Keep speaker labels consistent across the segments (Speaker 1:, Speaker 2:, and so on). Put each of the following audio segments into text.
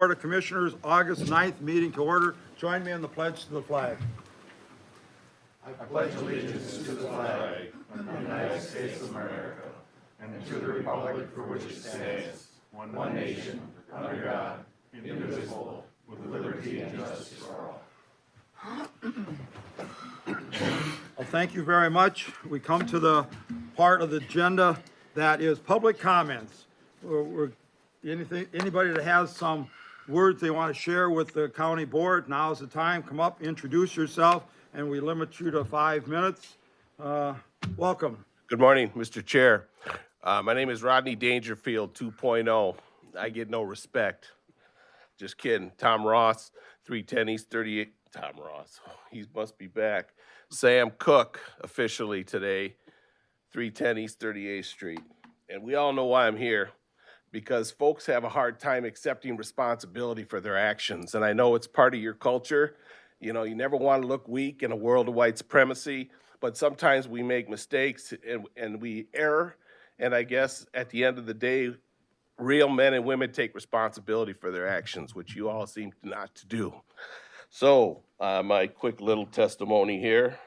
Speaker 1: Board of Commissioners, August 9th meeting to order. Join me in the pledge to the flag.
Speaker 2: I pledge allegiance to the flag of the United States of America and to the republic for which it stands, one nation, under God, indivisible, with liberty and justice for all.
Speaker 1: Well, thank you very much. We come to the part of the agenda that is public comments. Anybody that has some words they want to share with the county board, now's the time. Come up, introduce yourself, and we limit you to 5 minutes. Welcome.
Speaker 3: Good morning, Mr. Chair. My name is Rodney Dangerfield 2.0. I get no respect. Just kidding. Tom Ross, 310 East 38. Tom Ross, he must be back. Sam Cook, officially today, 310 East 38th Street. And we all know why I'm here, because folks have a hard time accepting responsibility for their actions. And I know it's part of your culture. You know, you never want to look weak in a world of white supremacy, but sometimes we make mistakes and we err. And I guess at the end of the day, real men and women take responsibility for their actions, which you all seem not to do. So my quick little testimony here.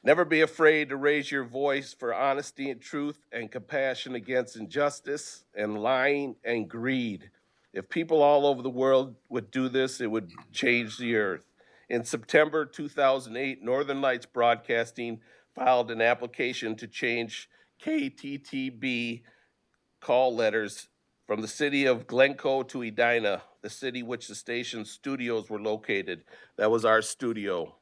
Speaker 3: Never be afraid to raise your voice for honesty and truth and compassion against injustice and lying and greed. If people all over the world would do this, it would change the earth. In September 2008, Northern Lights Broadcasting filed an application to change KTTB call letters from the city of Glencoe to Edina, the city which the station's studios were located. That was our studio.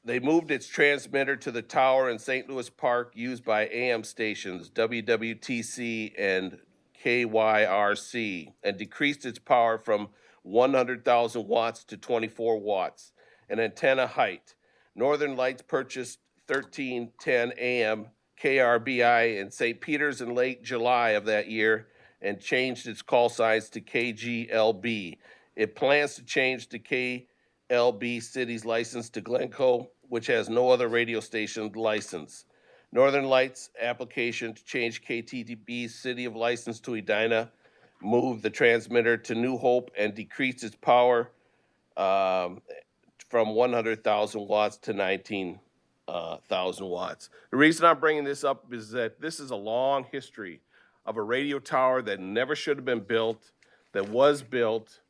Speaker 3: They moved its transmitter to the tower in St. Louis Park used by AM stations, WWTC and KYRC, and decreased its power from 100,000 watts to 24 watts. An antenna height. Northern Lights purchased 1310 AM KRBI in St. Peter's in late July of that year and changed its call signs to KGLB. It plans to change the KLB city's license to Glencoe, which has no other radio station license. Northern Lights application to change KTTB's city of license to Edina, moved the transmitter to New Hope and decreased its power from 100,000 watts to 19,000 watts. The reason I'm bringing this up is that this is a long history of a radio tower that never should have been built, that was built,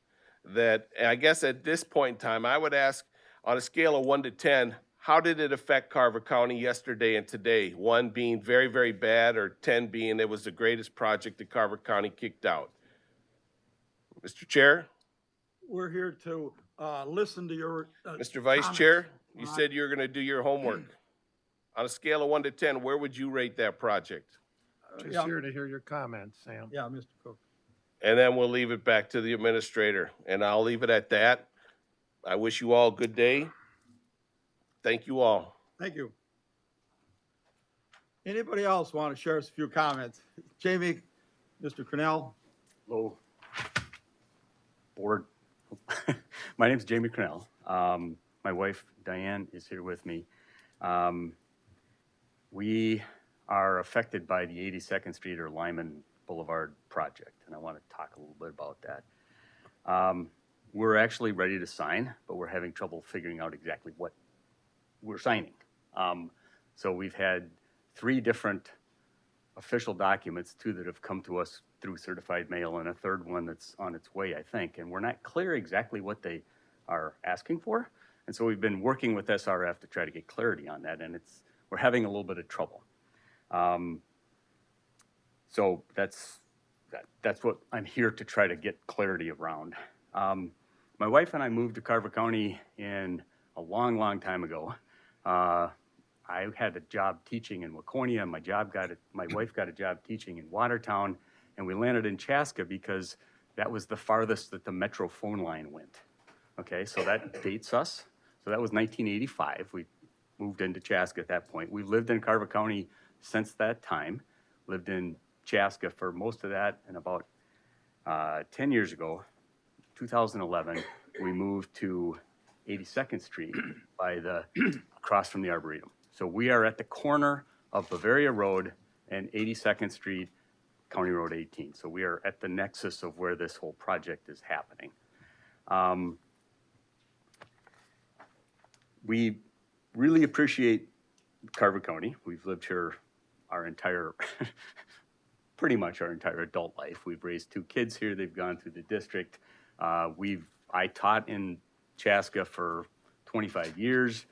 Speaker 3: that I guess at this point in time, I would ask on a scale of 1 to 10, how did it affect Carver County yesterday and today? 1 being very, very bad, or 10 being it was the greatest project that Carver County kicked out. Mr. Chair?
Speaker 1: We're here to listen to your
Speaker 3: Mr. Vice
Speaker 1: comments.
Speaker 3: Chair, you said you were going to do your homework. On a scale of 1 to 10, where would you rate that project?
Speaker 2: Just here to hear your comments, Sam.
Speaker 1: Yeah, Mr. Cook.
Speaker 3: And then we'll leave it back to the administrator, and I'll leave it at that. I wish you all a good day. Thank you all.
Speaker 1: Thank you. Anybody else want to share a few comments? Jamie, Mr. Cornell.
Speaker 4: Hello, board. My name is Jamie Cornell. My wife, Diane, is here with me. We are affected by the 82nd Street or Lyman Boulevard project, and I want to talk a little bit about that. We're actually ready to sign, but we're having trouble figuring out exactly what we're signing. So we've had 3 different official documents, 2 that have come to us through certified mail and a 3rd one that's on its way, I think. And we're not clear exactly what they are asking for. And so we've been working with SRF to try to get clarity on that, and we're having a little bit of trouble. So that's what I'm here to try to get clarity around. My wife and I moved to Carver County in a long, long time ago. I had a job teaching in Waconia. My wife got a job teaching in Watertown, and we landed in Chaska because that was the farthest that the Metro phone line went. Okay, so that dates us. So that was 1985. We moved into Chaska at that point. We've lived in Carver County since that time. Lived in Chaska for most of that, and about 10 years ago, 2011, we moved to 82nd Street across from the Arboretum. So we are at the corner of Bavaria Road and 82nd Street, County Road 18. So we are at the nexus of where this whole project is happening. We really appreciate Carver County. We've lived here our entire, pretty much our entire adult life. We've raised 2 kids here. They've gone through the district. I taught in Chaska for 25 years,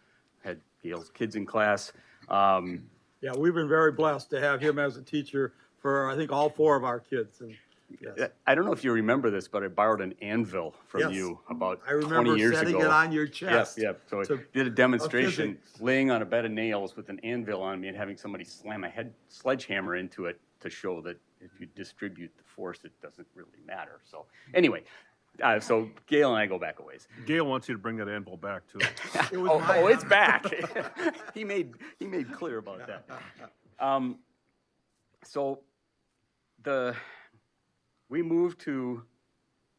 Speaker 4: had Gail's kids in class.
Speaker 1: Yeah, we've been very blessed to have him as a teacher for, I think, all 4 of our kids. And yes.
Speaker 4: I don't know if you remember this, but I borrowed an anvil from
Speaker 1: Yes.
Speaker 4: you about
Speaker 1: I
Speaker 4: 20
Speaker 1: remember
Speaker 4: years
Speaker 1: setting
Speaker 4: ago.
Speaker 1: it on your chest.
Speaker 4: Yeah. So I
Speaker 1: to-
Speaker 4: did a demonstration
Speaker 1: physics.
Speaker 4: laying on a bed of nails with an anvil on me and having somebody slam a sledgehammer into it to show that if you distribute the force, it doesn't really matter. So anyway, so Gail and I go back a ways.
Speaker 2: Gail wants you to bring that anvil back too.
Speaker 1: It was my
Speaker 4: Oh, it's
Speaker 1: honor.
Speaker 4: back. He made clear about that. So we moved to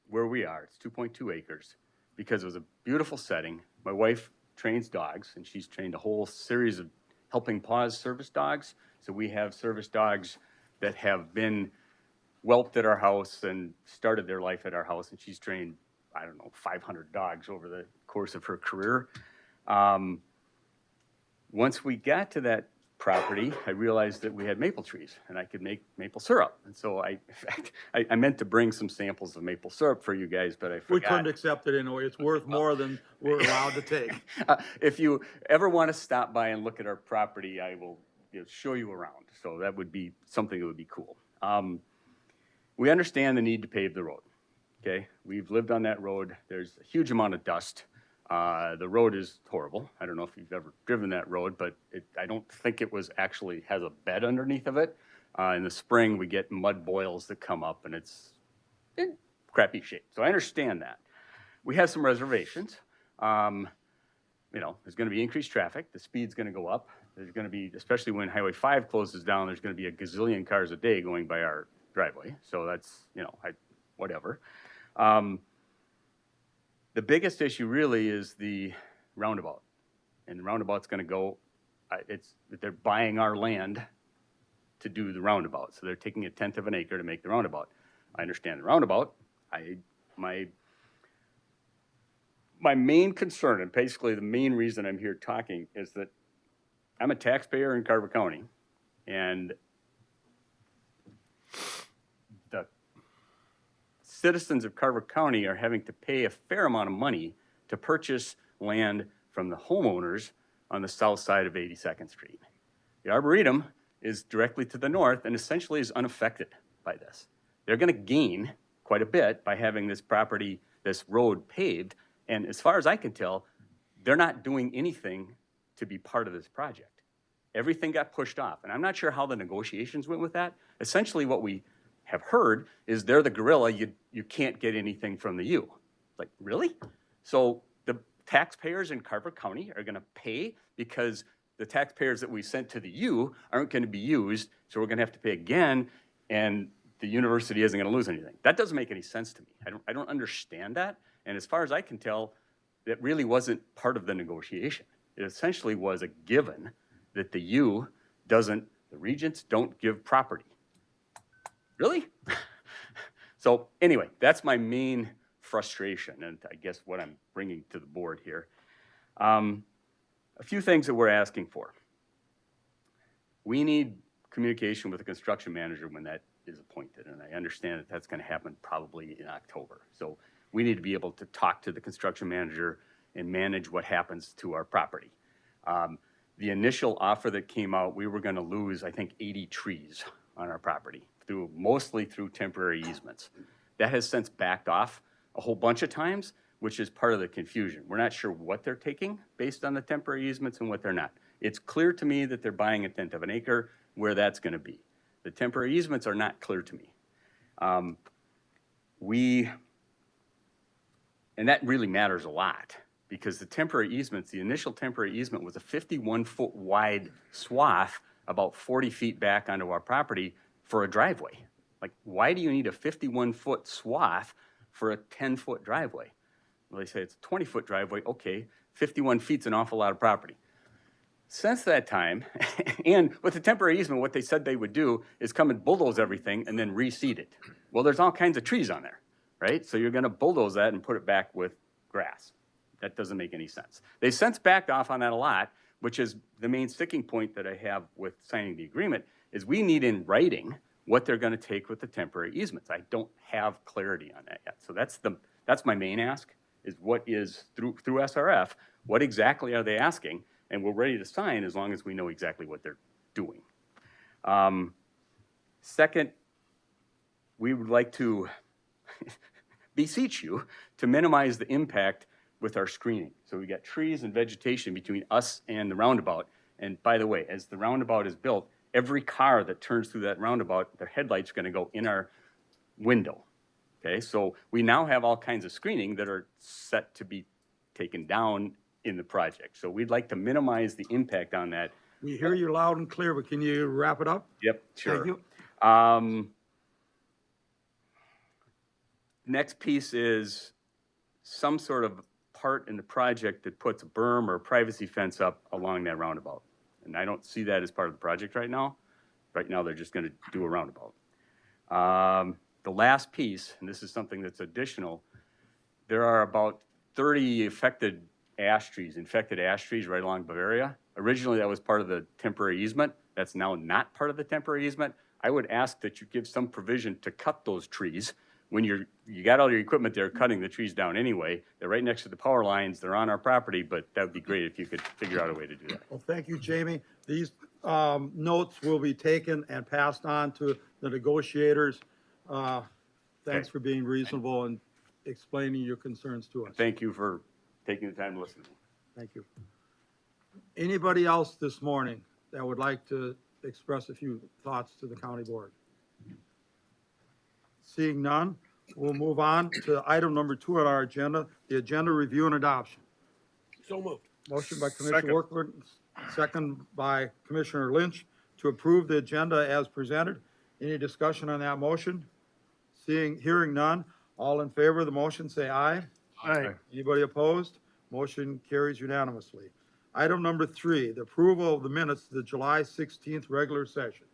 Speaker 4: where we are. It's 2.2 acres because it was a beautiful setting. My wife trains dogs, and she's trained a whole series of helping paws service dogs. So we have service dogs that have been whelped at our house and started their life at our house, and she's trained, I don't know, 500 dogs over the course of her career. Once we got to that property, I realized that we had maple trees and I could make maple syrup. And so in fact, I meant to bring some samples of maple syrup for you guys, but I
Speaker 1: We
Speaker 4: forgot.
Speaker 1: couldn't accept it anyway. It's worth more than we're allowed to take.
Speaker 4: If you ever want to stop by and look at our property, I will show you around. So that would be something that would be cool. We understand the need to pave the road, okay? We've lived on that road. There's a huge amount of dust. The road is horrible. I don't know if you've ever driven that road, but I don't think it actually has a bed underneath of it. In the spring, we get mud boils that come up and it's in crappy shape. So I understand that. We have some reservations. There's going to be increased traffic. The speed's going to go up. There's going to be, especially when Highway 5 closes down, there's going to be a gazillion cars a day going by our driveway. So that's, whatever. The biggest issue really is the roundabout. And the roundabout's going to go, they're buying our land to do the roundabout. So they're taking 1/10 of an acre to make the roundabout. I understand the roundabout. My main concern, and basically the main reason I'm here talking, is that I'm a taxpayer in Carver County, and the citizens of Carver County are having to pay a fair amount of money to purchase land from the homeowners on the south side of 82nd Street. The Arboretum is directly to the north and essentially is unaffected by this. They're going to gain quite a bit by having this property, this road paved, and as far as I can tell, they're not doing anything to be part of this project. Everything got pushed off, and I'm not sure how the negotiations went with that. Essentially, what we have heard is they're the gorilla, you can't get anything from the U. Like, really? So the taxpayers in Carver County are gonna pay because the taxpayers that we sent to the U aren't gonna be used, so we're gonna have to pay again, and the university isn't gonna lose anything. That doesn't make any sense to me. I don't understand that, and as far as I can tell, that really wasn't part of the negotiation. It essentially was a given that the U the regents don't give property. Really? So anyway, that's my main frustration, and I guess what I'm bringing to the board here. A few things that we're asking for. We need communication with the construction manager when that is appointed, and I understand that that's going to happen probably in October. So we need to be able to talk to the construction manager and manage what happens to our property. The initial offer that came out, we were going to lose, I think, 80 trees on our property, mostly through temporary easements. That has since backed off a whole bunch of times, which is part of the confusion. We're not sure what they're taking based on the temporary easements and what they're not. It's clear to me that they're buying 1/10 of an acre, where that's going to be. The temporary easements are not clear to me. And that really matters a lot, because the temporary easements, the initial temporary easement was a 51-foot wide swath about 40 feet back onto our property for a driveway. Like, why do you need a 51-foot swath for a 10-foot driveway? Well, they say it's a 20-foot driveway. Okay, 51 feet's an awful lot of property. Since that time, and with the temporary easement, what they said they would do is come and bulldoze everything and then reseed it. Well, there's all kinds of trees on there, right? So you're gonna bulldoze that and put it back with grass. That doesn't make any sense. They've since backed off on that a lot, which is the main sticking point that I have with signing the agreement, is we need in writing what they're gonna take with the temporary easements. I don't have clarity on that yet. So that's my main ask, is what is, through SRF, what exactly are they asking? And we're ready to sign as long as we know exactly what they're doing. Second, we would like to beseech you to minimize the impact with our screening. So we got trees and vegetation between us and the roundabout. And by the way, as the roundabout is built, every car that turns through that roundabout, their headlight's gonna go in our window. Okay, so we now have all kinds of screening that are set to be taken down in the project. So we'd like to minimize the impact on that.
Speaker 1: We hear you loud and clear, but can you wrap it up?
Speaker 4: Yep, sure.
Speaker 1: Thank you.
Speaker 4: Next piece is some sort of part in the project that puts a berm or a privacy fence up along that roundabout. And I don't see that as part of the project right now. Right now, they're just gonna do a roundabout. The last piece, and this is something that's additional, there are about 30 infected ash trees right along Bavaria. Originally, that was part of the temporary easement. That's now not part of the temporary easement. I would ask that you give some provision to cut those trees when you got all your equipment there cutting the trees down anyway. They're right next to the power lines. They're on our property, but that would be great if you could figure out a way to do that.
Speaker 1: Well, thank you, Jamie. These notes will be taken and passed on to the negotiators. Thanks
Speaker 4: Okay.
Speaker 1: for being reasonable and explaining your concerns to us.
Speaker 4: Thank you for taking the time to listen to me.
Speaker 1: Thank you. Anybody else this morning that would like to express a few thoughts to the county board? Seeing none, we'll move on to item number 2 on our agenda, the agenda review and adoption.
Speaker 5: So moved.
Speaker 1: Motion by Commissioner
Speaker 2: Second.
Speaker 1: Workman, second by Commissioner Lynch to approve the agenda as presented. Any discussion on that motion? Hearing none, all in favor of the motion, say aye.
Speaker 5: Aye.
Speaker 1: Anybody opposed? Motion carries unanimously. Item number 3, the approval of the minutes of the July 16th regular session.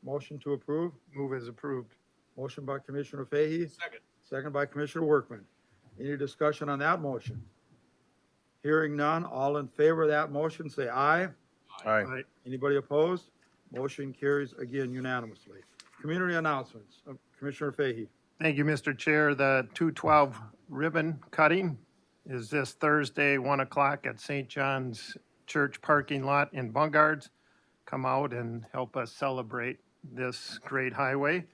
Speaker 1: Motion to approve?
Speaker 5: Move as approved.
Speaker 1: Motion by Commissioner Fahey,
Speaker 5: Second.
Speaker 1: second by Commissioner Workman. Any discussion on that motion? Hearing none, all in favor of that motion, say aye.
Speaker 2: Aye.
Speaker 1: Anybody opposed? Motion carries again unanimously. Community announcements. Commissioner Fahey.
Speaker 5: Thank you, Mr. Chair. The 212 ribbon cutting is this Thursday, 1 o'clock at St. John's Church parking lot in Bungards. Come out and help us celebrate this great highway.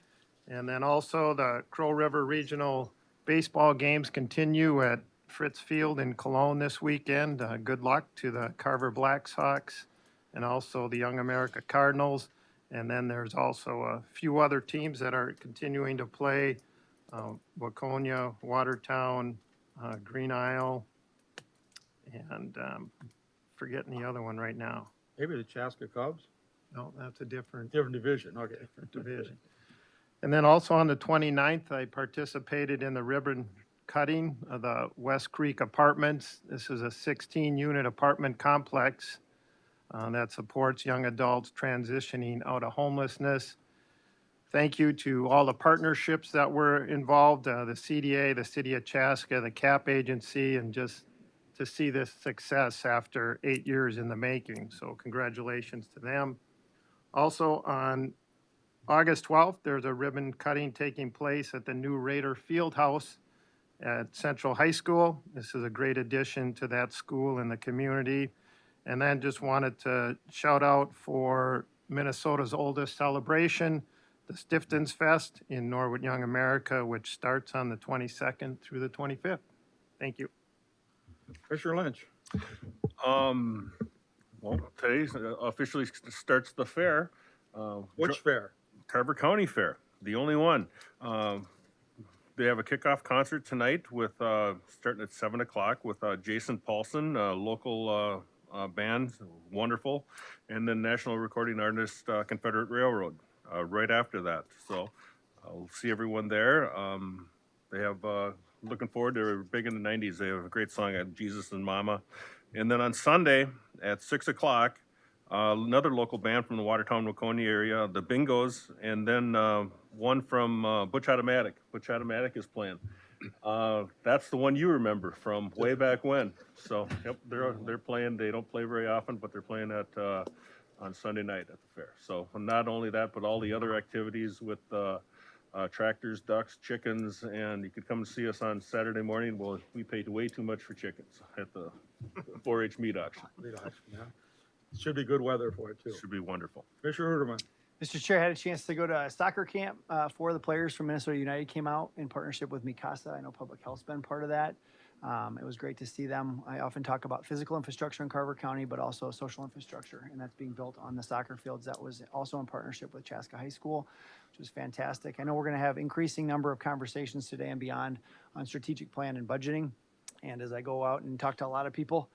Speaker 5: And then also the Crow River Regional baseball games continue at Fritz Field in Cologne this weekend. Good luck to the Carver Blackhawks and also the Young America Cardinals. And then there's also a few other teams that are continuing to play, Waconia, Watertown, Green Isle, and forgetting the other one right now.
Speaker 1: Maybe the Chaska Cubs?
Speaker 5: No, that's a different
Speaker 1: Division, okay.
Speaker 5: division. And then also on the 29th, I participated in the ribbon cutting of the West Creek Apartments. This is a 16-unit apartment complex that supports young adults transitioning out of homelessness. Thank you to all the partnerships that were involved, the CDA, the City of Chaska, the CAP Agency, and just to see this success after 8 years in the making. So congratulations to them. Also on August 12th, there's a ribbon cutting taking place at the new Raider Fieldhouse at Central High School. This is a great addition to that school and the community. And then just wanted to shout out for Minnesota's oldest celebration, the Stiftons Fest in Norwood Young America, which starts on the 22nd through the 25th. Thank you.
Speaker 1: Commissioner Lynch.
Speaker 2: Well, today officially starts the fair.
Speaker 1: Which fair?
Speaker 2: Carver County Fair, the only one. They have a kickoff concert tonight with starting at 7 o'clock with Jason Paulson, local band, wonderful, and then National Recording Artist Confederate Railroad right after that. So I'll see everyone there. They have looking forward. They were big in the '90s. They have a great song, Jesus and Mama, And then on Sunday at 6 o'clock, another local band from the Watertown, Waconia area, the Bingos, and then one from Butch Automatic. Butch Automatic is playing. That's the one you remember from way back when. So, yep, they're playing. They don't play very often, but they're playing at on Sunday night at the fair. So, not only that, but all the other activities with tractors, ducks, chickens, and you could come and see us on Saturday morning. Well, we paid way too much for chickens at the 4-H meat auction.
Speaker 1: Yeah. Should be good weather for it, too.
Speaker 2: Should be wonderful.
Speaker 1: Commissioner Ruderman.
Speaker 6: Mr. Chair, I had a chance to go to a soccer camp. Four of the players from Minnesota United came out in partnership with Mikasa. I know Public Health's been part of that. It was great to see them. I often talk about physical infrastructure in Carver County, but also social infrastructure, and that's being built on the soccer fields. That was also in partnership with Chaska High School, which was fantastic. I know we're going to have increasing number of conversations today and beyond on strategic plan and budgeting. And as I go out and talk to a lot of people,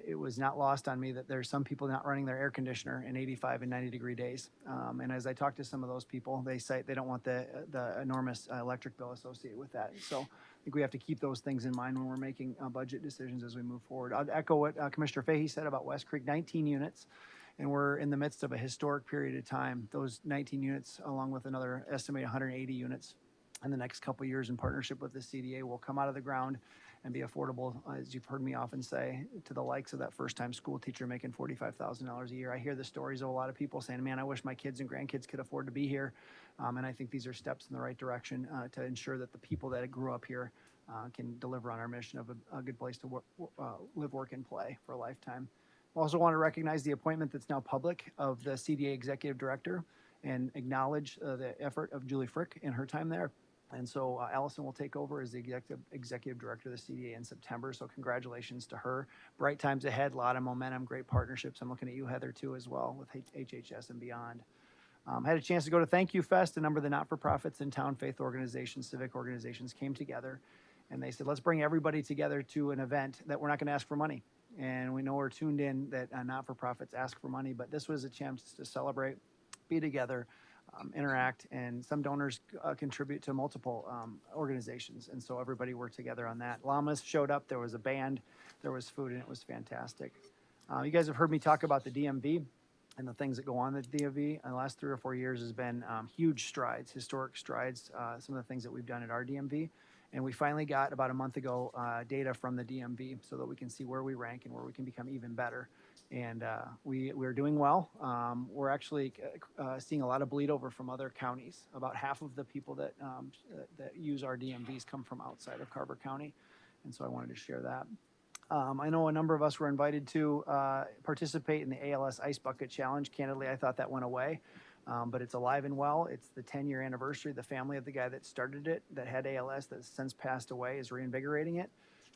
Speaker 6: it was not lost on me that there's some people not running their air conditioner in 85 and 90-degree days. And as I talk to some of those people, they say they don't want the enormous electric bill associated with that. So I think we have to keep those things in mind when we're making budget decisions as we move forward. I'll echo what Commissioner Fahey said about West Creek, 19 units. And we're in the midst of a historic period of time. Those 19 units, along with another estimated 180 units in the next couple of years in partnership with the CDA, will come out of the ground and be affordable, as you've heard me often say, to the likes of that first-time school teacher making $45,000 a year. I hear the stories of a lot of people saying, man, I wish my kids and grandkids could afford to be here. And I think these are steps in the right direction to ensure that the people that grew up here can deliver on our mission of a good place to live, work, and play for a lifetime. I also want to recognize the appointment that's now public of the CDA Executive Director and acknowledge the effort of Julie Frick in her time there. And so Allison will take over as the executive director of the CDA in September. So congratulations to her. Bright times ahead, a lot of momentum, great partnerships. I'm looking at you, Heather, too, as well, with HHS and beyond. I had a chance to go to Thank You Fest. A number of the not-for-profits in town, faith organizations, civic organizations came together. And they said, let's bring everybody together to an event that we're not going to ask for money. And we know we're tuned in that not-for-profits ask for money, but this was a chance to celebrate, be together, interact, and some donors contribute to multiple organizations, and so everybody worked together on that. Llamas showed up, there was a band, there was food, and it was fantastic. You guys have heard me talk about the DMV and the things that go on the DMV in the last 3 or 4 years has been huge strides, historic strides, some of the things that we've done at our DMV. And we finally got, about a month ago, data from the DMV so that we can see where we rank and where we can become even better. And we're doing well. We're actually seeing a lot of bleed over from other counties. About half of the people that use our DMVs come from outside of Carver County. And so I wanted to share that. I know a number of us were invited to participate in the ALS Ice Bucket Challenge. Candidly, I thought that went away. But it's alive and well. It's the 10-year anniversary. The family of the guy that started it, that had ALS, that has since passed away, is reinvigorating it.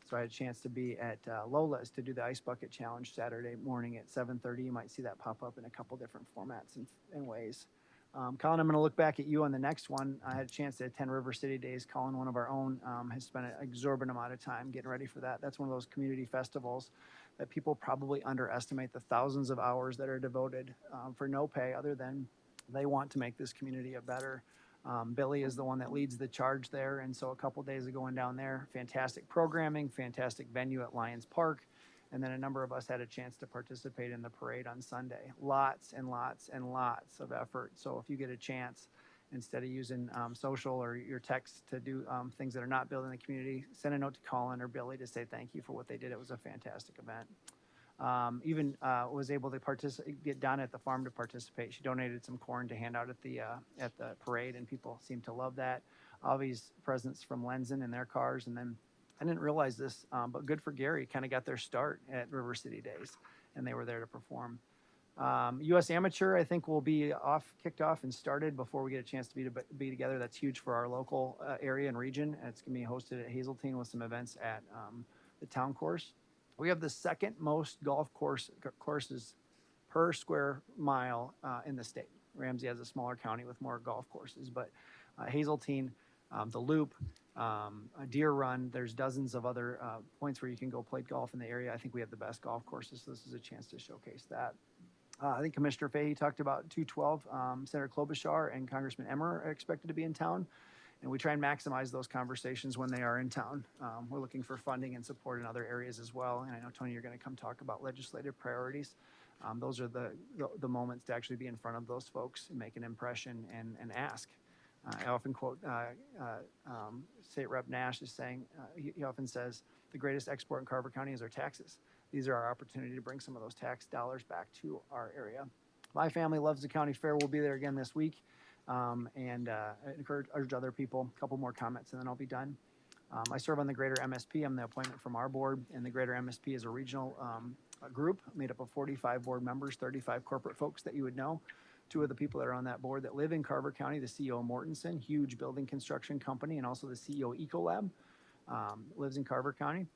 Speaker 6: So I had a chance to be at Lola's to do the Ice Bucket Challenge Saturday morning at 7:30. You might see that pop up in a couple different formats and ways. Colin, I'm going to look back at you on the next one. I had a chance to attend River City Days. Colin, one of our own, has spent an exorbitant amount of time getting ready for that. That's one of those community festivals that people probably underestimate the thousands of hours that are devoted for no pay other than they want to make this community a better. Billy is the one that leads the charge there, and so a couple days of going down there, fantastic programming, fantastic venue at Lions Park, and then a number of us had a chance to participate in the parade on Sunday. Lots and lots and lots of effort. So if you get a chance, instead of using social or your text to do things that are not building the community, send a note to Colin or Billy to say thank you for what they did. It was a fantastic event. Even was able to get Donna at the farm to participate. She donated some corn to hand out at the parade, and people seemed to love that. Avi's presents from Lenzen in their cars, and then I didn't realize this, but good for Gary, kind of got their start at River City Days, and they were there to perform. U.S. Amateur, I think, will be kicked off and started before we get a chance to be together. That's huge for our local area and region. And it's going to be hosted at Hazeltine with some events at the town course. We have the second most golf courses per square mile in the state. Ramsey has a smaller county with more golf courses, but Hazeltine, the Loop, Deer Run, there's dozens of other points where you can go play golf in the area. I think we have the best golf courses, so this is a chance to showcase that. I think Commissioner Fahey talked about 212. Senator Klobuchar and Congressman Emmer are expected to be in town. And we try and maximize those conversations when they are in town. We're looking for funding and support in other areas as well. And I know, Tony, you're going to come talk about legislative priorities. Those are the moments to actually be in front of those folks and make an impression and ask. I often quote State Rep Nash is saying, he often says, the greatest export in Carver County is our taxes. These are our opportunity to bring some of those tax dollars back to our area. My family loves the county fair. We'll be there again this week. And I urge other people, a couple more comments and then I'll be done. I serve on the Greater MSP. I'm the appointment from our board, and the Greater MSP is a regional group made up of 45 board members, 35 corporate folks that you would know. Two of the people that are on that board that live in Carver County, the CEO Mortensen, huge building construction company, and also the CEO Ecolab, lives in Carver County.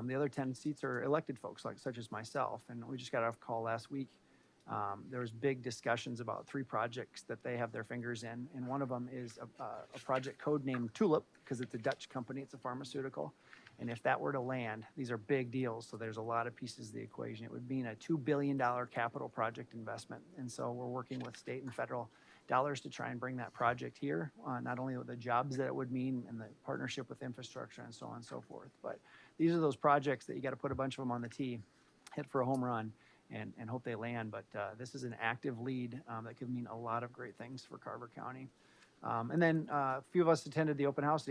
Speaker 6: The other 10 seats are elected folks, such as myself, and we just got off a call last week. There was big discussions about 3 projects that they have their fingers in, and one of them is a project code named Tulip, because it's a Dutch company, it's a pharmaceutical. And if that were to land, these are big deals, so there's a lot of pieces of the equation. It would mean a $2 billion capital project investment. And so we're working with state and federal dollars to try and bring that project here, not only with the jobs that it would mean and the partnership with infrastructure and so on and so forth. But these are those projects that you got to put a bunch of them on the tee, hit for a home run, and hope they land. But this is an active lead that could mean a lot of great things for Carver County. And then a few of us attended the open house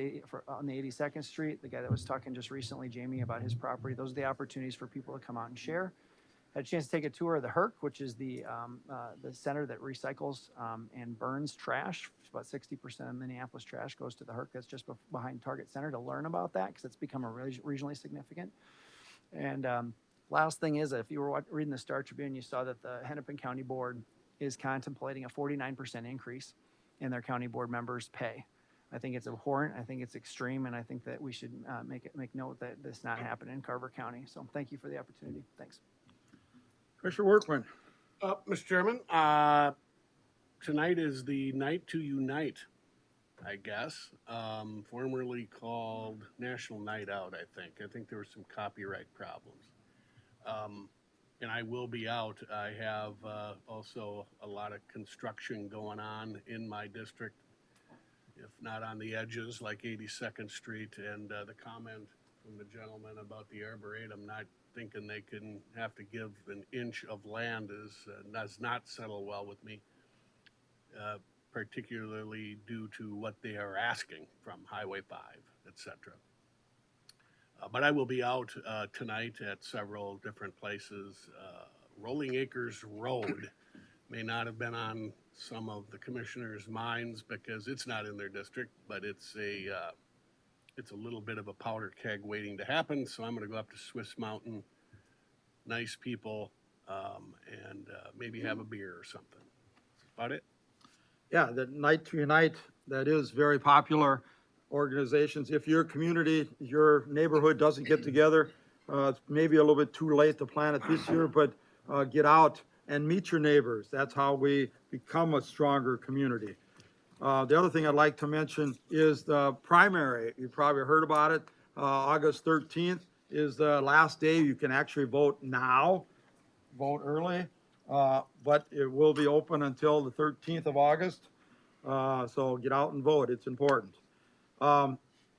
Speaker 6: on the 82nd Street. The guy that was talking just recently, Jamie, about his property. Those are the opportunities for people to come out and share. Had a chance to take a tour of the HERC, which is the center that recycles and burns trash. About 60% of Minneapolis trash goes to the HERC. That's just behind Target Center, to learn about that, because it's become regionally significant. And last thing is, if you were reading the Star Tribune, you saw that the Hennepin County Board is contemplating a 49% increase in their county board members' pay. I think it's abhorrent. I think it's extreme, and I think that we should make note that this not happen in Carver County. So thank you for the opportunity. Thanks.
Speaker 1: Commissioner Workman.
Speaker 7: Mr. Chairman, tonight is the night to unite, I guess, formerly called National Night Out, I think. I think there were some copyright problems. And I will be out. I have also a lot of construction going on in my district, if not on the edges, like 82nd Street. And the comment from the gentleman about the Arboretum, not thinking they can have to give an inch of land does not settle well with me, particularly due to what they are asking from Highway 5, etc. But I will be out tonight at several different places. Rolling Acres Road may not have been on some of the commissioners' minds because it's not in their district, but it's a little bit of a powder keg waiting to happen. So I'm going to go up to Swiss Mountain, nice people, and maybe have a beer or something. That's about it.
Speaker 1: Yeah, the Night to Unite, that is very popular. Organizations, if your community, your neighborhood doesn't get together, it's maybe a little bit too late to plan it this year, but get out and meet your neighbors. That's how we become a stronger community. The other thing I'd like to mention is the primary. You probably heard about it. August 13th is the last day. You can actually vote now, vote early, but it will be open until the 13th of August. So get out and vote. It's important.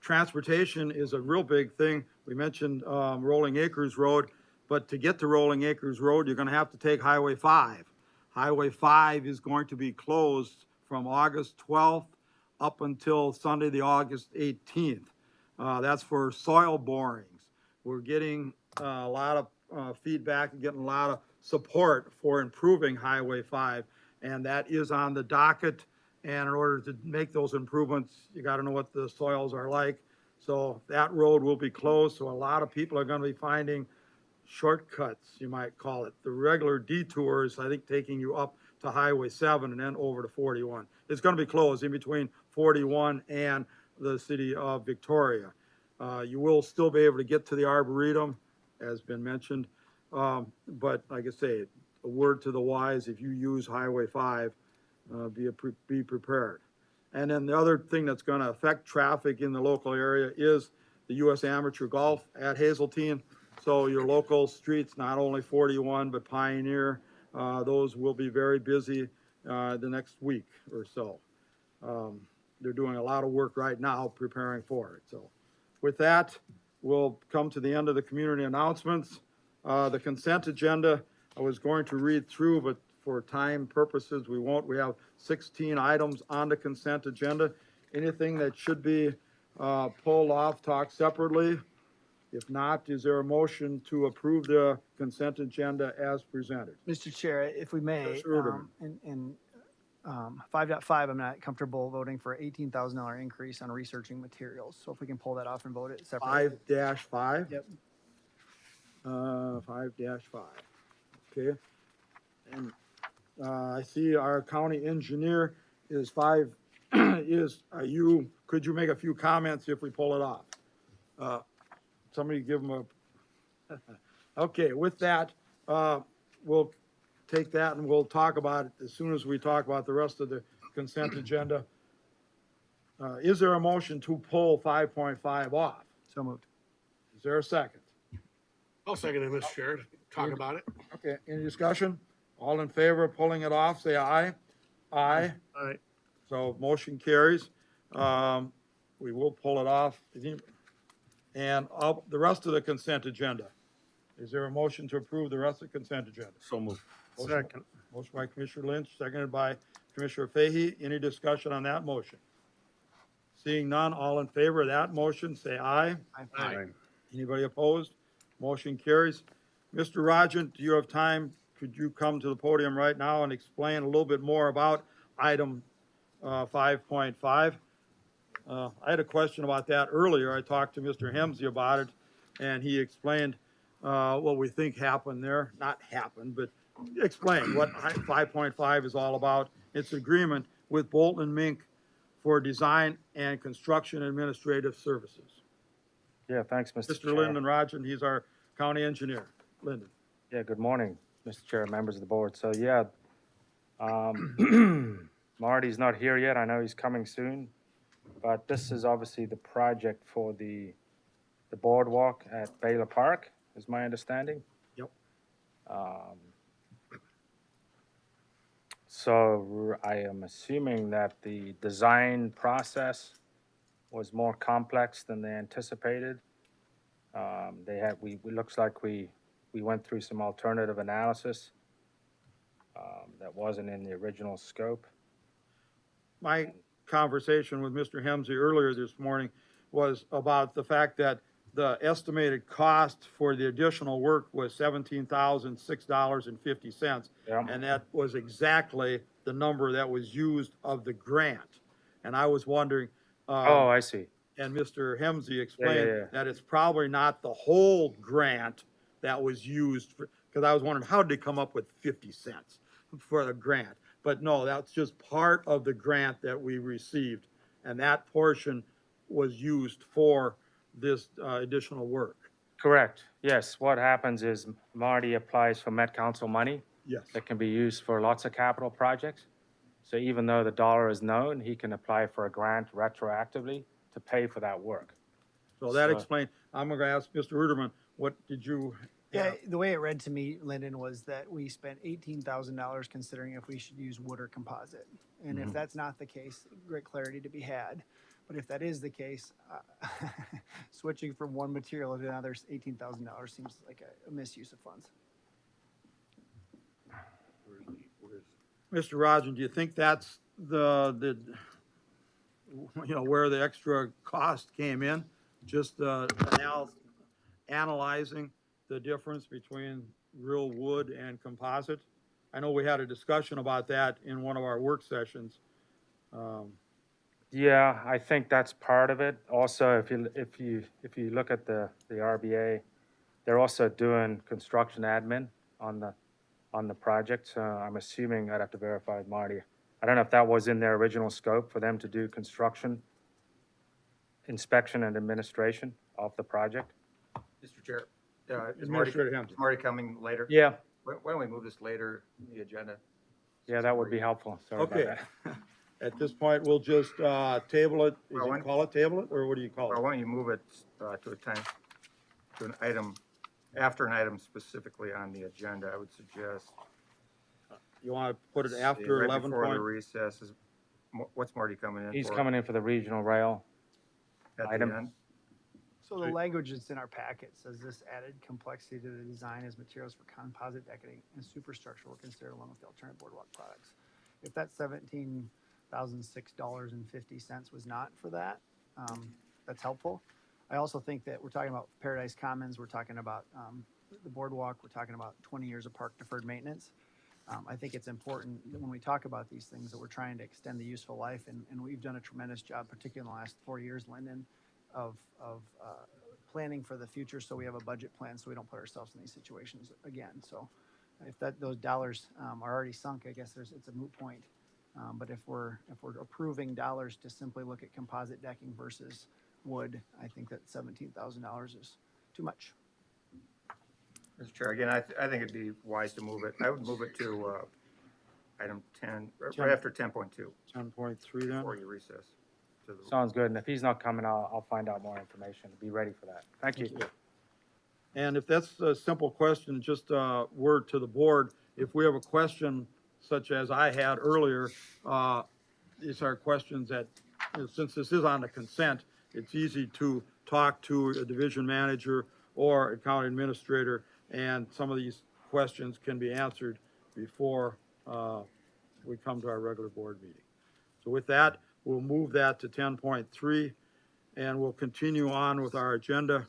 Speaker 1: Transportation is a real big thing. We mentioned Rolling Acres Road, but to get to Rolling Acres Road, you're going to have to take Highway 5. Highway 5 is going to be closed from August 12th up until Sunday, the August 18th. That's for soil borings. We're getting a lot of feedback and getting a lot of support for improving Highway 5, and that is on the docket. And in order to make those improvements, you got to know what the soils are like. So that road will be closed. So a lot of people are going to be finding shortcuts, you might call it. The regular detours, I think, taking you up to Highway 7 and then over to 41. It's going to be closed in between 41 and the city of Victoria. You will still be able to get to the Arboretum, as been mentioned. But like I say, a word to the wise, if you use Highway 5, be prepared. And then the other thing that's going to affect traffic in the local area is the U.S. Amateur Golf at Hazeltine. So your local streets, not only 41, but Pioneer, those will be very busy the next week or so. they're doing a lot of work right now preparing for it. So with that, we'll come to the end of the community announcements. The consent agenda, I was going to read through, but for time purposes, we won't. We have 16 items on the consent agenda. Anything that should be pulled off, talked separately? If not, is there a motion to approve the consent agenda as presented?
Speaker 6: Mr. Chair, if we may,
Speaker 1: Mr. Ruderman.
Speaker 6: in 5.5, I'm not comfortable voting for $18,000 increase on researching materials. So if we can pull that off and vote it separately.
Speaker 1: 5-5?
Speaker 6: Yep.
Speaker 1: 5-5, okay. And, I see our county engineer is could you make a few comments if we pull it off? Somebody give him a, okay, with that, we'll take that and we'll talk about it as soon as we talk about the rest of the consent agenda. Is there a motion to pull 5.5 off?
Speaker 6: So moved.
Speaker 1: Is there a second?
Speaker 7: I'll second it, Mr. Chair, to talk about it.
Speaker 1: Okay, any discussion? All in favor of pulling it off, say aye. Aye.
Speaker 5: Aye.
Speaker 1: So motion carries. We will pull it off. And the rest of the consent agenda. Is there a motion to approve the rest of the consent agenda?
Speaker 4: So moved.
Speaker 5: Second.
Speaker 1: Motion by Commissioner Lynch, seconded by Commissioner Fahey. Any discussion on that motion? Seeing none, all in favor of that motion, say aye.
Speaker 5: Aye.
Speaker 1: Anybody opposed? Motion carries. Mr. Rajan, do you have time? Could you come to the podium right now and explain a little bit more about item 5.5? I had a question about that earlier. I talked to Mr. Hemsey about it, and he explained what we think happened there. Not happened, but explain what 5.5 is all about. It's agreement with Bolton and Mink for design and construction administrative services.
Speaker 8: Yeah, thanks, Mr.
Speaker 1: Mr.
Speaker 8: Chair.
Speaker 1: Lyndon Rajan, he's our county engineer. Lyndon.
Speaker 8: Yeah, good morning, Mr. Chair, members of the board. So, yeah, Marty's not here yet. I know he's coming soon. But this is obviously the project for the boardwalk at Baylor Park, is my understanding.
Speaker 1: Yep.
Speaker 8: So I am assuming that the design process was more complex than they anticipated. Looks like we went through some alternative analysis that wasn't in the original scope.
Speaker 1: My conversation with Mr. Hemsey earlier this morning was about the fact that the estimated cost for the additional work was $17,006.50.
Speaker 8: Yeah.
Speaker 1: And that was exactly the number that was used of the grant. And I was wondering,
Speaker 8: Oh, I see.
Speaker 1: and Mr. Hemsey explained
Speaker 8: yeah.
Speaker 1: that it's probably not the whole grant that was used for, because I was wondering, how did they come up with 50 cents for the grant? But no, that's just part of the grant that we received. And that portion was used for this additional work.
Speaker 8: Correct. Yes, what happens is Marty applies for Met Council money
Speaker 1: Yes.
Speaker 8: that can be used for lots of capital projects. So even though the dollar is known, he can apply for a grant retroactively to pay for that work.
Speaker 1: So that
Speaker 8: So-
Speaker 1: explained, I'm gonna ask Mr. Ruderman, what did you?
Speaker 6: Yeah, the way it read to me, Lyndon, was that we spent $18,000 considering if we should use wood or composite. And if that's not the case, great clarity to be had. But if that is the case, switching from one material to another, $18,000 seems like a misuse of funds.
Speaker 1: Mr. Rajan, do you think that's the where the extra cost came in? Just analyzing the difference between real wood and composite? I know we had a discussion about that in one of our work sessions.
Speaker 8: Yeah, I think that's part of it. Also, if you look at the RBA, they're also doing construction admin on the project. So I'm assuming, I'd have to verify with Marty. I don't know if that was in their original scope for them to do construction, inspection, and administration of the project.
Speaker 2: Mr. Chair, is
Speaker 1: Administrator Hemsey.
Speaker 2: Marty coming later?
Speaker 8: Yeah,
Speaker 2: Why don't we move this later in the agenda?
Speaker 8: yeah, that would be helpful. Sorry about
Speaker 1: Okay.
Speaker 8: that.
Speaker 1: At this point, we'll just table it.
Speaker 2: Well,
Speaker 1: You call it table it, or what do you call
Speaker 2: Well,
Speaker 1: it?
Speaker 2: why don't you move it to a time, to an item, after an item specifically on the agenda, I would suggest.
Speaker 1: You want to put it
Speaker 2: See,
Speaker 1: after
Speaker 2: right
Speaker 1: 11
Speaker 2: before the
Speaker 1: point?
Speaker 2: recess is What's Marty coming in
Speaker 8: He's
Speaker 2: for
Speaker 8: coming in for the regional rail.
Speaker 2: at the
Speaker 8: item.
Speaker 2: end?
Speaker 6: So the language that's in our packet says this added complexity to the design as materials for composite decking and superstructure were considered along with the alternative boardwalk products. If that $17,006.50 was not for that, that's helpful. I also think that we're talking about Paradise Commons, we're talking about the boardwalk, we're talking about 20 years of park deferred maintenance. I think it's important that when we talk about these things that we're trying to extend the useful life, and we've done a tremendous job, particularly in the last 4 years, Lyndon, of planning for the future, so we have a budget plan, so we don't put ourselves in these situations again. So if those dollars are already sunk, I guess it's a moot point. But if we're approving dollars to simply look at composite decking versus wood, I think that $17,000 is too much.
Speaker 2: Mr. Chair, again, I think it'd be wise to move it. I would move it to item 10, right after 10.2,
Speaker 1: 10.3 then?
Speaker 2: before you recess. To the-
Speaker 8: Sounds good. And if he's not coming, I'll find out more information. Be ready for that. Thank you.
Speaker 1: And if that's a simple question, just a word to the board. If we have a question such as I had earlier, these are questions that, since this is on the consent, it's easy to talk to a division manager or a county administrator, and some of these questions can be answered before we come to our regular board meeting. So with that, we'll move that to 10.3, and we'll continue on with our agenda.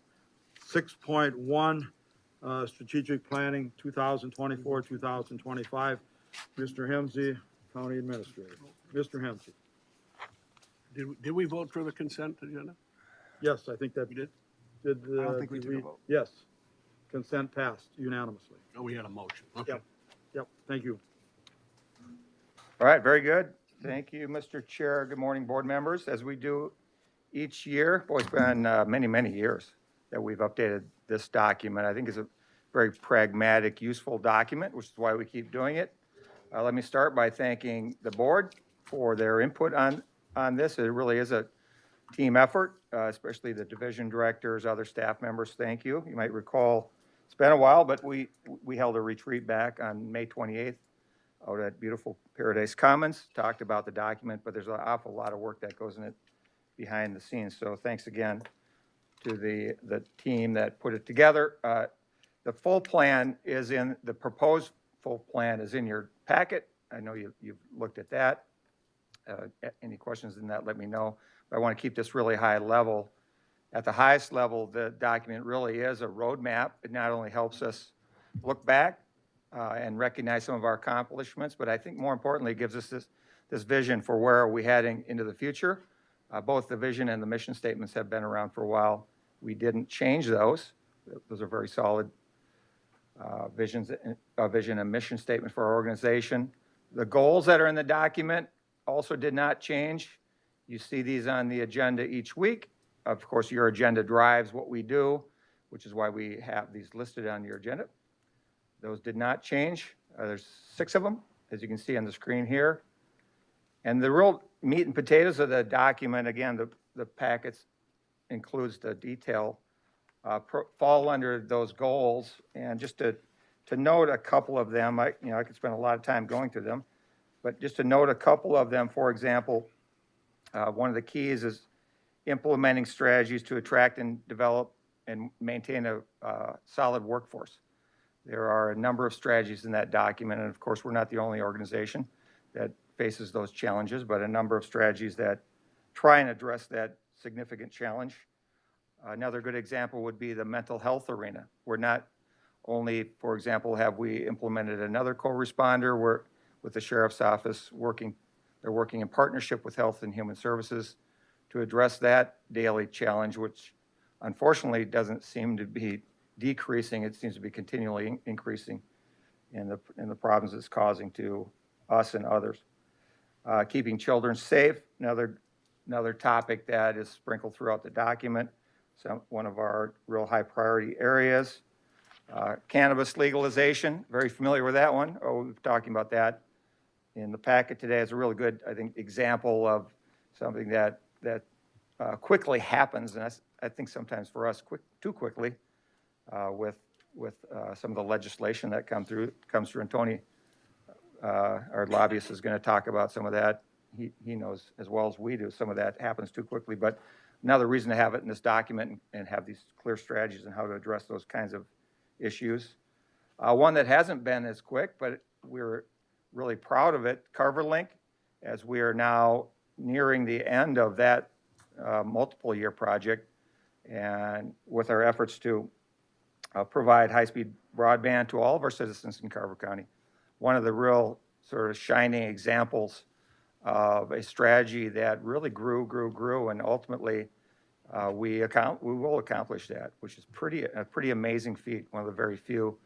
Speaker 1: 6.1, strategic planning, 2024-2025. Mr. Hemsey, County Administrator. Mr. Hemsey.
Speaker 7: Did we vote for the consent agenda?
Speaker 1: Yes, I think that.
Speaker 7: We did?
Speaker 1: Did,
Speaker 6: I don't think we took a vote.
Speaker 1: Yes. Consent passed unanimously.
Speaker 7: Oh, we had a motion. Okay.
Speaker 1: Yep, thank you.
Speaker 2: All right, very good. Thank you, Mr. Chair. Good morning, board members. As we do each year, boy, it's been many, many years that we've updated this document. I think it's a very pragmatic, useful document, which is why we keep doing it. Let me start by thanking the board for their input on this. It really is a team effort, especially the division directors, other staff members. Thank you. You might recall, it's been a while, but we held a retreat back on May 28th out at beautiful Paradise Commons, talked about the document, but there's an awful lot of work that goes in it behind the scenes. So thanks again to the team that put it together. The full plan is in, the proposed full plan is in your packet. I know you've looked at that. Any questions in that, let me know. But I want to keep this really high level. At the highest level, the document really is a roadmap. It not only helps us look back and recognize some of our accomplishments, but I think more importantly, it gives us this vision for where are we heading into the future. Both the vision and the mission statements have been around for a while. We didn't change those. Those are very solid vision and mission statement for our organization. The goals that are in the document also did not change. You see these on the agenda each week. Of course, your agenda drives what we do, which is why we have these listed on your agenda. Those did not change. There's 6 of them, as you can see on the screen here. And the real meat and potatoes of the document, again, the packets includes the detail, fall under those goals. And just to note a couple of them, I could spend a lot of time going through them, but just to note a couple of them, for example, one of the keys is implementing strategies to attract and develop and maintain a solid workforce. There are a number of strategies in that document, and of course, we're not the only organization that faces those challenges, but a number of strategies that try and address that significant challenge. Another good example would be the mental health arena. We're not only, for example, have we implemented another co-responder, we're with the Sheriff's Office they're working in partnership with Health and Human Services to address that daily challenge, which unfortunately doesn't seem to be decreasing. It seems to be continually increasing in the problems it's causing to us and others. Keeping children safe, another topic that is sprinkled throughout the document. One of our real high priority areas. Cannabis legalization, very familiar with that one. We've been talking about that in the packet today. It's a really good, I think, example of something that quickly happens, and I think sometimes for us too quickly with some of the legislation that comes through. And Tony, our lobbyist, is going to talk about some of that
Speaker 9: he knows as well as we do, some of that happens too quickly. But another reason to have it in this document and have these clear strategies on how to address those kinds of issues. One that hasn't been as quick, but we're really proud of it, Carver Link, as we are now nearing the end of that multiple year project, and with our efforts to provide high-speed broadband to all of our citizens in Carver County. One of the real sort of shining examples of a strategy that really grew, and ultimately we will accomplish that, which is a pretty amazing feat. One of the very few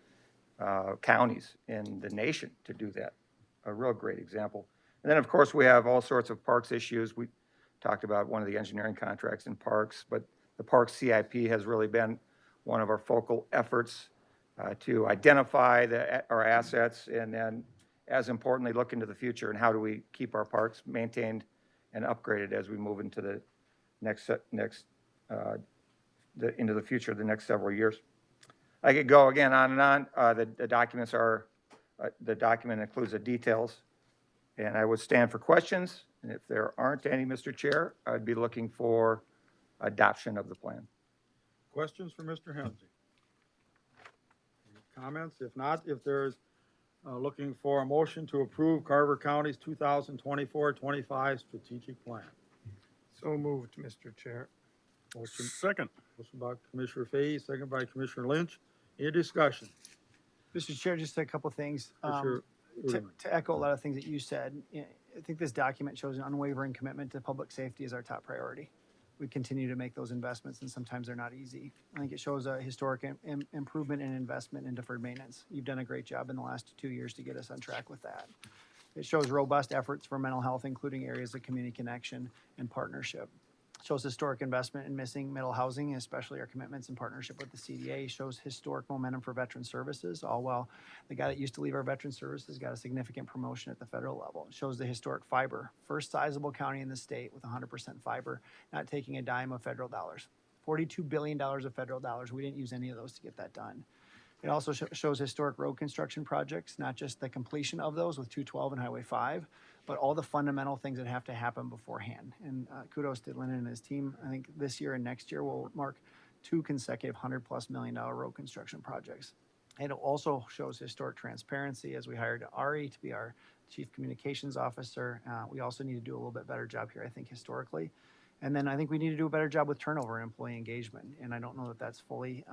Speaker 9: counties in the nation to do that. A real great example. And then, of course, we have all sorts of parks issues. We talked about one of the engineering contracts in parks, but the parks CIP has really been one of our focal efforts to identify our assets, and then, as importantly, look into the future and how do we keep our parks maintained and upgraded as we move into the into the future, the next several years. I could go again on and on. The documents are, the document includes the details, and I would stand for questions. And if there aren't any, Mr. Chair, I'd be looking for adoption of the plan.
Speaker 1: Questions for Mr. Hensy? Comments? If not, if there's looking for a motion to approve Carver County's 2024-25 strategic plan.
Speaker 5: So moved, Mr. Chair.
Speaker 1: Motion
Speaker 7: Second.
Speaker 1: by Commissioner Fahey, second by Commissioner Lynch. Any discussion?
Speaker 6: Mr. Chair, just a couple things.
Speaker 1: Commissioner
Speaker 6: To
Speaker 1: Uterman.
Speaker 6: echo a lot of things that you said, I think this document shows an unwavering commitment to public safety as our top priority. We continue to make those investments, and sometimes they're not easy. I think it shows a historic improvement in investment in deferred maintenance. You've done a great job in the last 2 years to get us on track with that. It shows robust efforts for mental health, including areas of community connection and partnership. Shows historic investment in missing middle housing, especially our commitments in partnership with the CDA. Shows historic momentum for veteran services, all while the guy that used to leave our veteran services got a significant promotion at the federal level. It shows the historic fiber, first sizable county in the state with 100% fiber, not taking a dime of federal dollars. $42 billion of federal dollars. We didn't use any of those to get that done. It also shows historic road construction projects, not just the completion of those with 212 and Highway 5, but all the fundamental things that have to happen beforehand. And kudos to Lennon and his team. I think this year and next year will mark 2 consecutive $100+ million road construction projects. And it also shows historic transparency as we hired Ari to be our Chief Communications Officer. We also need to do a little bit better job here, I think, historically. And then I think we need to do a better job with turnover and employee engagement. And I don't know that that's fully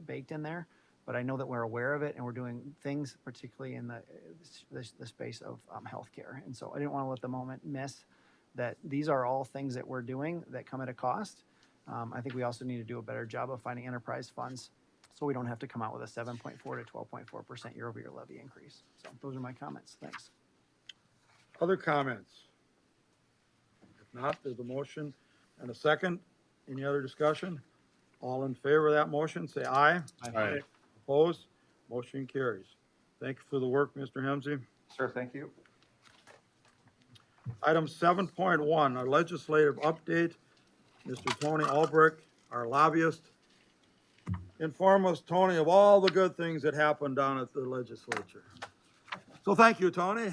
Speaker 6: baked in there, but I know that we're aware of it and we're doing things, particularly in the space of healthcare. And so I didn't want to let the moment miss that these are all things that we're doing that come at a cost. I think we also need to do a better job of finding enterprise funds so we don't have to come out with a 7.4 to 12.4% year-over-year levy increase. So those are my comments. Thanks.
Speaker 1: Other comments? If not, there's a motion and a second. Any other discussion? All in favor of that motion, say aye.
Speaker 7: Aye.
Speaker 1: Opposed? Motion carries. Thank you for the work, Mr. Hemsey.
Speaker 9: Sir, thank you.
Speaker 1: Item 7.1, our legislative update. Mr. Tony Albrecht, our lobbyist. Inform us, Tony, of all the good things that happened down at the legislature. So thank you, Tony.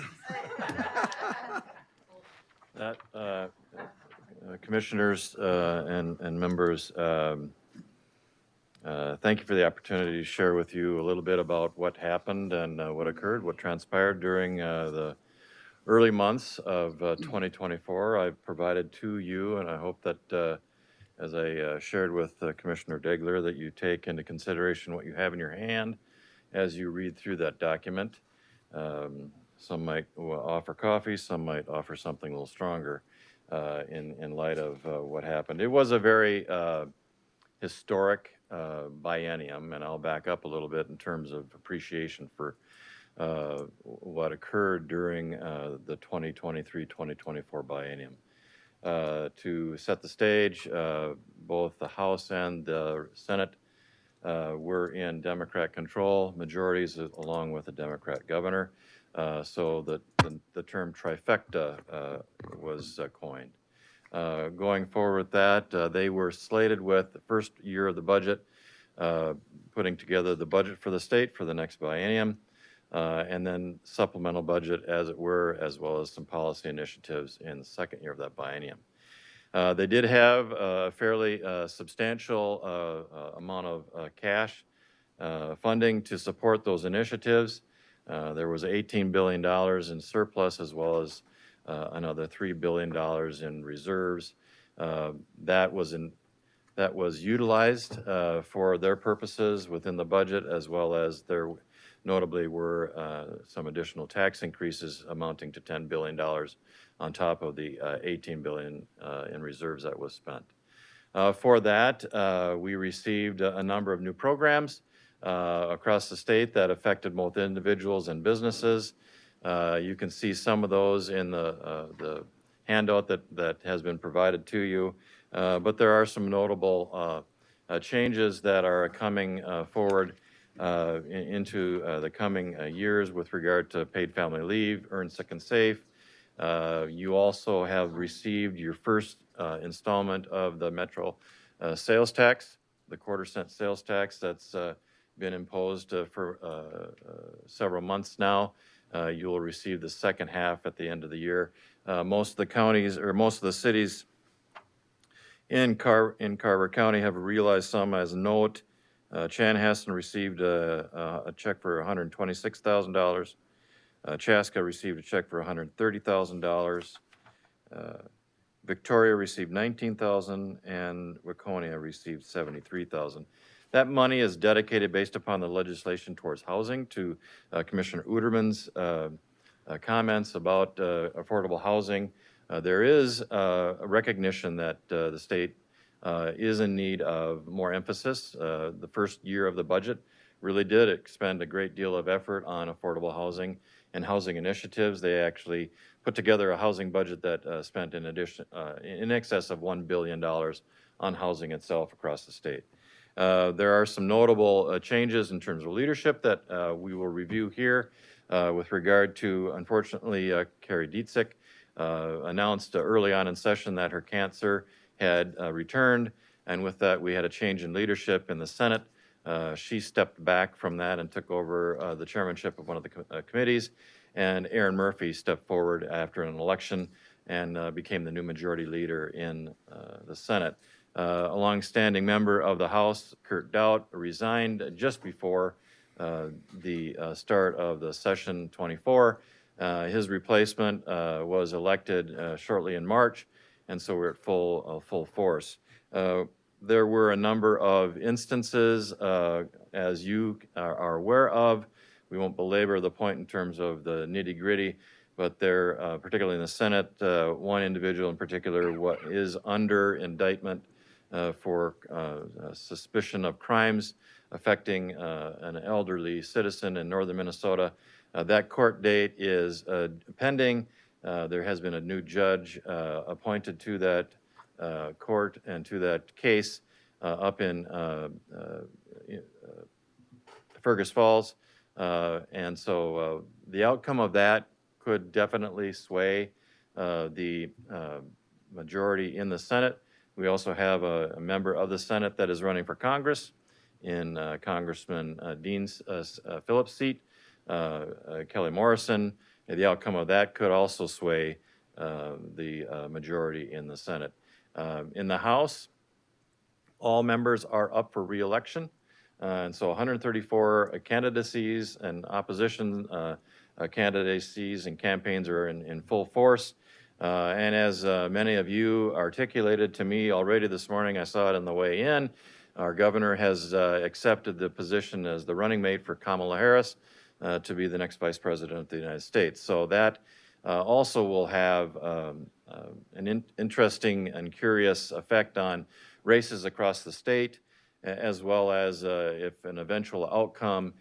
Speaker 10: Commissioners and members, thank you for the opportunity to share with you a little bit about what happened and what occurred, what transpired during the early months of 2024. I've provided to you, and I hope that as I shared with Commissioner Degler, that you take into consideration what you have in your hand as you read through that document. Some might offer coffee, some might offer something a little stronger in light of what happened. It was a very historic biennium, and I'll back up a little bit in terms of appreciation for what occurred during the 2023-2024 biennium. To set the stage, both the House and the Senate were in Democrat control, majorities along with a Democrat governor. So the term trifecta was coined. Going forward with that, they were slated with the first year of the budget, putting together the budget for the state for the next biennium, and then supplemental budget, as it were, as well as some policy initiatives in the second year of that biennium. They did have a fairly substantial amount of cash funding to support those initiatives. There was $18 billion in surplus, as well as another $3 billion in reserves. That was utilized for their purposes within the budget, as well as there notably were some additional tax increases amounting to $10 billion on top of the $18 billion in reserves that was spent. For that, we received a number of new programs across the state that affected both individuals and businesses. You can see some of those in the handout that has been provided to you, but there are some notable changes that are coming forward into the coming years with regard to paid family leave, earned sick and safe. You also have received your first installment of the Metro sales tax, the quarter-cent sales tax that's been imposed for several months now. You will receive the second half at the end of the year. Most of the counties, or most of the cities in Carver County have realized some as a note. Chanhassen received a check for $126,000. Chaska received a check for $130,000. Victoria received $19,000, and Waconia received $73,000. That money is dedicated based upon the legislation towards housing to Commissioner Uterman's comments about affordable housing. There is a recognition that the state is in need of more emphasis. The first year of the budget really did expend a great deal of effort on affordable housing and housing initiatives. They actually put together a housing budget that spent in excess of $1 billion on housing itself across the state. There are some notable changes in terms of leadership that we will review here with regard to, unfortunately, Carrie Dietzig announced early on in session that her cancer had returned, and with that we had a change in leadership in the Senate. She stepped back from that and took over the chairmanship of one of the committees, and Aaron Murphy stepped forward after an election and became the new majority leader in the Senate. A longstanding member of the House, Kurt Doubt, resigned just before the start of the session 24. His replacement was elected shortly in March, and so we're at full force. There were a number of instances, as you are aware of. We won't belabor the point in terms of the nitty-gritty, but there, particularly in the Senate, one individual in particular is under indictment for suspicion of crimes affecting an elderly citizen in northern Minnesota. That court date is pending. There has been a new judge appointed to that court and to that case up in Fergus Falls. And so the outcome of that could definitely sway the majority in the Senate. We also have a member of the Senate that is running for Congress in Congressman Dean Phillips' seat, Kelly Morrison. And the outcome of that could also sway the majority in the Senate. In the House, all members are up for re-election. And so 134 candidacies and opposition candidacies and campaigns are in full force. And as many of you articulated to me already this morning, I saw it on the way in, our governor has accepted the position as the running mate for Kamala Harris to be the next vice president of the United States. So that also will have an interesting and curious effect on races across the state, as well as if an eventual outcome,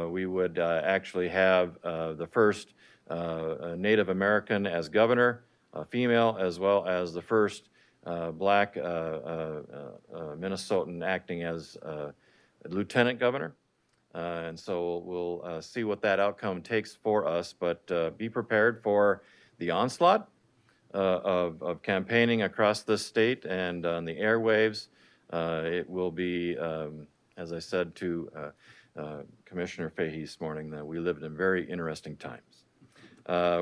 Speaker 10: we would actually have the first Native American as governor, female, as well as the first black Minnesotan acting as lieutenant governor. And so we'll see what that outcome takes for us, but be prepared for the onslaught of campaigning across the state and on the airwaves. It will be, as I said to Commissioner Fahey this morning, that we lived in very interesting times.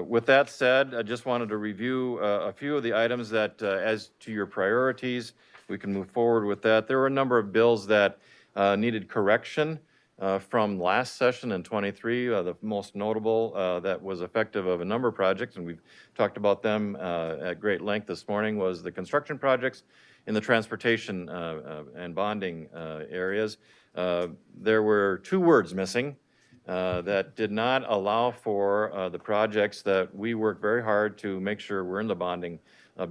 Speaker 10: With that said, I just wanted to review a few of the items that, as to your priorities, we can move forward with that. There were a number of bills that needed correction from last session in 23. The most notable that was effective of a number of projects, and we've talked about them at great length this morning, was the construction projects in the transportation and bonding areas. There were 2 words missing that did not allow for the projects that we worked very hard to make sure were in the bonding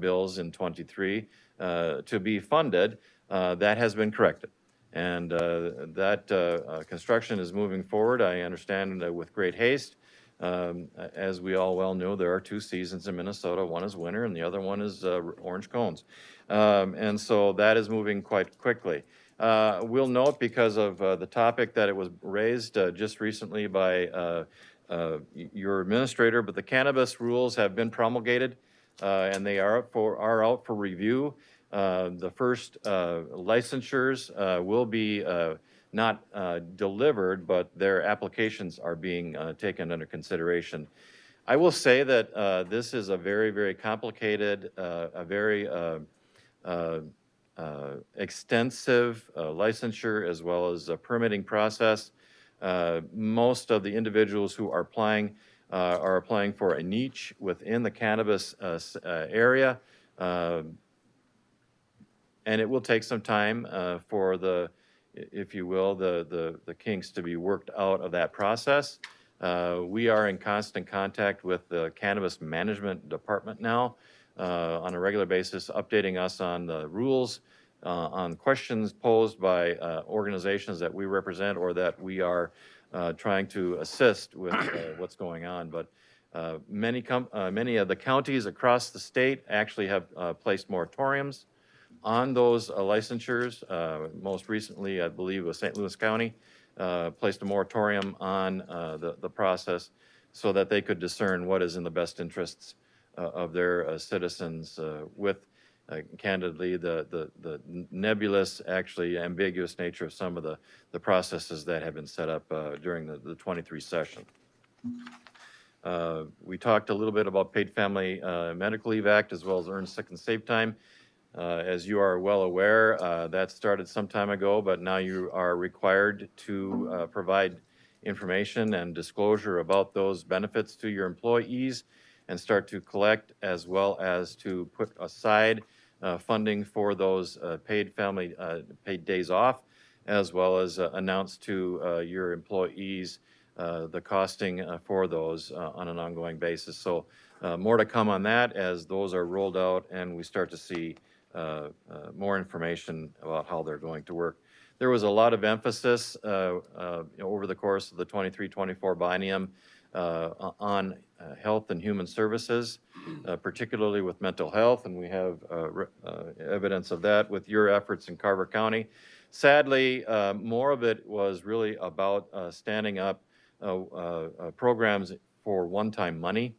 Speaker 10: bills in 23 to be funded. That has been corrected. And that construction is moving forward, I understand, with great haste. As we all well know, there are 2 seasons in Minnesota. One is winter and the other one is orange cones. And so that is moving quite quickly. We'll note, because of the topic, that it was raised just recently by your administrator, but the cannabis rules have been promulgated and they are out for review. The first licensures will be not delivered, but their applications are being taken under consideration. I will say that this is a very, very complicated, a very extensive licensure as well as a permitting process. Most of the individuals who are applying for a niche within the cannabis area. And it will take some time for the, if you will, the kinks to be worked out of that process. We are in constant contact with the Cannabis Management Department now on a regular basis, updating us on the rules, on questions posed by organizations that we represent or that we are trying to assist with what's going on. But many of the counties across the state actually have placed moratoriums on those licensures. Most recently, I believe it was St. Louis County placed a moratorium on the process so that they could discern what is in the best interests of their citizens with, candidly, the nebulous, actually ambiguous nature of some of the processes that have been set up during the 23 session. We talked a little bit about Paid Family Medical Leave Act as well as Earned Sick and Save Time. As you are well aware, that started some time ago, but now you are required to provide information and disclosure about those benefits to your employees and start to collect as well as to put aside funding for those paid days off, as well as announce to your employees the costing for those on an ongoing basis. So more to come on that as those are rolled out and we start to see more information about how they're going to work. There was a lot of emphasis over the course of the 23-24 biennium on health and human services, particularly with mental health, and we have evidence of that with your efforts in Carver County. Sadly, more of it was really about standing up programs for one-time money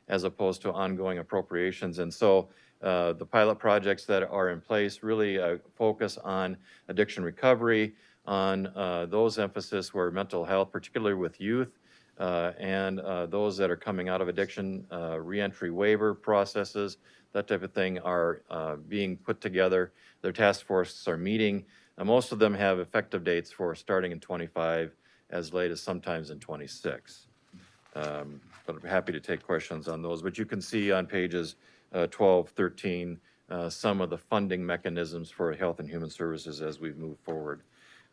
Speaker 10: as opposed to ongoing appropriations. And so the pilot projects that are in place really focus on addiction recovery, on those emphasis where mental health, particularly with youth, and those that are coming out of addiction, reentry waiver processes, that type of thing are being put together. Their task forces are meeting. Most of them have effective dates for starting in 25, as late as sometimes in 26. But I'm happy to take questions on those. But you can see on pages 12, 13, some of the funding mechanisms for health and human services as we move forward.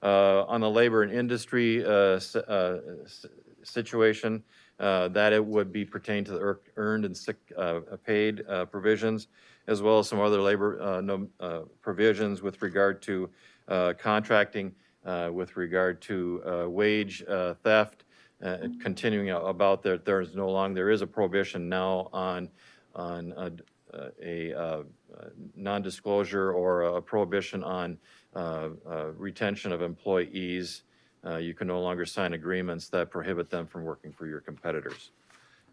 Speaker 10: On the labor and industry situation, that it would be pertained to the earned and sick paid provisions, as well as some other labor provisions with regard to contracting, with regard to wage theft, continuing about that there is a prohibition now on a non-disclosure or a prohibition on retention of employees. You can no longer sign agreements that prohibit them from working for your competitors.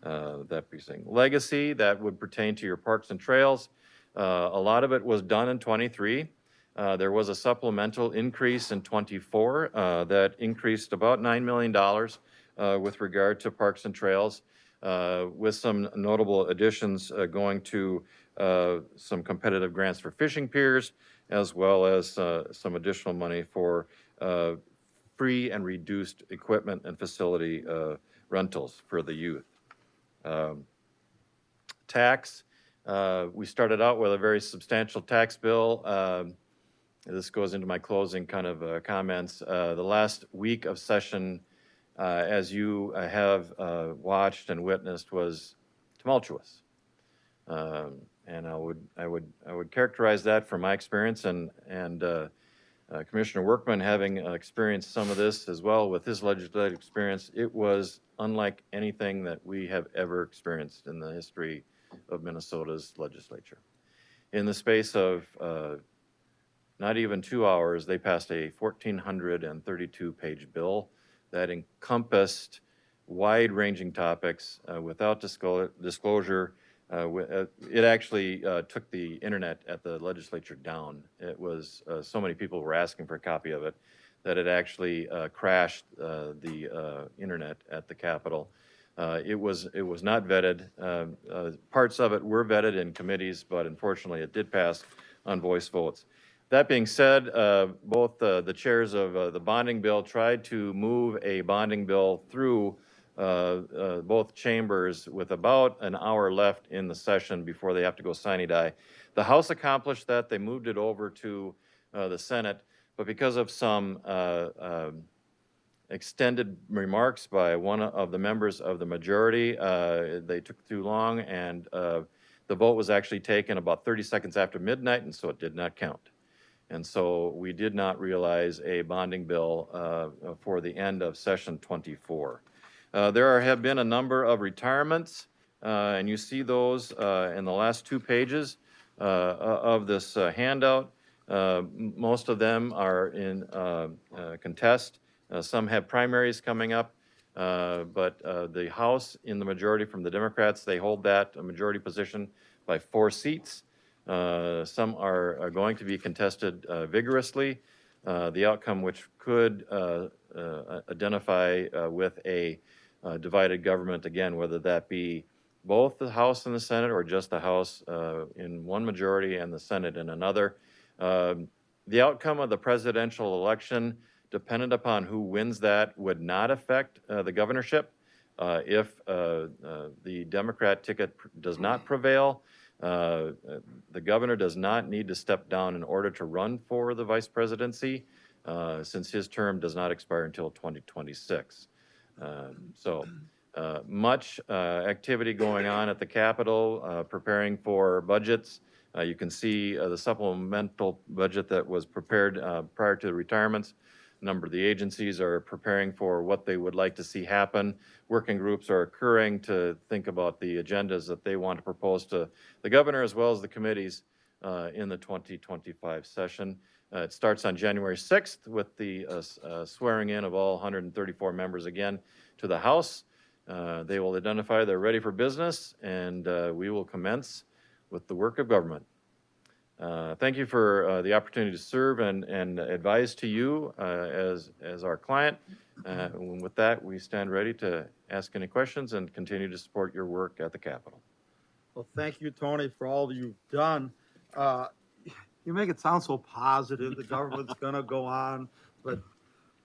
Speaker 10: That be saying legacy, that would pertain to your parks and trails. A lot of it was done in 23. There was a supplemental increase in '24 that increased about $9 million with regard to parks and trails, with some notable additions going to some competitive grants for fishing piers, as well as some additional money for free and reduced equipment and facility rentals for the youth. Tax, we started out with a very substantial tax bill. This goes into my closing kind of comments. The last week of session, as you have watched and witnessed, was tumultuous. And I would characterize that from my experience, and Commissioner Workman, having experienced some of this as well with his legislative experience, it was unlike anything that we have ever experienced in the history of Minnesota's legislature. In the space of not even 2 hours, they passed a 1,432-page bill that encompassed wide-ranging topics without disclosure. It actually took the internet at the legislature down. It was, so many people were asking for a copy of it, that it actually crashed the internet at the Capitol. It was not vetted. Parts of it were vetted in committees, but unfortunately it did pass on voice votes. That being said, both the chairs of the bonding bill tried to move a bonding bill through both chambers with about an hour left in the session before they have to go sine die. The House accomplished that. They moved it over to the Senate, but because of some extended remarks by one of the members of the majority, they took too long, and the vote was actually taken about 30 seconds after midnight, and so it did not count. And so we did not realize a bonding bill for the end of session 24. There have been a number of retirements, and you see those in the last 2 pages of this handout. Most of them are in contest. Some have primaries coming up, but the House, in the majority from the Democrats, they hold that majority position by 4 seats. Some are going to be contested vigorously. The outcome, which could identify with a divided government, again, whether that be both the House and the Senate, or just the House in one majority and the Senate in another. The outcome of the presidential election, dependent upon who wins that, would not affect the governorship. If the Democrat ticket does not prevail, the governor does not need to step down in order to run for the vice presidency, since his term does not expire until 2026. Much activity going on at the Capitol, preparing for budgets. You can see the supplemental budget that was prepared prior to the retirements. A number of the agencies are preparing for what they would like to see happen. Working groups are occurring to think about the agendas that they want to propose to the governor, as well as the committees in the 2025 session. It starts on January 6th with the swearing in of all 134 members again to the House. They will identify they're ready for business, and we will commence with the work of government. Thank you for the opportunity to serve and advise to you as our client. With that, we stand ready to ask any questions and continue to support your work at the Capitol.
Speaker 1: Well, thank you, Tony, for all you've done. You make it sound so positive, the government's gonna go on, but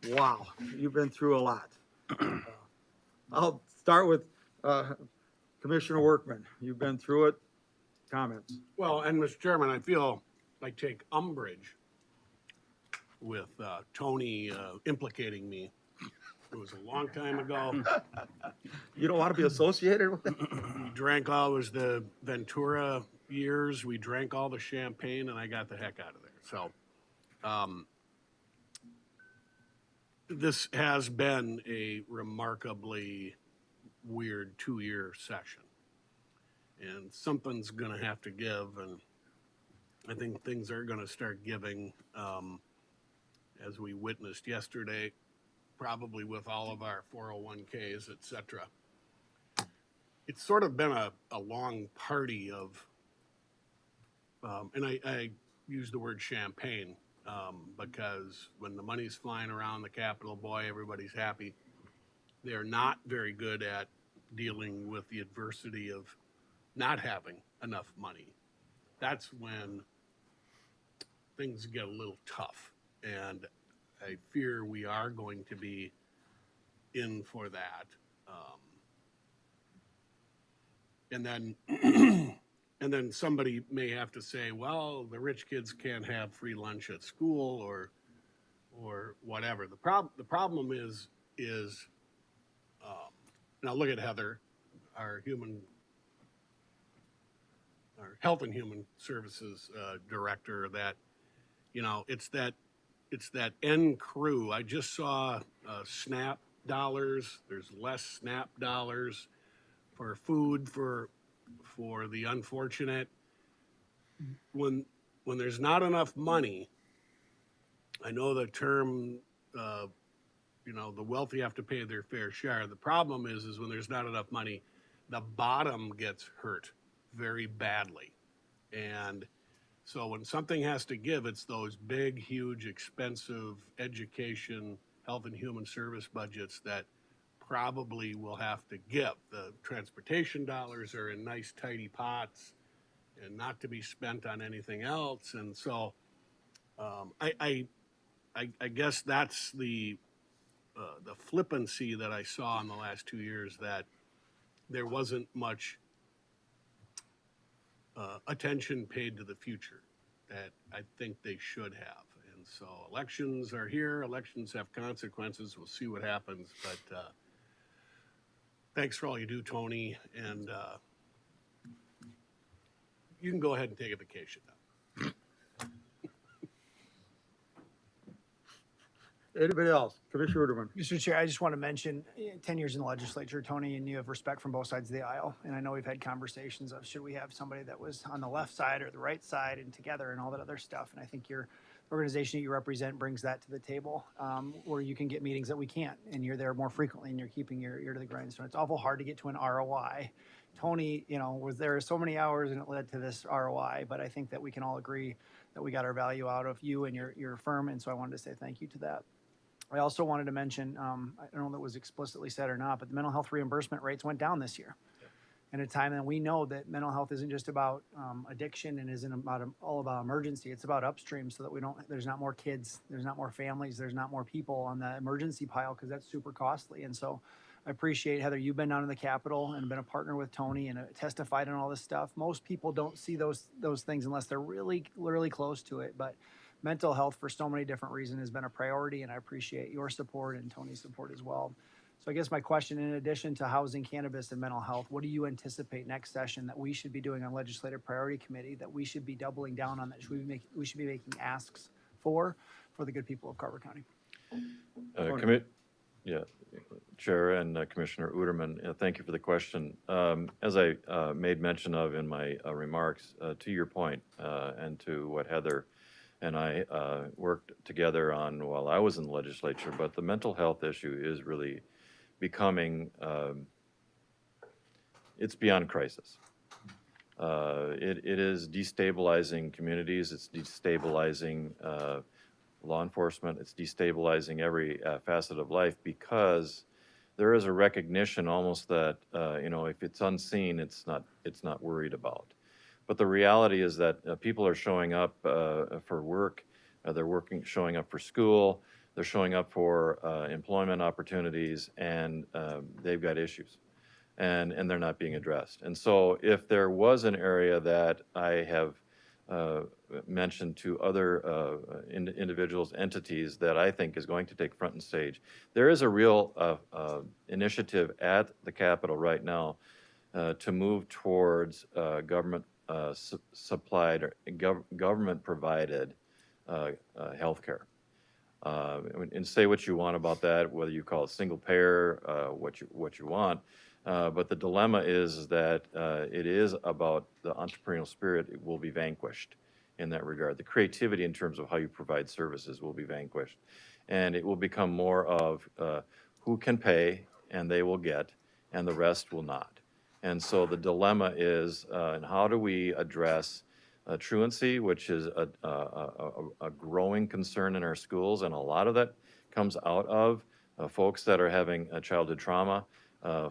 Speaker 1: wow, you've been through a lot. I'll start with Commissioner Workman. You've been through it. Comments?
Speaker 7: Well, and Mr. Chairman, I feel I take umbrage with Tony implicating me. It was a long time ago.
Speaker 1: You don't want to be associated with it?
Speaker 7: We drank all, it was the Ventura years. We drank all the champagne, and I got the heck out of there. So, this has been a remarkably weird 2-year session. And something's going to have to give, and I think things are going to start giving, as we witnessed yesterday, probably with all of our 401ks, et cetera. It's sort of been a long party of, and I use the word champagne, because when the money's flying around the Capitol, boy, everybody's happy. They're not very good at dealing with the adversity of not having enough money. That's when things get a little tough. And I fear we are going to be in for that. And then and then somebody may have to say, well, the rich kids can't have free lunch at school or whatever. The problem is now look at Heather, our health and human services director. That it's that end crew. I just saw SNAP dollars. There's less SNAP dollars for food for the unfortunate. When there's not enough money, I know the term, the wealthy have to pay their fair share. The problem is when there's not enough money, the bottom gets hurt very badly. And so when something has to give, it's those big, huge, expensive education, health and human service budgets that probably will have to give. The transportation dollars are in nice, tidy pots and not to be spent on anything else. And so I guess that's the flippancy that I saw in the last 2 years, that there wasn't much attention paid to the future that I think they should have. And so elections are here, elections have consequences. We'll see what happens. But thanks for all you do, Tony. And you can go ahead and take a vacation now.
Speaker 1: Anybody else? Commissioner Uderman.
Speaker 6: Mr. Chair, I just want to mention 10 years in the legislature, Tony, and you have respect from both sides of the aisle. And I know we've had conversations of should we have somebody that was on the left side or the right side and together and all that other stuff. And I think your organization that you represent brings that to the table, where you can get meetings that we can't, and you're there more frequently and you're keeping your ear to the grindstone. It's awful hard to get to an ROI. Tony, was there so many hours and it led to this ROI, but I think that we can all agree that we got our value out of you and your firm. And so I wanted to say thank you to that. I also wanted to mention, I don't know if it was explicitly said or not, but the mental health reimbursement rates went down this year. In a time that we know that mental health isn't just about addiction and isn't all about emergency. It's about upstream, so that there's not more kids, there's not more families, there's not more people on the emergency pile, because that's super costly. And so I appreciate, Heather, you've been down in the Capitol and been a partner with Tony and testified on all this stuff. Most people don't see those things unless they're really, really close to it. But mental health, for so many different reasons, has been a priority, and I appreciate your support and Tony's support as well. So I guess my question, in addition to housing, cannabis, and mental health, what do you anticipate next session that we should be doing on Legislative Priority Committee, that we should be doubling down on, that we should be making asks for the good people of Carver County?
Speaker 10: Chair and Commissioner Uderman, thank you for the question. As I made mention of in my remarks, to your point, and to what Heather and I worked together on while I was in the legislature, but the mental health issue is really becoming, it's beyond crisis. It is destabilizing communities, it's destabilizing law enforcement, it's destabilizing every facet of life, because there is a recognition almost that, if it's unseen, it's not worried about. But the reality is that people are showing up for work, they're showing up for school, they're showing up for employment opportunities, and they've got issues, and they're not being addressed. And so if there was an area that I have mentioned to other individuals, entities, that I think is going to take front and stage, there is a real initiative at the Capitol right now to move towards government supplied or government provided health care. And say what you want about that, whether you call it single payer, what you want, but the dilemma is that it is about the entrepreneurial spirit. It will be vanquished in that regard. The creativity in terms of how you provide services will be vanquished, and it will become more of who can pay and they will get, and the rest will not. And so the dilemma is, and how do we address truancy, which is a growing concern in our schools, and a lot of that comes out of folks that are having childhood trauma,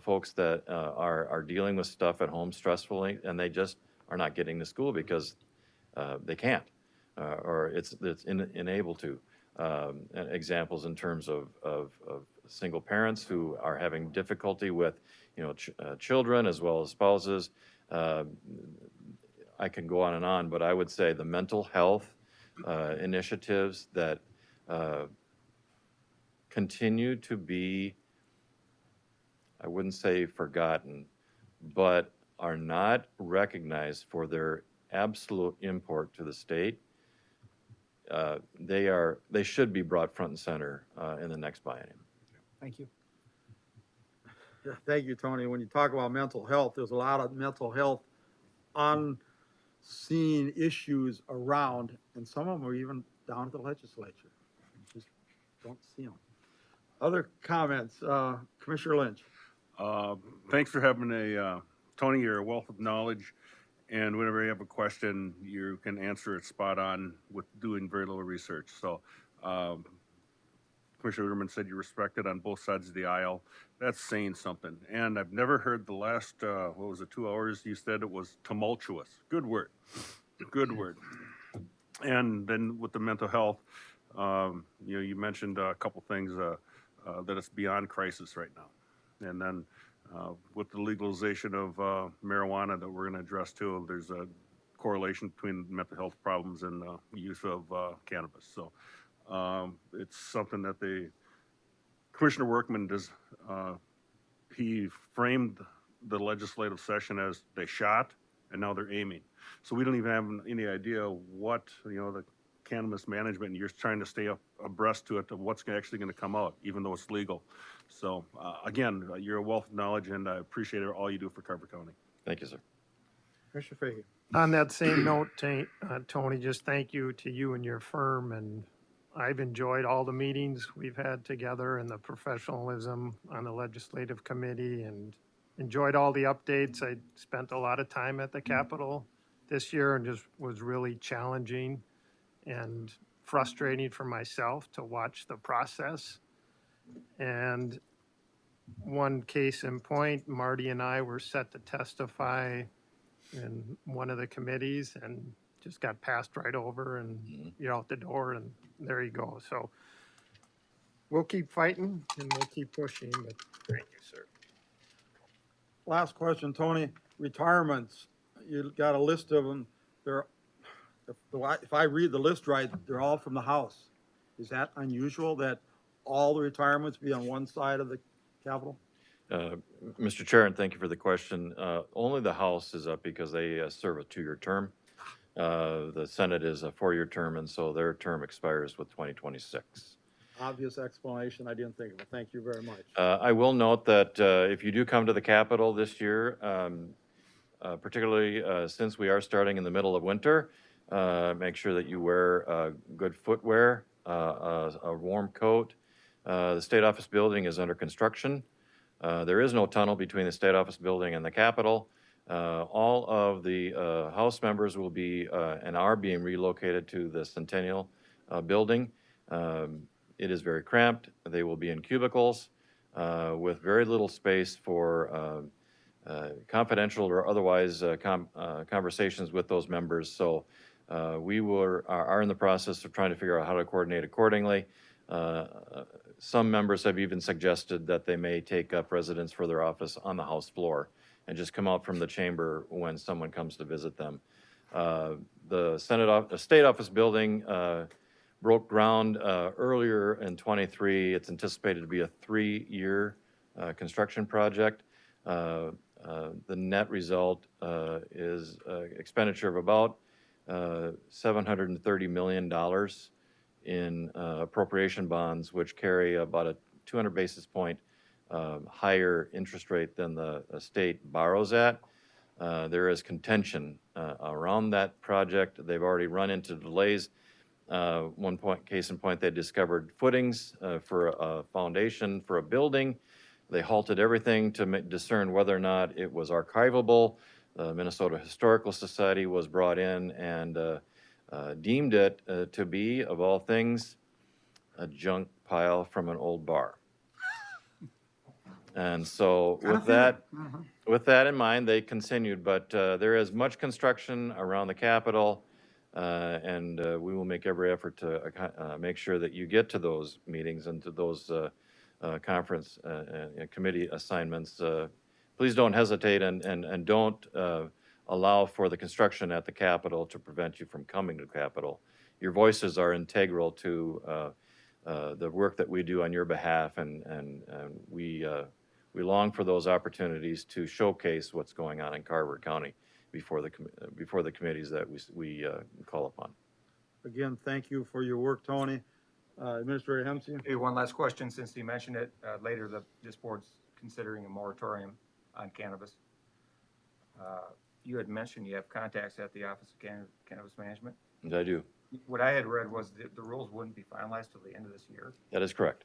Speaker 10: folks that are dealing with stuff at home stressfully, and they just are not getting to school because they can't, or it's unable to. Examples in terms of single parents who are having difficulty with, children as well as spouses. I can go on and on, but I would say the mental health initiatives that continue to be, I wouldn't say forgotten, but are not recognized for their absolute import to the state. They should be brought front and center in the next biennium.
Speaker 6: Thank you.
Speaker 1: Yeah, thank you, Tony. When you talk about mental health, there's a lot of mental health unseen issues around, and some of them are even down at the legislature. Just don't see them. Other comments, Commissioner Lynch?
Speaker 11: Thanks for having Tony, you're a wealth of knowledge, and whenever you have a question, you can answer it spot on with doing very little research. So, Commissioner Uterman said you respected on both sides of the aisle. That's saying something. And I've never heard the last, 2 hours, you said it was tumultuous. Good word. Good word. And then with the mental health, you mentioned a couple things that it's beyond crisis right now. And then with the legalization of marijuana that we're going to address too, there's a correlation between mental health problems and the use of cannabis. So it's something that Commissioner Workman does, he framed the legislative session as they shot and now they're aiming. So we don't even have any idea what, the cannabis management, and you're trying to stay abreast to it, of what's actually going to come out, even though it's legal. So again, you're a wealth of knowledge, and I appreciate all you do for Carver County.
Speaker 10: Thank you, sir.
Speaker 1: Commissioner Fahey?
Speaker 5: On that same note, Tony, just thank you to you and your firm, and I've enjoyed all the meetings we've had together and the professionalism on the legislative committee, and enjoyed all the updates. I spent a lot of time at the Capitol this year and just was really challenging and frustrating for myself to watch the process. And one case in point, Marty and I were set to testify in one of the committees and just got passed right over, and you're out the door, and there you go. So we'll keep fighting and we'll keep pushing, but thank you, sir.
Speaker 1: Last question, Tony. Retirements, you got a list of them. If I read the list right, they're all from the House. Is that unusual that all the retirements be on one side of the Capitol?
Speaker 10: Mr. Chair, and thank you for the question. Only the House is up because they serve a 2-year term. The Senate is a 4-year term, and so their term expires with 2026.
Speaker 1: Obvious explanation. I didn't think of it. Thank you very much.
Speaker 10: I will note that if you do come to the Capitol this year, particularly since we are starting in the middle of winter, make sure that you wear good footwear, a warm coat. The State Office building is under construction. There is no tunnel between the State Office building and the Capitol. All of the House members will be and are being relocated to the Centennial building. It is very cramped. They will be in cubicles with very little space for confidential or otherwise conversations with those members. So we are in the process of trying to figure out how to coordinate accordingly. Some members have even suggested that they may take up residence for their office on the House floor and just come out from the chamber when someone comes to visit them. The State Office building broke ground earlier in 23. It's anticipated to be a 3-year construction project. The net result is expenditure of about $730 million in appropriation bonds, which carry about a 200 basis point higher interest rate than the state borrows at. There is contention around that project. They've already run into delays. Case in point, they discovered footings for a foundation for a building. They halted everything to discern whether or not it was archivable. The Minnesota Historical Society was brought in and deemed it to be, of all things, a junk pile from an old bar. And so with that in mind, they continued, but there is much construction around the Capitol, and we will make every effort to make sure that you get to those meetings and to those conference and committee assignments. Please don't hesitate and don't allow for the construction at the Capitol to prevent you from coming to the Capitol. Your voices are integral to the work that we do on your behalf, and we long for those opportunities to showcase what's going on in Carver County before the committees that we call upon.
Speaker 1: Again, thank you for your work, Tony. Administrator Hemsey?
Speaker 9: Hey, one last question, since you mentioned it. Later, this board's considering a moratorium on cannabis. You had mentioned you have contacts at the Office of Cannabis Management.
Speaker 10: And I do.
Speaker 9: What I had read was that the rules wouldn't be finalized till the end of this year.
Speaker 10: That is correct.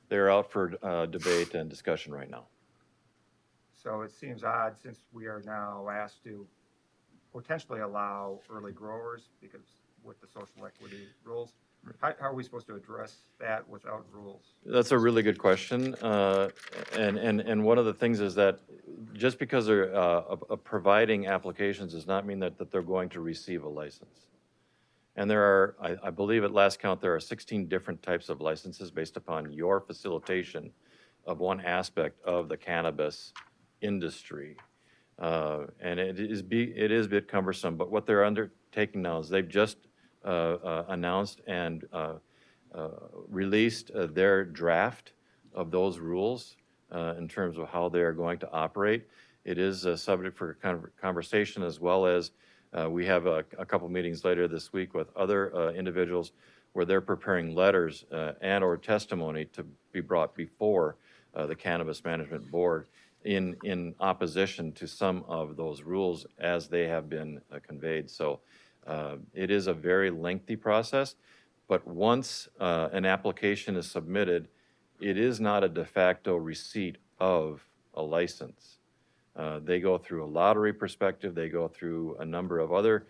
Speaker 10: They're out for debate and discussion right now.
Speaker 9: So it seems odd, since we are now asked to potentially allow early growers because with the social equity rules. How are we supposed to address that without rules?
Speaker 10: That's a really good question. And one of the things is that just because they're providing applications does not mean that they're going to receive a license. And there are, I believe at last count, there are 16 different types of licenses based upon your facilitation of one aspect of the cannabis industry. And it is a bit cumbersome, but what they're undertaking now is they've just announced and released their draft of those rules in terms of how they are going to operate. It is a subject for conversation, as well as we have a couple meetings later this week with other individuals where they're preparing letters and or testimony to be brought before the Cannabis Management Board in opposition to some of those rules as they have been conveyed. So it is a very lengthy process, but once an application is submitted, it is not a de facto receipt of a license. They go through a lottery perspective, they go through a number of other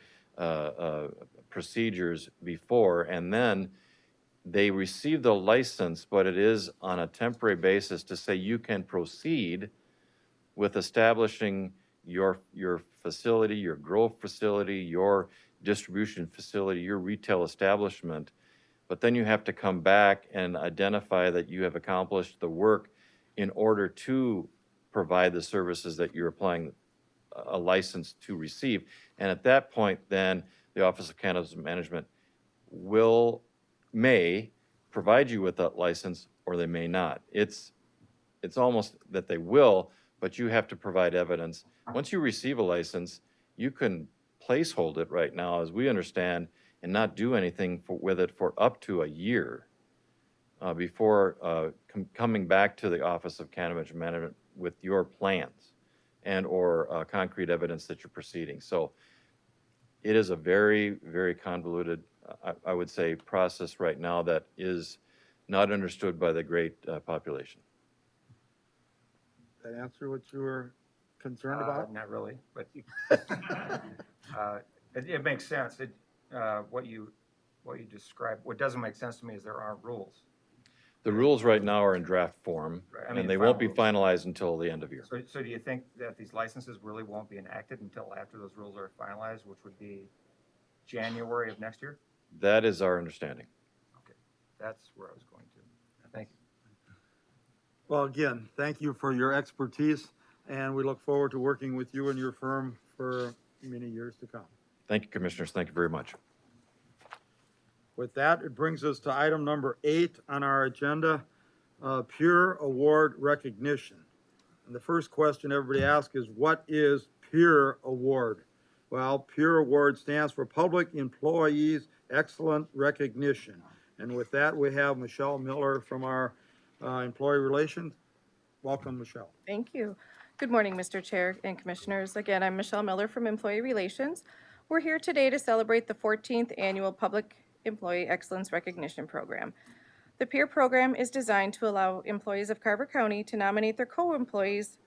Speaker 10: procedures before, and then they receive the license, but it is on a temporary basis to say you can proceed with establishing your facility, your grow facility, your distribution facility, your retail establishment, but then you have to come back and identify that you have accomplished the work in order to provide the services that you're applying a license to receive. And at that point, then the Office of Cannabis Management may provide you with that license, or they may not. It's almost that they will, but you have to provide evidence. Once you receive a license, you can placehold it right now, as we understand, and not do anything with it for up to a year before coming back to the Office of Cannabis Management with your plans and or concrete evidence that you're proceeding. So it is a very, very convoluted, I would say, process right now that is not understood by the great population.
Speaker 1: That answer what you were concerned about?
Speaker 9: Not really, but it makes sense. What you described. What doesn't make sense to me is there aren't rules.
Speaker 10: The rules right now are in draft form,
Speaker 9: Right, I mean,
Speaker 10: and they won't be
Speaker 9: final
Speaker 10: finalized until the end of year.
Speaker 9: So do you think that these licenses really won't be enacted until after those rules are finalized, which would be January of next year?
Speaker 10: That is our understanding.
Speaker 9: Okay, that's where I was going to. Thank you.
Speaker 1: Well, again, thank you for your expertise, and we look forward to working with you and your firm for many years to come.
Speaker 10: Thank you, Commissioners. Thank you very much.
Speaker 1: With that, it brings us to item number 8 on our agenda, peer award recognition. And the first question everybody asks is, what is peer award? Well, peer award stands for Public Employees Excellent Recognition. And with that, we have Michelle Miller from our Employee Relations. Welcome, Michelle.
Speaker 12: Thank you. Good morning, Mr. Chair and Commissioners. Again, I'm Michelle Miller from Employee Relations. We're here today to celebrate the 14th Annual Public Employee Excellence Recognition Program. The PEER program is designed to allow employees of Carver County to nominate their co-employees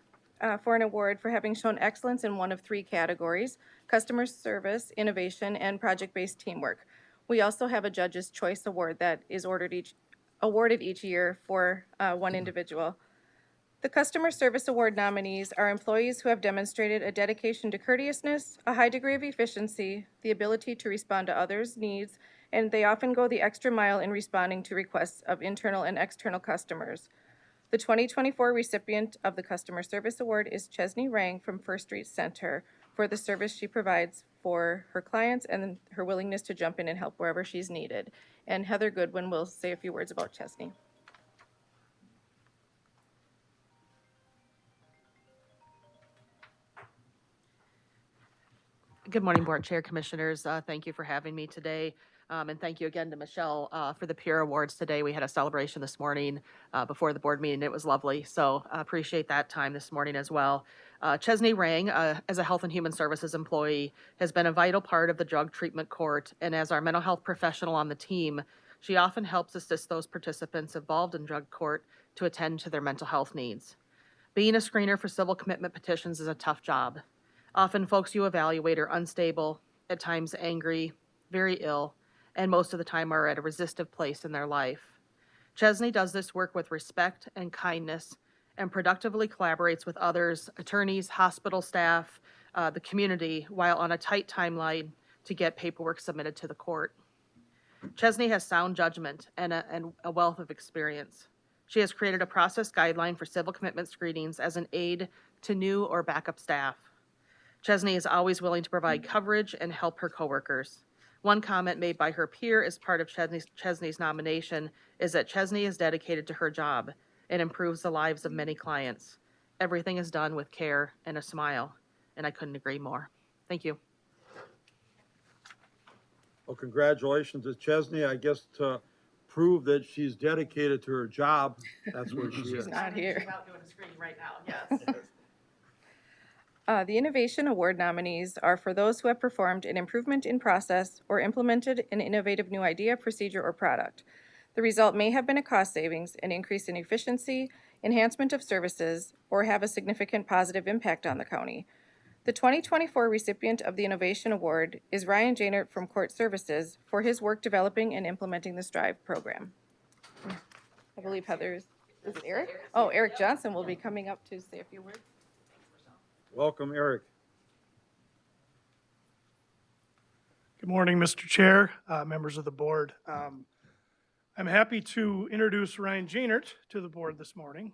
Speaker 12: for an award for having shown excellence in one of three categories: customer service, innovation, and project-based teamwork. We also have a Judge's Choice Award that is awarded each year for one individual. The Customer Service Award nominees are employees who have demonstrated a dedication to courteousness, a high degree of efficiency, the ability to respond to others' needs, and they often go the extra mile in responding to requests of internal and external customers. The 2024 recipient of the Customer Service Award is Chesney Rang from First Street Center for the service she provides for her clients and her willingness to jump in and help wherever she's needed. And Heather Goodwin will say a few words about Chesney.
Speaker 13: Good morning, Board Chair, Commissioners. Thank you for having me today. And thank you again to Michelle for the peer awards today. We had a celebration this morning before the board meeting. It was lovely. So I appreciate that time this morning as well. Chesney Rang, as a Health and Human Services employee, has been a vital part of the drug treatment court. And as our mental health professional on the team, she often helps assist those participants involved in drug court to attend to their mental health needs. Being a screener for civil commitment petitions is a tough job. Often folks you evaluate are unstable, at times angry, very ill, and most of the time are at a resistive place in their life. Chesney does this work with respect and kindness and productively collaborates with others, attorneys, hospital staff, the community, while on a tight timeline to get paperwork submitted to the court. Chesney has sound judgment and a wealth of experience. She has created a process guideline for civil commitment screenings as an aid to new or backup staff. Chesney is always willing to provide coverage and help her coworkers. One comment made by her peer as part of Chesney's nomination is that Chesney is dedicated to her job and improves the lives of many clients. Everything is done with care and a smile, and I couldn't agree more. Thank you.
Speaker 1: Well, congratulations to Chesney. I guess to prove that she's dedicated to her job, that's where she is.
Speaker 12: She's not here.
Speaker 13: She's out doing a screening right now, yes.
Speaker 12: The Innovation Award nominees are for those who have performed an improvement in process or implemented an innovative new idea, procedure, or product. The result may have been a cost savings, an increase in efficiency, enhancement of services, or have a significant positive impact on the county. The 2024 recipient of the Innovation Award is Ryan Janert from Court Services for his work developing and implementing the STRIVE program. I believe Heather's, is it Eric? Oh, Eric Johnson will be coming up to say a few words.
Speaker 1: Welcome, Eric.
Speaker 14: Good morning, Mr. Chair, members of the board. I'm happy to introduce Ryan Janert to the board this morning.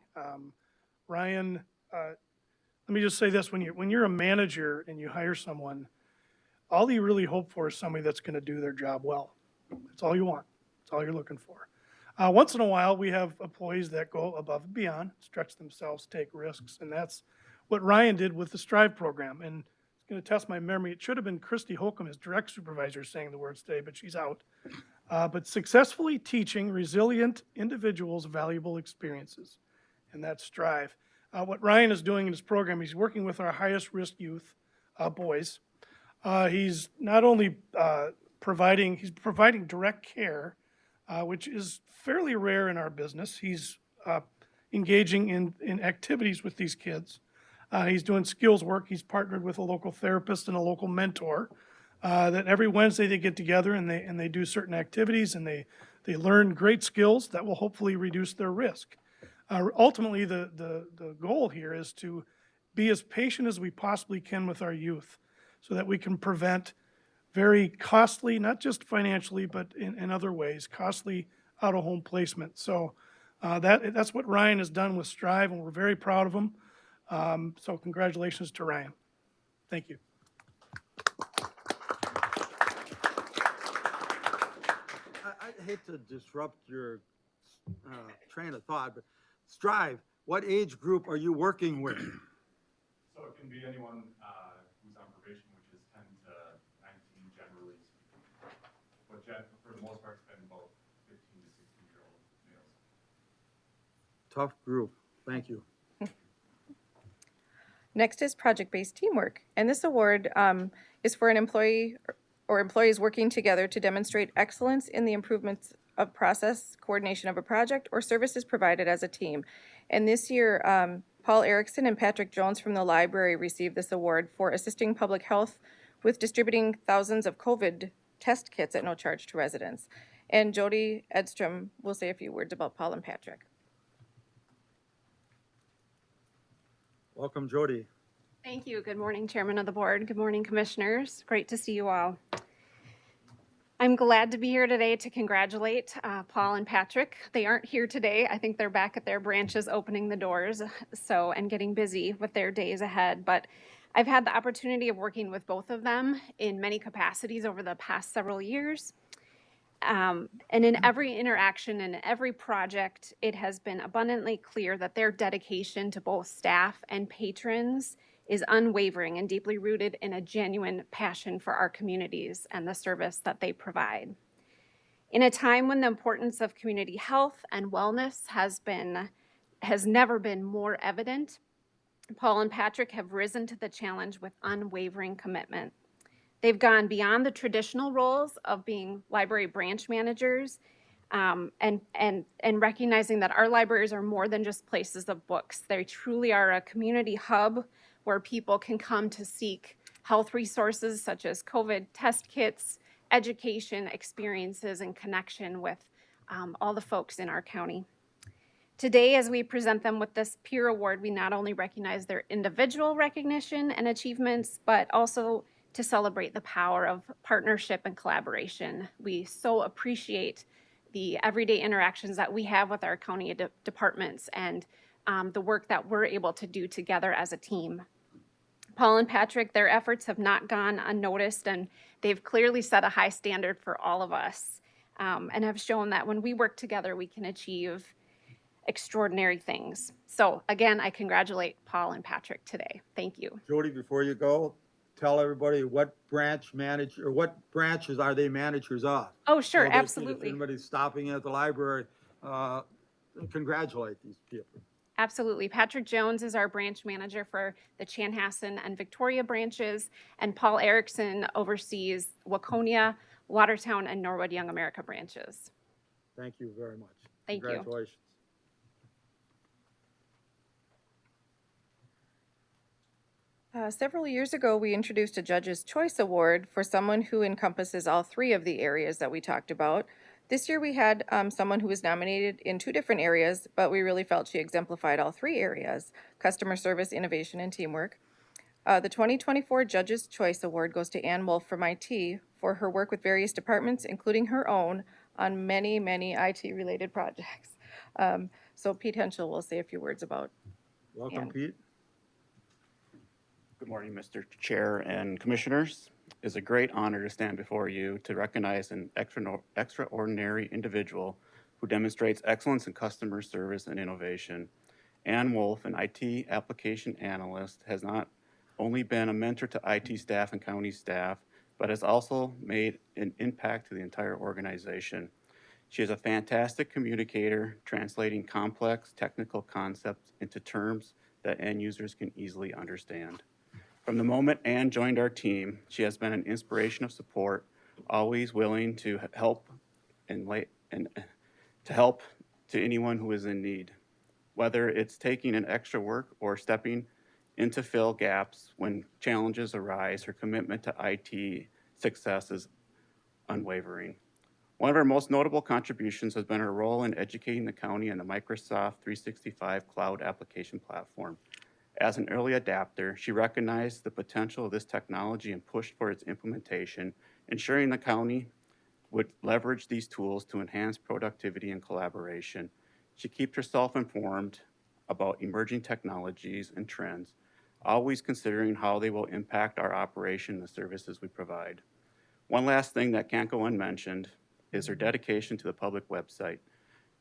Speaker 14: Ryan, let me just say this, when you're a manager and you hire someone, all you really hope for is somebody that's going to do their job well. That's all you want. That's all you're looking for. Once in a while, we have employees that go above and beyond, stretch themselves, take risks, and that's what Ryan did with the STRIVE program. And it's going to test my memory. It should have been Christy Holcomb, his direct supervisor, saying the words today, but she's out. But successfully teaching resilient individuals valuable experiences, and that's STRIVE. What Ryan is doing in his program, he's working with our highest risk youth, boys. He's not only providing direct care, which is fairly rare in our business. He's engaging in activities with these kids. He's doing skills work. He's partnered with a local therapist and a local mentor that every Wednesday they get together and they do certain activities and they learn great skills that will hopefully reduce their risk. Ultimately, the goal here is to be as patient as we possibly can with our youth so that we can prevent very costly, not just financially, but in other ways, costly out-of-home placement. So that's what Ryan has done with STRIVE, and we're very proud of him. So congratulations to Ryan. Thank you.
Speaker 1: I hate to disrupt your train of thought, but STRIVE, what age group are you working with?
Speaker 4: So it can be anyone who's on probation, which is 10 to 19 generally speaking. But for the most part, it's been both 15 to 16-year-old males.
Speaker 1: Tough group. Thank you.
Speaker 12: Next is project-based teamwork, and this award is for an employee or employees working together to demonstrate excellence in the improvements of process, coordination of a project, or services provided as a team. And this year, Paul Erickson and Patrick Jones from the library received this award for assisting public health with distributing thousands of COVID test kits at no charge to residents. And Jody Edstrom will say a few words about Paul and Patrick.
Speaker 1: Welcome, Jody.
Speaker 15: Thank you. Good morning, Chairman of the Board. Good morning, Commissioners. Great to see you all. I'm glad to be here today to congratulate Paul and Patrick. They aren't here today. I think they're back at their branches opening the doors and getting busy with their days ahead. But I've had the opportunity of working with both of them in many capacities over the past several years. And in every interaction and every project, it has been abundantly clear that their dedication to both staff and patrons is unwavering and deeply rooted in a genuine passion for our communities and the service that they provide. In a time when the importance of community health and wellness has never been more evident, Paul and Patrick have risen to the challenge with unwavering commitment. They've gone beyond the traditional roles of being library branch managers and recognizing that our libraries are more than just places of books. They truly are a community hub where people can come to seek health resources such as COVID test kits, education, experiences, and connection with all the folks in our county. Today, as we present them with this peer award, we not only recognize their individual recognition and achievements, but also to celebrate the power of partnership and collaboration. We so appreciate the everyday interactions that we have with our county departments and the work that we're able to do together as a team. Paul and Patrick, their efforts have not gone unnoticed, and they've clearly set a high standard for all of us and have shown that when we work together, we can achieve extraordinary things. So again, I congratulate Paul and Patrick today. Thank you.
Speaker 1: Jody, before you go, tell everybody what branches are they managers of?
Speaker 15: Oh, sure,
Speaker 1: So that
Speaker 15: absolutely.
Speaker 1: If anybody's stopping at the library, congratulate these people.
Speaker 15: Absolutely. Patrick Jones is our branch manager for the Chanhassen and Victoria branches, and Paul Erickson oversees Waconia, Watertown, and Norwood Young America branches.
Speaker 1: Thank you very much.
Speaker 15: Thank you.
Speaker 1: Congratulations.
Speaker 12: Several years ago, we introduced a Judge's Choice Award for someone who encompasses all three of the areas that we talked about. This year, we had someone who was nominated in 2 different areas, but we really felt she exemplified all 3 areas: customer service, innovation, and teamwork. The 2024 Judge's Choice Award goes to Ann Wolf from IT for her work with various departments, including her own, on many, many IT-related projects. So Pete Henschel will say a few words about
Speaker 1: Welcome,
Speaker 12: Ann.
Speaker 1: Pete.
Speaker 16: Good morning, Mr. Chair and Commissioners. It's a great honor to stand before you to recognize an extraordinary individual who demonstrates excellence in customer service and innovation. Ann Wolf, an IT application analyst, has not only been a mentor to IT staff and county staff, but has also made an impact to the entire organization. She is a fantastic communicator, translating complex technical concepts into terms that end users can easily understand. From the moment Ann joined our team, she has been an inspiration of support, always willing to help to anyone who is in need. Whether it's taking an extra work or stepping in to fill gaps when challenges arise, her commitment to IT success is unwavering. One of her most notable contributions has been her role in educating the county on the Microsoft 365 cloud application platform. As an early adapter, she recognized the potential of this technology and pushed for its implementation, ensuring the county would leverage these tools to enhance productivity and collaboration. She keeps herself informed about emerging technologies and trends, always considering how they will impact our operation and the services we provide. One last thing that can't go unmentioned is her dedication to the public website.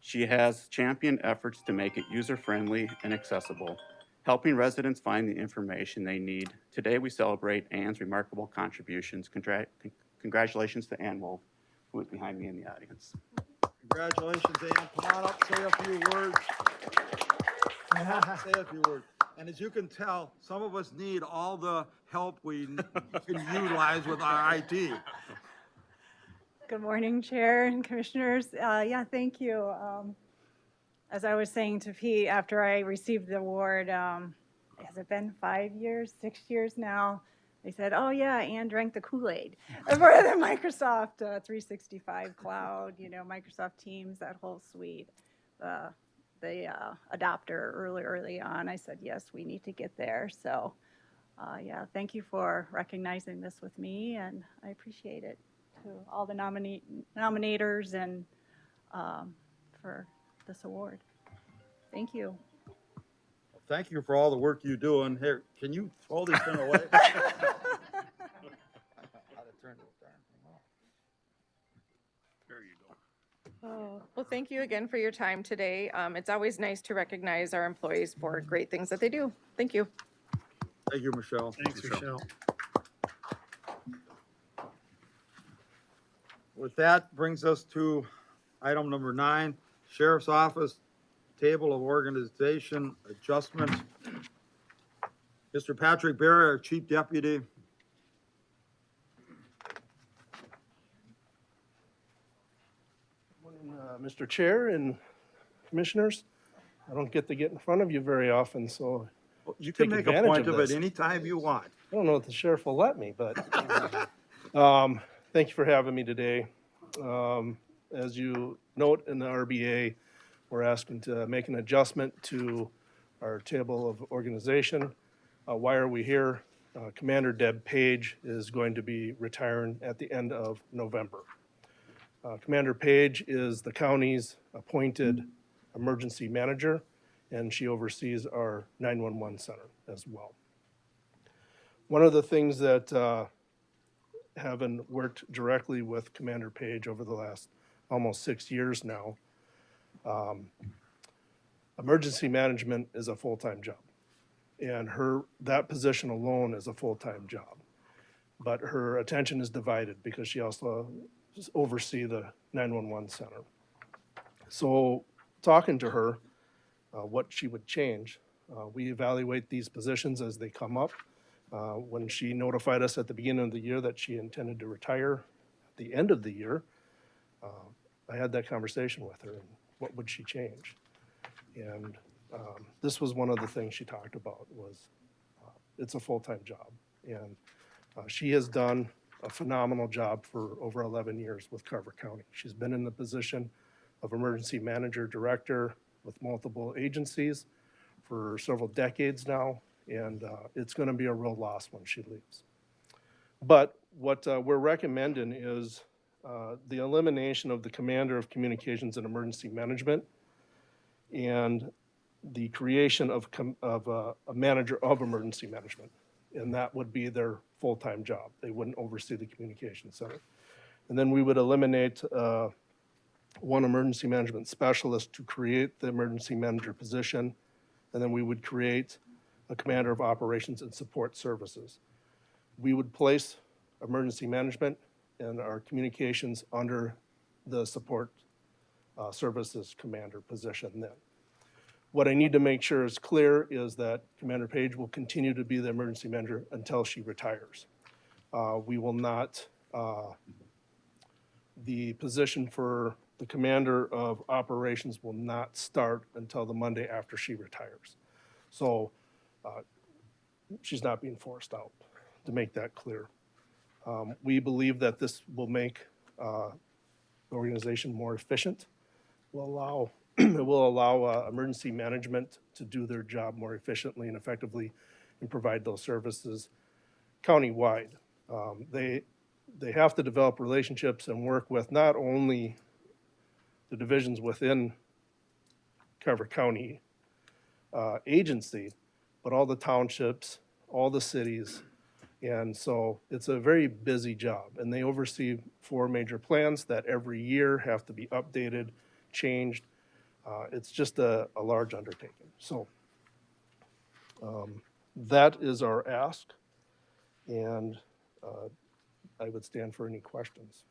Speaker 16: She has championed efforts to make it user-friendly and accessible, helping residents find the information they need. Today, we celebrate Ann's remarkable contributions. Congratulations to Ann Wolf, who is behind me in the audience.
Speaker 1: Congratulations, Ann. Come on up, say a few words. Say a few words. And as you can tell, some of us need all the help we can utilize with our IT.
Speaker 17: Good morning, Chair and Commissioners. Yeah, thank you. as I was saying to Pete, after I received the award, has it been 5 years, 6 years now? They said, oh yeah, Ann drank the Kool-Aid for the Microsoft 365 cloud, Microsoft Teams, that whole suite. The adopter early on, I said, yes, we need to get there. So yeah, thank you for recognizing this with me, and I appreciate it to all the nominators and for this award. Thank you.
Speaker 1: Thank you for all the work you do, and here, can you throw this thing away?
Speaker 11: There you go.
Speaker 12: Oh, well, thank you again for your time today. It's always nice to recognize our employees for great things that they do. Thank you.
Speaker 1: Thank you, Michelle.
Speaker 14: Thanks, Michelle.
Speaker 1: With that brings us to item number 9, Sheriff's Office Table of Organization Adjustment. Mr. Patrick Berry, our Chief Deputy.
Speaker 18: Mr. Chair and Commissioners, I don't get to get in front of you very often, so
Speaker 1: You can
Speaker 18: take
Speaker 1: make a
Speaker 18: advantage
Speaker 1: point of it
Speaker 18: this.
Speaker 1: anytime you want.
Speaker 18: I don't know if the sheriff will let me, but thank you for having me today. As you note in the RBA, we're asking to make an adjustment to our table of organization. Why are we here? Commander Deb Page is going to be retiring at the end of November. Commander Page is the county's appointed emergency manager, and she oversees our 911 center as well. One of the things that having worked directly with Commander Page over the last almost 6 years now, emergency management is a full-time job. And that position alone is a full-time job. But her attention is divided because she also oversees the 911 center. So talking to her, what she would change, we evaluate these positions as they come up. When she notified us at the beginning of the year that she intended to retire at the end of the year, I had that conversation with her, and what would she change? And this was one of the things she talked about was it's a full-time job. And she has done a phenomenal job for over 11 years with Carver County. She's been in the position of emergency manager director with multiple agencies for several decades now, and it's going to be a real loss when she leaves. But what we're recommending is the elimination of the Commander of Communications and Emergency Management and the creation of a manager of emergency management, and that would be their full-time job. They wouldn't oversee the communication center. And then we would eliminate one emergency management specialist to create the emergency manager position, and then we would create a commander of operations and support services. We would place emergency management and our communications under the support services commander position then. What I need to make sure is clear is that Commander Page will continue to be the emergency manager until she retires. We will not, the position for the commander of operations will not start until the Monday after she retires. So she's not being forced out, to make that clear. We believe that this will make the organization more efficient, it will allow emergency management to do their job more efficiently and effectively and provide those services countywide. They have to develop relationships and work with not only the divisions within Carver County agency, but all the townships, all the cities. And so it's a very busy job, and they oversee 4 major plans that every year have to be updated, changed. It's just a large undertaking. So that is our ask, and I would stand for any questions.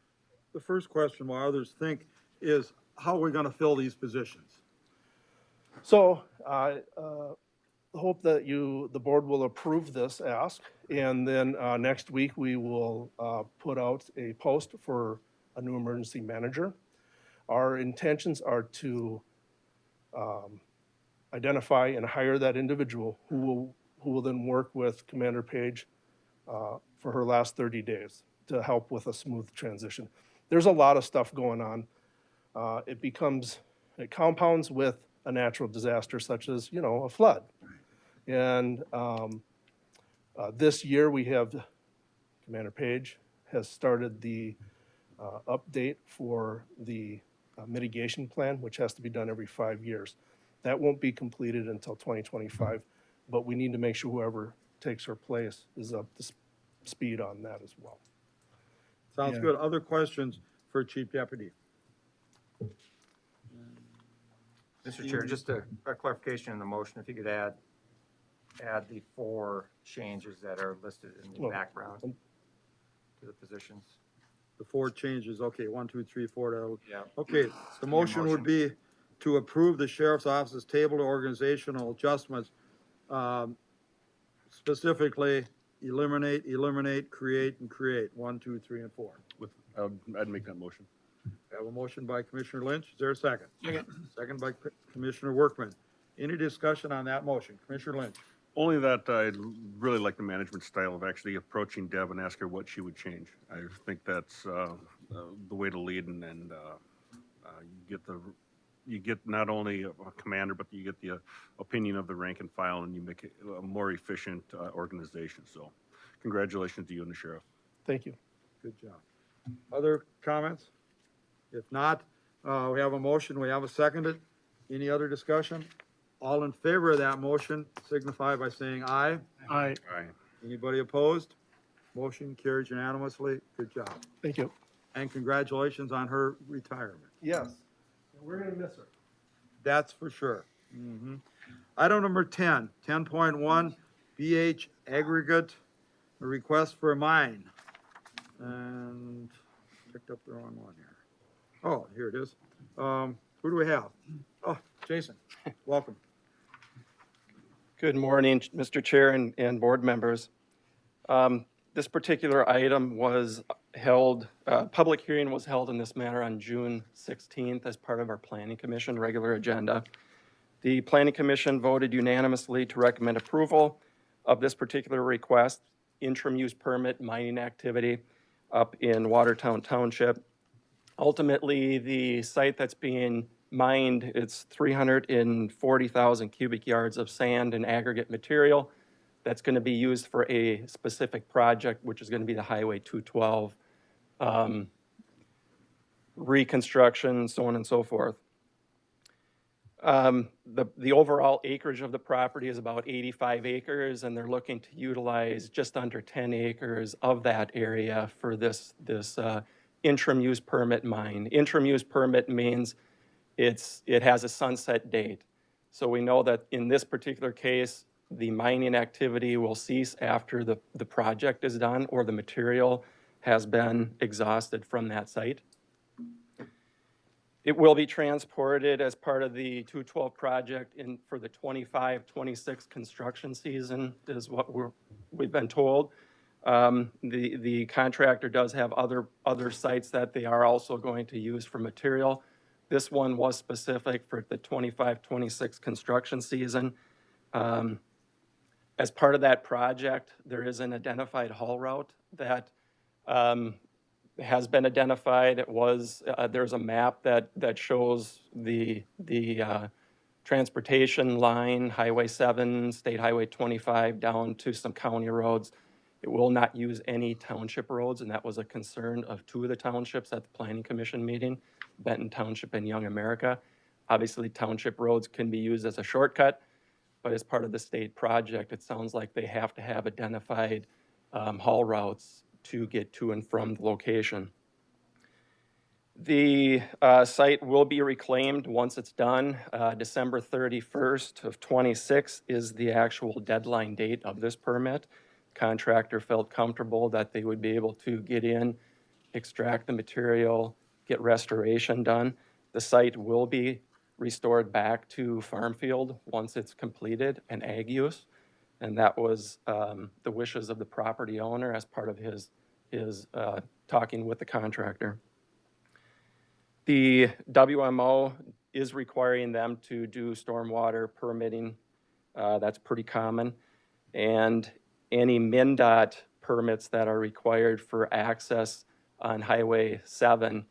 Speaker 1: The first question, while others think, is how are we going to fill these positions?
Speaker 18: So I hope that the board will approve this ask, and then next week we will put out a post for a new emergency manager. Our intentions are to identify and hire that individual who will then work with Commander Page for her last 30 days to help with a smooth transition. There's a lot of stuff going on. It compounds with a natural disaster such as, a flood. And this year we have, Commander Page has started the update for the mitigation plan, which has to be done every 5 years. That won't be completed until 2025, but we need to make sure whoever takes her place is up to speed on that as well.
Speaker 1: Sounds
Speaker 18: Yeah.
Speaker 1: good. Other questions for Chief Deputy?
Speaker 9: Mr. Chair, just a clarification in the motion, if you could add the 4 changes that are listed in the background to the positions.
Speaker 1: The 4 changes, okay, 1, 2, 3, 4.
Speaker 9: Yeah.
Speaker 1: Okay, the motion would be to approve the sheriff's office's table of organizational adjustments. Specifically, eliminate, create, and create, 1, 2, 3, and 4.
Speaker 11: I'd make that motion.
Speaker 1: I have a motion by Commissioner Lynch. Is there a second? Second by Commissioner Workman. Any discussion on that motion? Commissioner Lynch?
Speaker 11: Only that I really like the management style of actually approaching Deb and ask her what she would change. I think that's the way to lead, and you get not only a commander, but you get the opinion of the rank and file, and you make it a more efficient organization. So congratulations to you and the sheriff.
Speaker 18: Thank you.
Speaker 1: Good job. Other comments? If not, we have a motion, we have a seconded. Any other discussion? All in favor of that motion signify by saying aye.
Speaker 18: Aye.
Speaker 11: Aye.
Speaker 1: Anybody opposed? Motion carries unanimously. Good job.
Speaker 18: Thank you.
Speaker 1: And congratulations on her retirement.
Speaker 18: Yes. We're going to miss her.
Speaker 1: That's for sure. Item number 10, 10.1, BH aggregate, a request for a mine. And picked up the wrong one here. Oh, here it is. Who do we have? Oh, Jason, welcome.
Speaker 19: Good morning, Mr. Chair and board members. This particular item was held, public hearing was held in this matter on June 16th as part of our Planning Commission regular agenda. The Planning Commission voted unanimously to recommend approval of this particular request, interim use permit mining activity up in Watertown Township. Ultimately, the site that's being mined, it's 340,000 cubic yards of sand and aggregate material that's going to be used for a specific project, which is going to be the Highway 212 reconstruction, so on and so forth. The overall acreage of the property is about 85 acres, and they're looking to utilize just under 10 acres of that area for this interim use permit mine. Interim use permit means it has a sunset date. So we know that in this particular case, the mining activity will cease after the project is done or the material has been exhausted from that site. It will be transported as part of the 212 project for the 25-26 construction season is what we've been told. The contractor does have other sites that they are also going to use for material. This one was specific for the 25-26 construction season. As part of that project, there is an identified haul route that has been identified. It was there's a map that shows the transportation line, Highway 7, State Highway 25, down to some county roads. It will not use any township roads, and that was a concern of 2 of the townships at the Planning Commission meeting, Benton Township and Young America. Obviously, township roads can be used as a shortcut, but as part of the state project, it sounds like they have to have identified haul routes to get to and from the location. The site will be reclaimed once it's done. December 31st of 26 is the actual deadline date of this permit. Contractor felt comfortable that they would be able to get in, extract the material, get restoration done. The site will be restored back to farm field once it's completed and ag use. And that was the wishes of the property owner as part of his talking with the contractor. The WMO is requiring them to do stormwater permitting. That's pretty common. And any MnDOT permits that are required for access on Highway 7,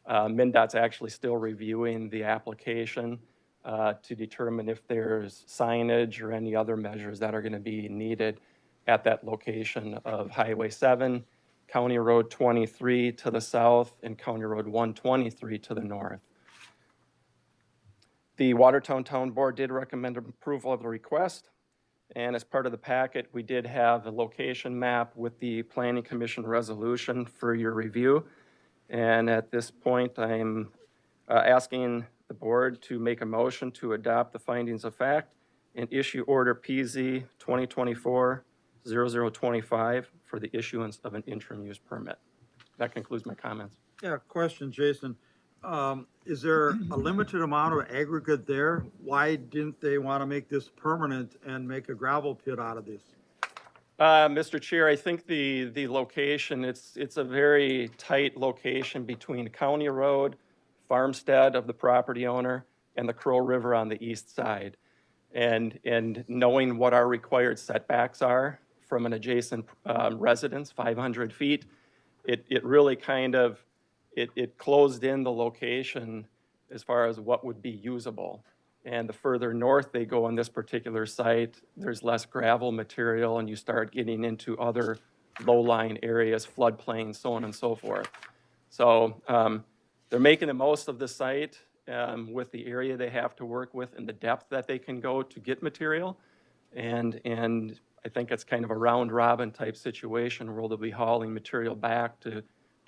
Speaker 19: MnDOT's actually still reviewing the application to determine if there's signage or any other measures that are going to be needed at that location of Highway 7, County Road 23 to the south, and County Road 123 to the north. The Watertown Town Board did recommend approval of the request, and as part of the packet, we did have a location map with the Planning Commission resolution for your review. And at this point, I'm asking the board to make a motion to adopt the findings of fact and issue order PZ 2024-0025 for the issuance of an interim use permit. That concludes my comments.
Speaker 1: Yeah, question, Jason. Is there a limited amount of aggregate there? Why didn't they want to make this permanent and make a gravel pit out of this?
Speaker 19: Mr. Chair, I think the location, it's a very tight location between County Road, farmstead of the property owner, and the Crow River on the east side. And knowing what our required setbacks are from an adjacent residence, 500 feet, it really kind of, it closed in the location as far as what would be usable. And the further north they go on this particular site, there's less gravel material and you start getting into other low-lying areas, floodplains, so on and so forth. So they're making the most of the site with the area they have to work with and the depth that they can go to get material. And I think it's kind of a round robin type situation where they'll be hauling material back to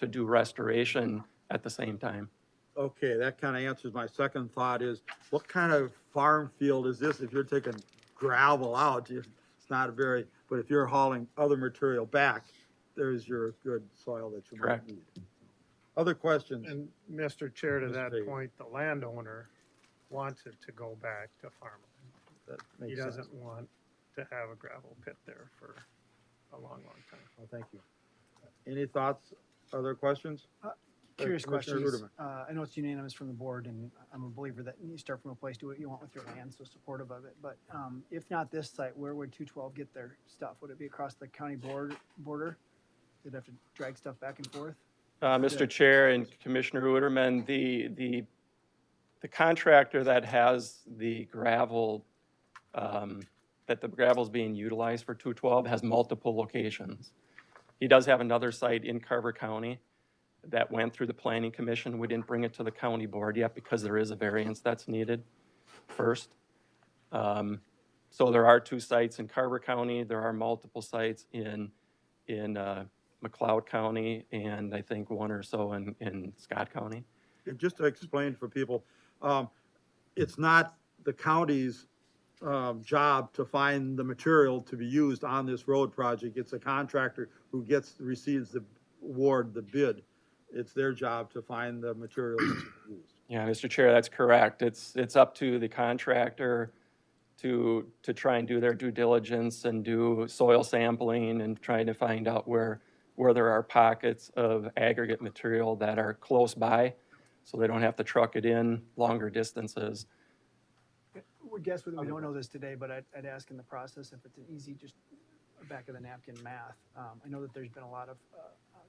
Speaker 19: do restoration at the same time.
Speaker 1: Okay, that kind of answers my second thought is, what kind of farm field is this? If you're taking gravel out, it's not very, but if you're hauling other material back, there's your good soil that you might
Speaker 19: Correct.
Speaker 1: need. Other questions?
Speaker 5: And Mr. Chair, to
Speaker 1: Mr.
Speaker 5: that
Speaker 1: Fagan.
Speaker 5: point, the landowner wants it to go back to farmland.
Speaker 1: That
Speaker 5: He
Speaker 1: makes sense.
Speaker 5: doesn't want to have a gravel pit there for a long, long time.
Speaker 1: Well, thank you. Any thoughts, other questions?
Speaker 6: Curious
Speaker 1: Commissioner
Speaker 6: questions.
Speaker 1: Ruderman.
Speaker 6: I know it's unanimous from the board, and I'm a believer that you start from a place, do what you want with your land, so supportive of it. But if not this site, where would 212 get their stuff? Would it be across the county border? They'd have to drag stuff back and forth?
Speaker 19: Mr. Chair and Commissioner Uterman, the contractor that has the gravel, that the gravel's being utilized for 212 has multiple locations. He does have another site in Carver County that went through the Planning Commission. We didn't bring it to the county board yet because there is a variance that's needed first. So there are 2 sites in Carver County. There are multiple sites in McLeod County, and I think 1 or so in Scott County.
Speaker 1: And just to explain for people, it's not the county's job to find the material to be used on this road project. It's a contractor who receives the award, the bid. It's their job to find the materials to be used.
Speaker 19: Yeah, Mr. Chair, that's correct. It's up to the contractor to try and do their due diligence and do soil sampling and trying to find out where there are pockets of aggregate material that are close by, so they don't have to truck it in longer distances.
Speaker 6: We guess we don't know this today, but I'd ask in the process if it's an easy, just back of the napkin math. I know that there's been a lot of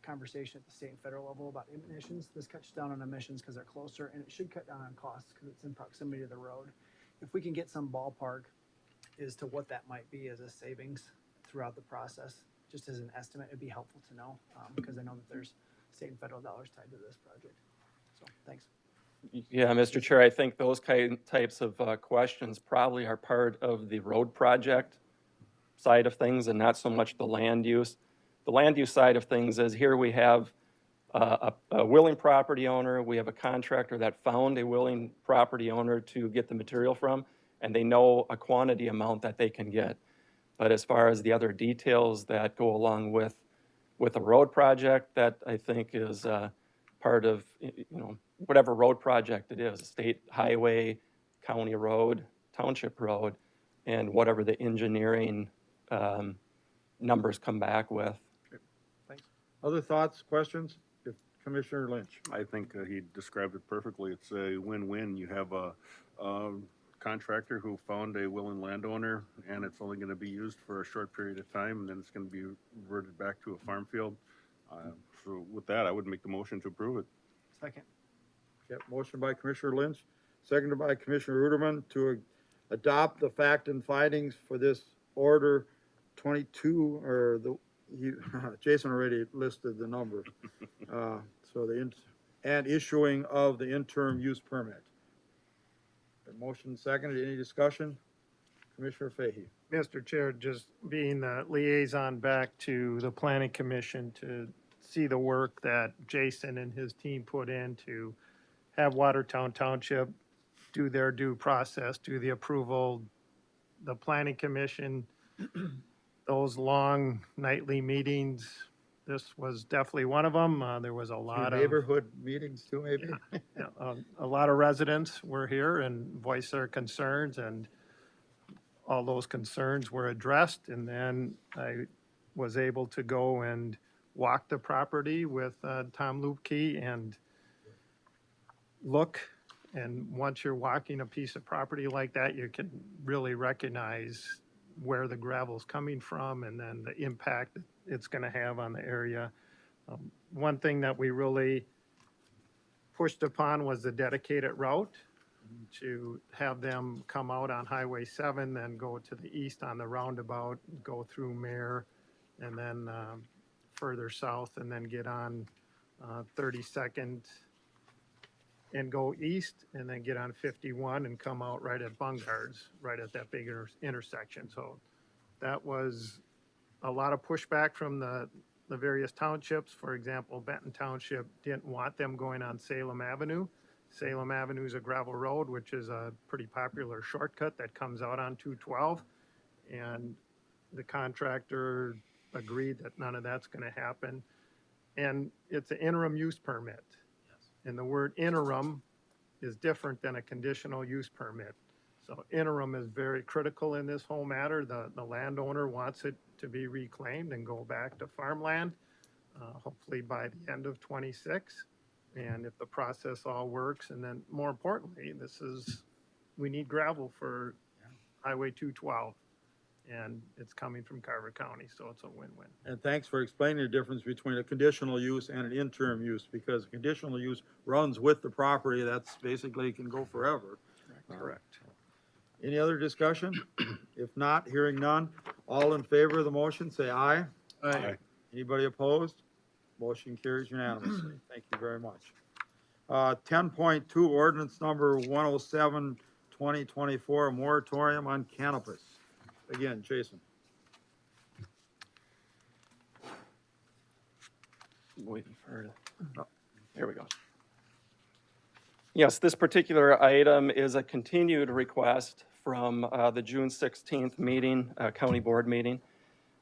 Speaker 6: conversation at the state and federal level about emissions. This cuts down on emissions because they're closer, and it should cut down on costs because it's in proximity to the road. If we can get some ballpark as to what that might be as a savings throughout the process, just as an estimate, it'd be helpful to know, because I know that there's state and federal dollars tied to this project. So, thanks.
Speaker 19: Yeah, Mr. Chair, I think those types of questions probably are part of the road project side of things and not so much the land use. The land use side of things is here we have a willing property owner, we have a contractor that found a willing property owner to get the material from, and they know a quantity amount that they can get. But as far as the other details that go along with a road project, that I think is part of, whatever road project it is, state highway, county road, township road, and whatever the engineering numbers come back with.
Speaker 1: Thanks. Other thoughts, questions? If Commissioner Lynch.
Speaker 11: I think he described it perfectly. It's a win-win. You have a contractor who found a willing landowner, and it's only going to be used for a short period of time, and then it's going to be reverted back to a farm field. So with that, I would make the motion to approve it.
Speaker 6: Second.
Speaker 1: Okay, motion by Commissioner Lynch, seconded by Commissioner Ruderman to adopt the fact and findings for this order 22, or Jason already listed the number. And issuing of the interim use permit. The motion seconded, any discussion? Commissioner Fahey.
Speaker 5: Mr. Chair, just being the liaison back to the Planning Commission to see the work that Jason and his team put in to have Watertown Township do their due process, do the approval, the Planning Commission, those long nightly meetings. This was definitely one of them. There was a lot of
Speaker 1: Neighborhood meetings too, maybe?
Speaker 5: a lot of residents were here and voiced their concerns, and all those concerns were addressed. And then I was able to go and walk the property with Tom Lupke and look. And once you're walking a piece of property like that, you can really recognize where the gravel's coming from and then the impact it's going to have on the area. One thing that we really pushed upon was the dedicated route, to have them come out on Highway 7, then go to the east on the roundabout, go through Mare, and then further south, and then get on 32nd and go east, and then get on 51 and come out right at Bungards, right at that big intersection. So that was a lot of pushback from the various townships. For example, Benton Township didn't want them going on Salem Avenue. Salem Avenue is a gravel road, which is a pretty popular shortcut that comes out on 212. And the contractor agreed that none of that's going to happen. And it's an interim use permit. And the word interim is different than a conditional use permit. So interim is very critical in this whole matter. The landowner wants it to be reclaimed and go back to farmland, hopefully by the end of 26. And if the process all works, and then more importantly, we need gravel for Highway 212. And it's coming from Carver County, so it's a win-win.
Speaker 1: And thanks for explaining the difference between a conditional use and an interim use, because conditional use runs with the property. That's basically can go forever.
Speaker 11: Correct.
Speaker 1: Any other discussion? If not, hearing none, all in favor of the motion, say aye.
Speaker 11: Aye.
Speaker 1: Anybody opposed? Motion carries unanimously. Thank you very much. 10.2, ordinance number 107, 2024, moratorium on cannabis. Again, Jason.
Speaker 19: Waiting for it. Here we go. Yes, this particular item is a continued request from the June 16th meeting, county board meeting.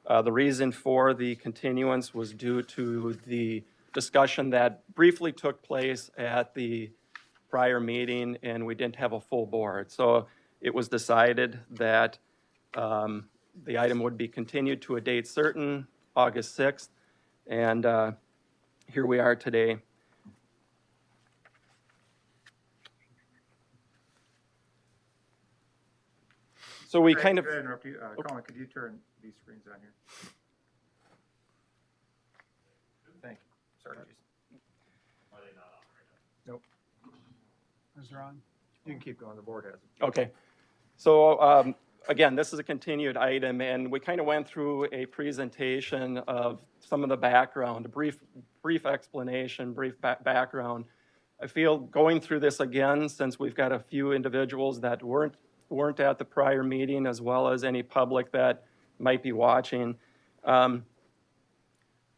Speaker 19: The reason for the continuance was due to the discussion that briefly took place at the prior meeting, and we didn't have a full board. So it was decided that the item would be continued to a date certain, August 6th, and here we are today. So we kind of...
Speaker 9: Could I interrupt you? Colin, could you turn these screens on here? Thank you. Sorry, Jason.
Speaker 4: Are they not on right now?
Speaker 9: Nope.
Speaker 6: What's wrong?
Speaker 9: You can keep going, the board has it.
Speaker 19: Okay. So again, this is a continued item, and we kind of went through a presentation of some of the background, a brief explanation, brief background. I feel going through this again, since we've got a few individuals that weren't at the prior meeting, as well as any public that might be watching.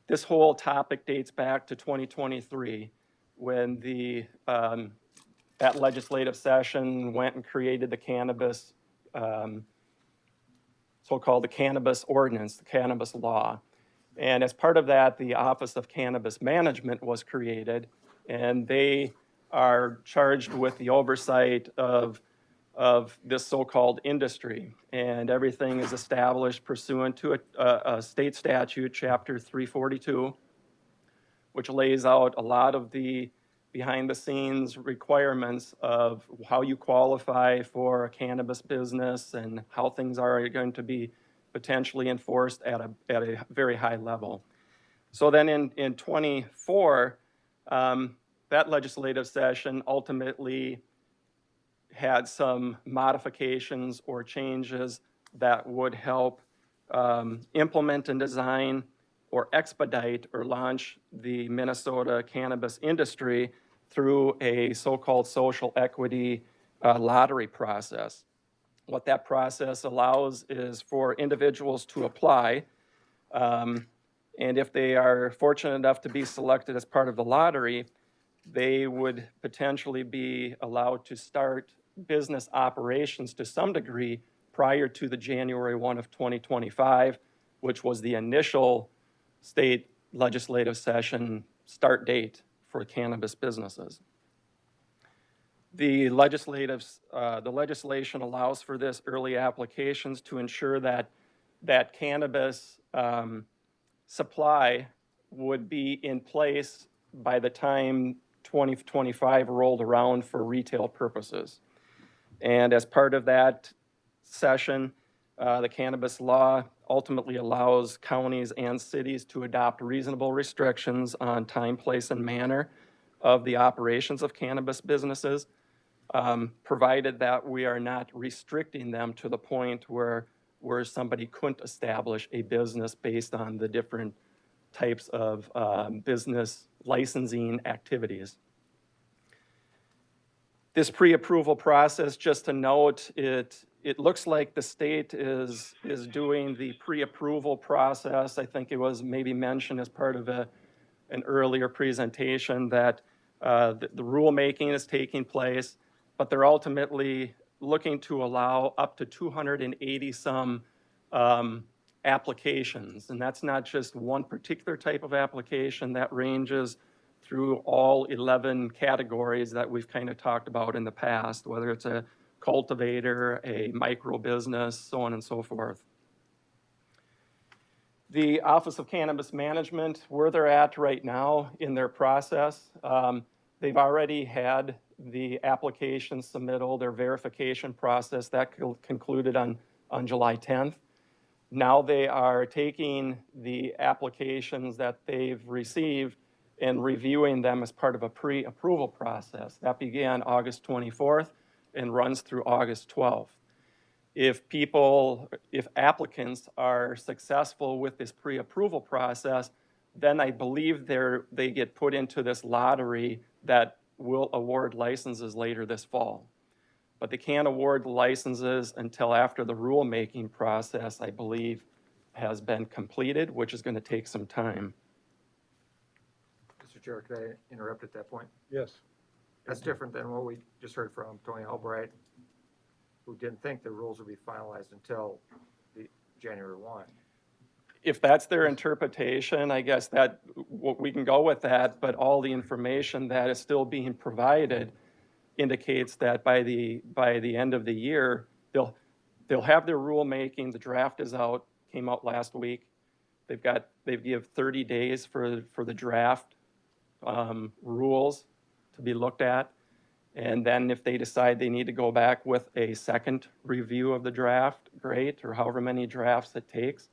Speaker 19: This whole topic dates back to 2023, when that legislative session went and created the cannabis, so-called the cannabis ordinance, the cannabis law. And as part of that, the Office of Cannabis Management was created, and they are charged with the oversight of this so-called industry. And everything is established pursuant to a state statute, Chapter 342, which lays out a lot of the behind-the-scenes requirements of how you qualify for a cannabis business and how things are going to be potentially enforced at a very high level. So then in 24, that legislative session ultimately had some modifications or changes that would help implement and design or expedite or launch the Minnesota cannabis industry through a so-called social equity lottery process. What that process allows is for individuals to apply, and if they are fortunate enough to be selected as part of the lottery, they would potentially be allowed to start business operations to some degree prior to the January 1 of 2025, which was the initial state legislative session start date for cannabis businesses. The legislation allows for this early applications to ensure that cannabis supply would be in place by the time 2025 rolled around for retail purposes. And as part of that session, the cannabis law ultimately allows counties and cities to adopt reasonable restrictions on time, place, and manner of the operations of cannabis businesses, provided that we are not restricting them to the point where somebody couldn't establish a business based on the different types of business licensing activities. This pre-approval process, just to note, it looks like the state is doing the pre-approval process. I think it was maybe mentioned as part of an earlier presentation that the rulemaking is taking place, but they're ultimately looking to allow up to 280 some applications. And that's not just one particular type of application. That ranges through all 11 categories that we've kind of talked about in the past, whether it's a cultivator, a micro business, so on and so forth. The Office of Cannabis Management, where they're at right now in their process, they've already had the application submittal, their verification process, that concluded on July 10th. Now they are taking the applications that they've received and reviewing them as part of a pre-approval process. That began August 24th and runs through August 12th. If applicants are successful with this pre-approval process, then I believe they get put into this lottery that will award licenses later this fall. But they can't award licenses until after the rulemaking process, I believe, has been completed, which is going to take some time.
Speaker 9: Mr. Chair, could I interrupt at that point?
Speaker 1: Yes.
Speaker 9: That's different than what we just heard from Tony Albright, who didn't think the rules would be finalized until the January 1.
Speaker 19: If that's their interpretation, I guess that we can go with that, but all the information that is still being provided indicates that by the end of the year, they'll have their rulemaking. The draft is out, came out last week. They give 30 days for the draft rules to be looked at. And then if they decide they need to go back with a second review of the draft, great, or however many drafts it takes.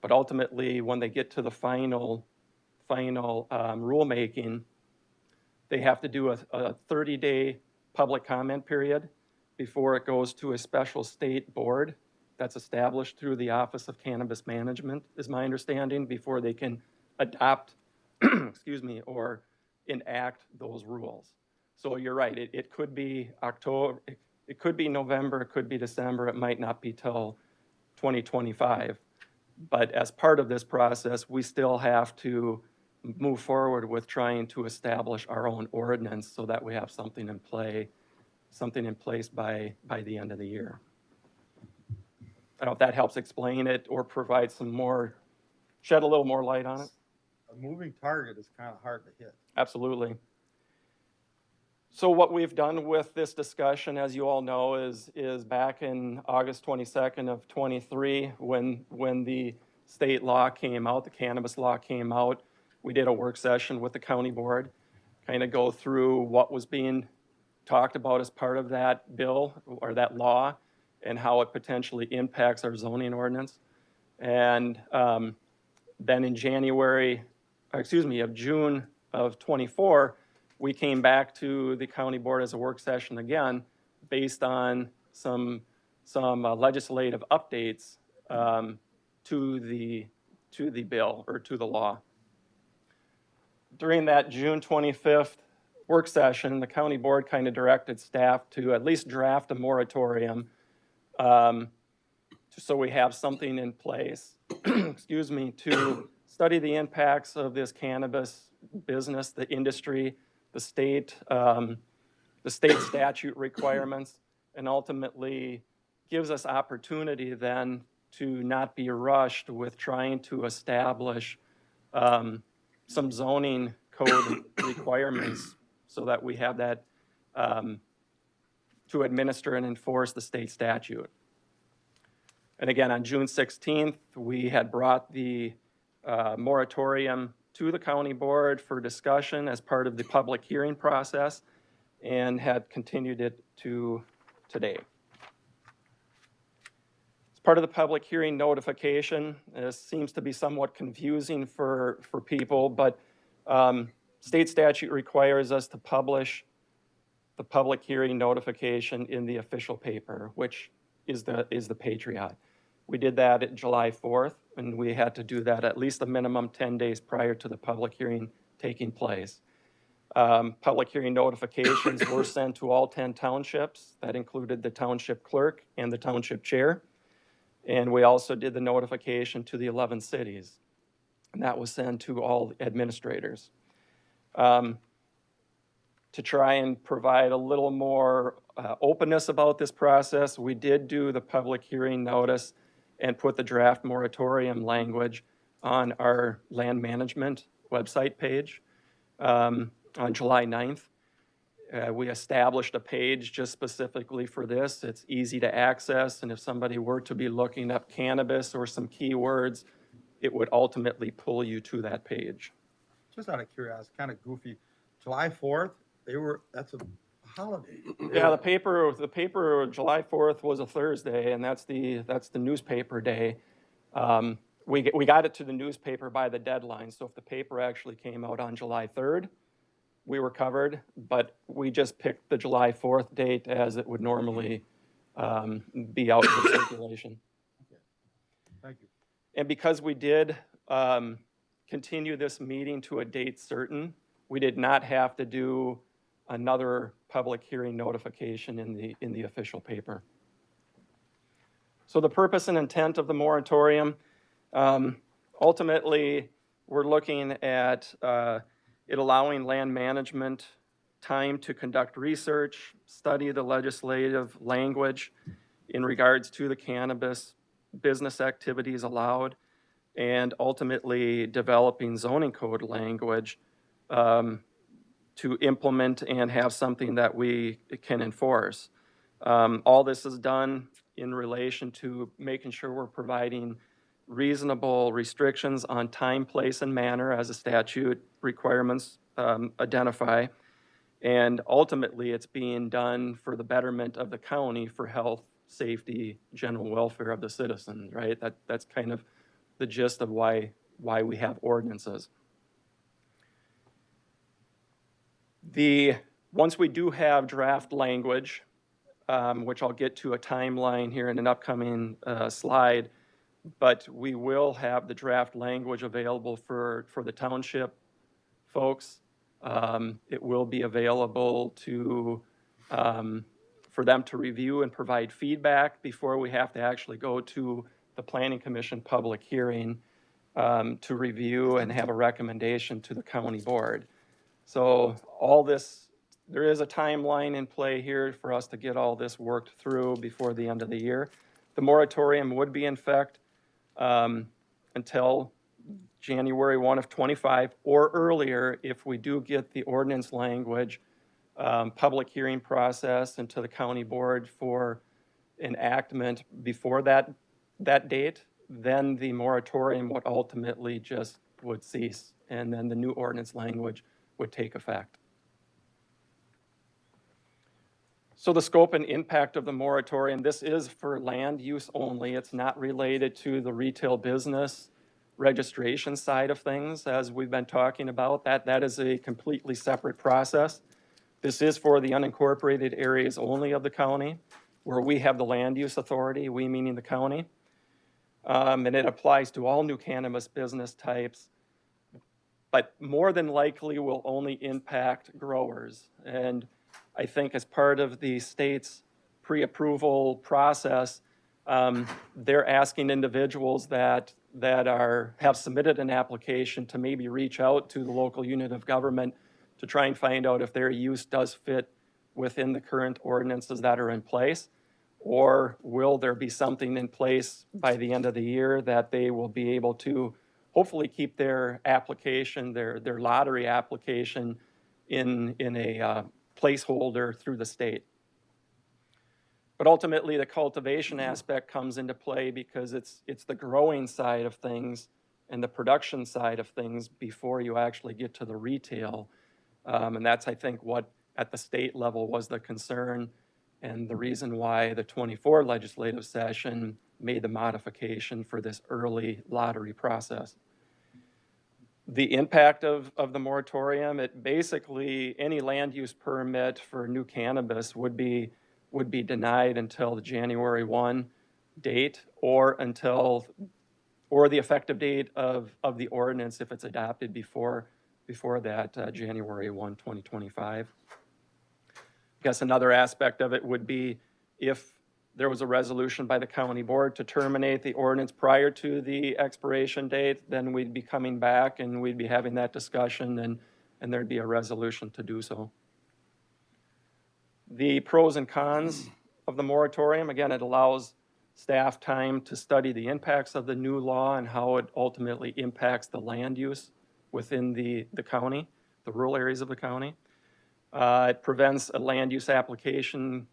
Speaker 19: But ultimately, when they get to the final rulemaking, they have to do a 30-day public comment period before it goes to a special state board that's established through the Office of Cannabis Management, is my understanding, before they can adopt, or enact those rules. So you're right, it could be October, it could be November, it could be December, it might not be till 2025. But as part of this process, we still have to move forward with trying to establish our own ordinance so that we have something in place by the end of the year. I don't know if that helps explain it or provide shed a little more light on it.
Speaker 1: A moving target is kind of hard to hit.
Speaker 19: Absolutely. So what we've done with this discussion, as you all know, is back in August 22nd of 23, when the state law came out, the cannabis law came out, we did a work session with the county board, kind of go through what was being talked about as part of that bill or that law and how it potentially impacts our zoning ordinance. And then in June of 24, we came back to the county board as a work session again, based on some legislative updates to the bill or to the law. During that June 25th work session, the county board kind of directed staff to at least draft a moratorium so we have something in place, excuse me, to study the impacts of this cannabis business, the industry, the state statute requirements, and ultimately gives us opportunity then to not be rushed with trying to establish some zoning code requirements so that we have that to administer and enforce the state statute. And again, on June 16th, we had brought the moratorium to the county board for discussion as part of the public hearing process and had continued it to today. As part of the public hearing notification, this seems to be somewhat confusing for people, but state statute requires us to publish the public hearing notification in the official paper, which is the Patriot. We did that at July 4th, and we had to do that at least a minimum 10 days prior to the public hearing taking place. Public hearing notifications were sent to all 10 townships. That included the township clerk and the township chair. And we also did the notification to the 11 cities. And that was sent to all administrators. To try and provide a little more openness about this process, we did do the public hearing notice and put the draft moratorium language on our land management website page on July 9th. We established a page just specifically for this. It's easy to access, and if somebody were to be looking up cannabis or some keywords, it would ultimately pull you to that page.
Speaker 1: Just out of curiosity, kind of goofy, July 4th, that's a holiday.
Speaker 19: Yeah, the paper July 4th was a Thursday, and that's the newspaper day. We got it to the newspaper by the deadline, so if the paper actually came out on July 3rd, we were covered, but we just picked the July 4th date as it would normally be out for circulation.
Speaker 1: Okay. Thank you.
Speaker 19: And because we did continue this meeting to a date certain, we did not have to do another public hearing notification in the official paper. So the purpose and intent of the moratorium, ultimately, we're looking at it allowing land management time to conduct research, study the legislative language in regards to the cannabis business activities allowed, and ultimately developing zoning code language to implement and have something that we can enforce. All this is done in relation to making sure we're providing reasonable restrictions on time, place, and manner as the statute requirements identify. And ultimately, it's being done for the betterment of the county for health, safety, general welfare of the citizens, right? That's kind of the gist of why we have ordinances. Once we do have draft language, which I'll get to a timeline here in an upcoming slide, but we will have the draft language available for the township folks. It will be available for them to review and provide feedback before we have to actually go to the Planning Commission public hearing to review and have a recommendation to the county board. So all this, there is a timeline in play here for us to get all this worked through before the end of the year. The moratorium would be in effect until January 1 of 25 or earlier if we do get the ordinance language, public hearing process into the county board for enactment before that date, then the moratorium would ultimately just would cease, and then the new ordinance language would take effect. So the scope and impact of the moratorium, this is for land use only. It's not related to the retail business registration side of things, as we've been talking about. That is a completely separate process. This is for the unincorporated areas only of the county, where we have the land use authority, we meaning the county. And it applies to all new cannabis business types, but more than likely will only impact growers. And I think as part of the state's pre-approval process, they're asking individuals that have submitted an application to maybe reach out to the local unit of government to try and find out if their use does fit within the current ordinances that are in place, or will there be something in place by the end of the year that they will be able to hopefully keep their application, their lottery application in a placeholder through the state. But ultimately, the cultivation aspect comes into play because it's the growing side of things and the production side of things before you actually get to the retail. And that's, I think, what at the state level was the concern and the reason why the 24 legislative session made the modification for this early lottery process. The impact of the moratorium, it basically, any land use permit for new cannabis would be denied until the January 1 date or the effective date of the ordinance if it's adopted before that January 1, 2025. I guess another aspect of it would be if there was a resolution by the county board to terminate the ordinance prior to the expiration date, then we'd be coming back and we'd be having that discussion and there'd be a resolution to do so. The pros and cons of the moratorium, again, it allows staff time to study the impacts of the new law and how it ultimately impacts the land use within the county, the rural areas of the county. It prevents a land use application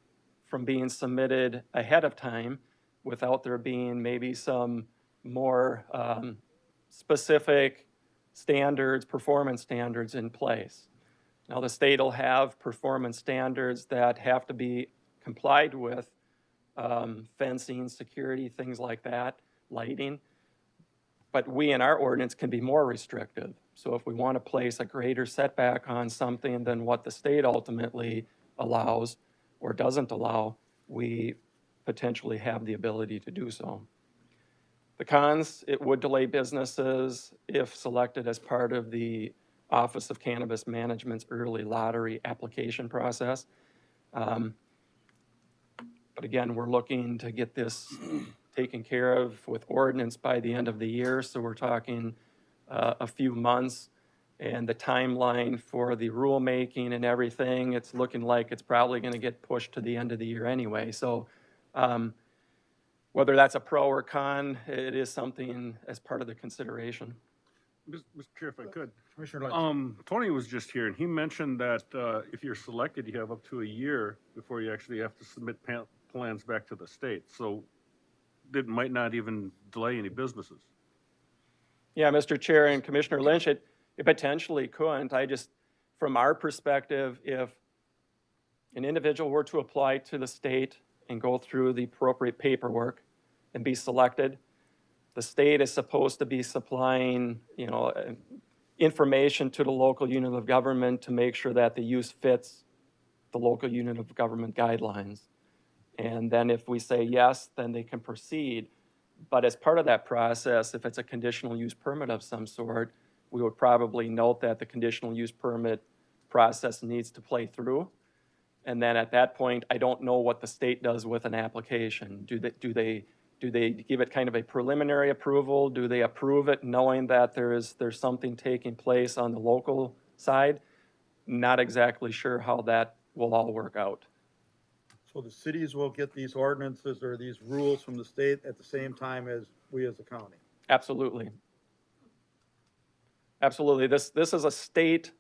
Speaker 19: from being submitted ahead of time without there being maybe some more specific standards, performance standards in place. Now, the state will have performance standards that have to be complied with, fencing, security, things like that, lighting. But we in our ordinance can be more restrictive. So if we want to place a greater setback on something than what the state ultimately allows or doesn't allow, we potentially have the ability to do so. The cons, it would delay businesses if selected as part of the Office of Cannabis Management's early lottery application process. But again, we're looking to get this taken care of with ordinance by the end of the year. So we're talking a few months, and the timeline for the rulemaking and everything, it's looking like it's probably going to get pushed to the end of the year anyway. So whether that's a pro or con, it is something as part of the consideration.
Speaker 11: Mr. Chair, if I could.
Speaker 1: Commissioner Lynch.
Speaker 11: Tony was just here, and he mentioned that if you're selected, you have up to a year before you actually have to submit plans back to the state. So it might not even delay any businesses.
Speaker 19: Yeah, Mr. Chair and Commissioner Lynch, it potentially couldn't. From our perspective, if an individual were to apply to the state and go through the appropriate paperwork and be selected, the state is supposed to be supplying, information to the local unit of government to make sure that the use fits the local unit of government guidelines. And then if we say yes, then they can proceed. But as part of that process, if it's a conditional use permit of some sort, we would probably note that the conditional use permit process needs to play through. And then at that point, I don't know what the state does with an application. Do they give it kind of a preliminary approval? Do they approve it knowing that there's something taking place on the local side? Not exactly sure how that will all work out.
Speaker 1: So the cities will get these ordinances or these rules from the state at the same time as we as the county?
Speaker 19: Absolutely. Absolutely. This is a state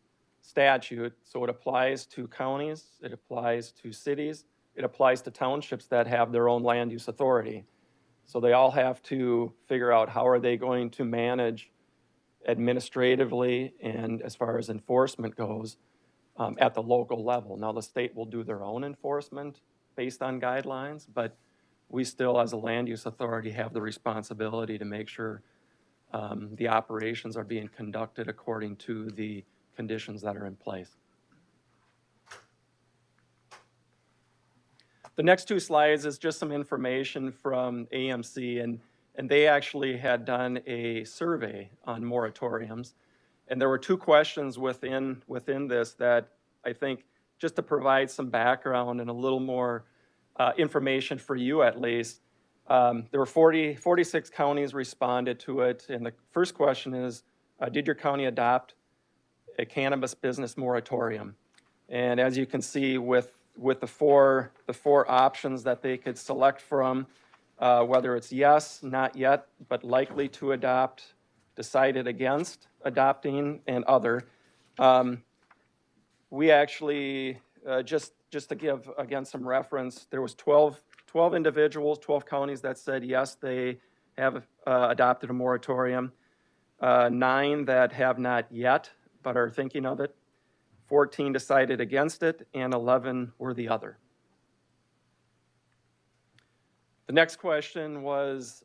Speaker 19: statute, so it applies to counties, it applies to cities, it applies to townships that have their own land use authority. So they all have to figure out how are they going to manage administratively and as far as enforcement goes at the local level. Now, the state will do their own enforcement based on guidelines, but we still, as a land use authority, have the responsibility to make sure the operations are being conducted according to the conditions that are in place. The next two slides is just some information from AMC, and they actually had done a survey on moratoriums. And there were two questions within this that I think, just to provide some background and a little more information for you at least, there were 46 counties responded to it. And the first question is, did your county adopt a cannabis business moratorium? And as you can see with the four options that they could select from, whether it's yes, not yet, but likely to adopt, decided against adopting, and other. We actually, just to give, again, some reference, there was 12 individuals, 12 counties that said yes, they have adopted a moratorium, 9 that have not yet, but are thinking of it, 14 decided against it, and 11 were the other. The next question was,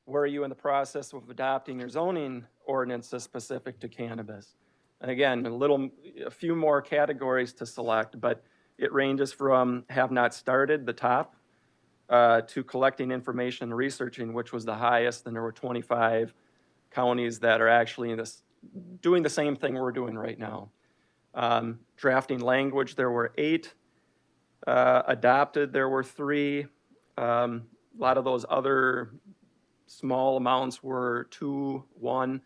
Speaker 19: where are you in the process of adopting your zoning ordinances specific to cannabis? And again, a few more categories to select, but it ranges from have not started, the top, to collecting information and researching, which was the highest, and there were 25 counties that are actually doing the same thing we're doing right now. Drafting language, there were 8. Adopted, there were 3. A lot of those other small amounts were 2, 1.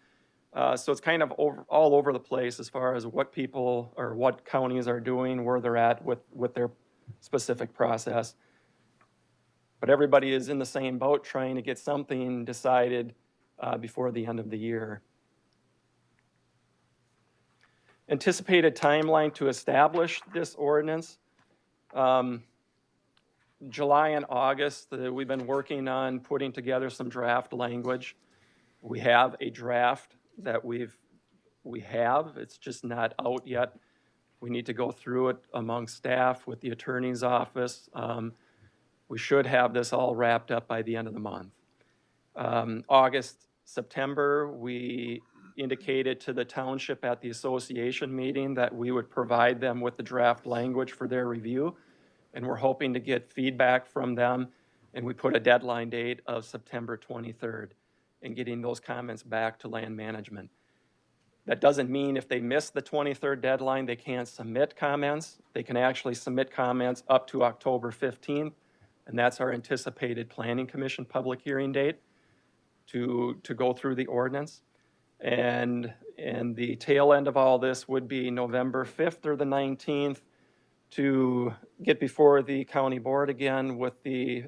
Speaker 19: So it's kind of all over the place as far as what people or what counties are doing, where they're at with their specific process. But everybody is in the same boat trying to get something decided before the end of the year. Anticipated timeline to establish this ordinance. July and August, we've been working on putting together some draft language. We have a draft that we have, it's just not out yet. We need to go through it among staff with the attorney's office. We should have this all wrapped up by the end of the month. August, September, we indicated to the township at the association meeting that we would provide them with the draft language for their review. And we're hoping to get feedback from them. And we put a deadline date of September 23rd and getting those comments back to land management. That doesn't mean if they miss the 23rd deadline, they can't submit comments. They can actually submit comments up to October 15th. And that's our anticipated Planning Commission public hearing date to go through the ordinance. And the tail end of all this would be November 5th or the 19th to get before the county board again with a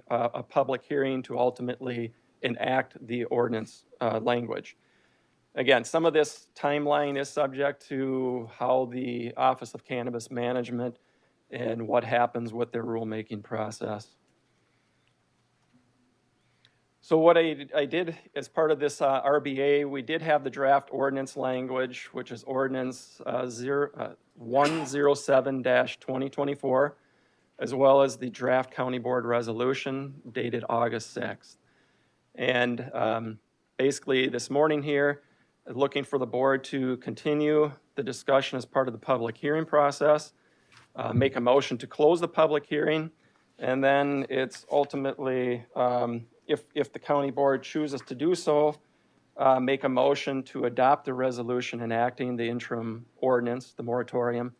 Speaker 19: public hearing to ultimately enact the ordinance language. Again, some of this timeline is subject to how the Office of Cannabis Management and what happens with their rulemaking process. So what I did as part of this RBA, we did have the draft ordinance language, which is ordinance 107-2024, as well as the draft county board resolution dated August 6th. And basically this morning here, looking for the board to continue the discussion as part of the public hearing process, make a motion to close the public hearing, and then it's ultimately, if the county board chooses to do so, make a motion to adopt the resolution enacting the interim ordinance, the moratorium,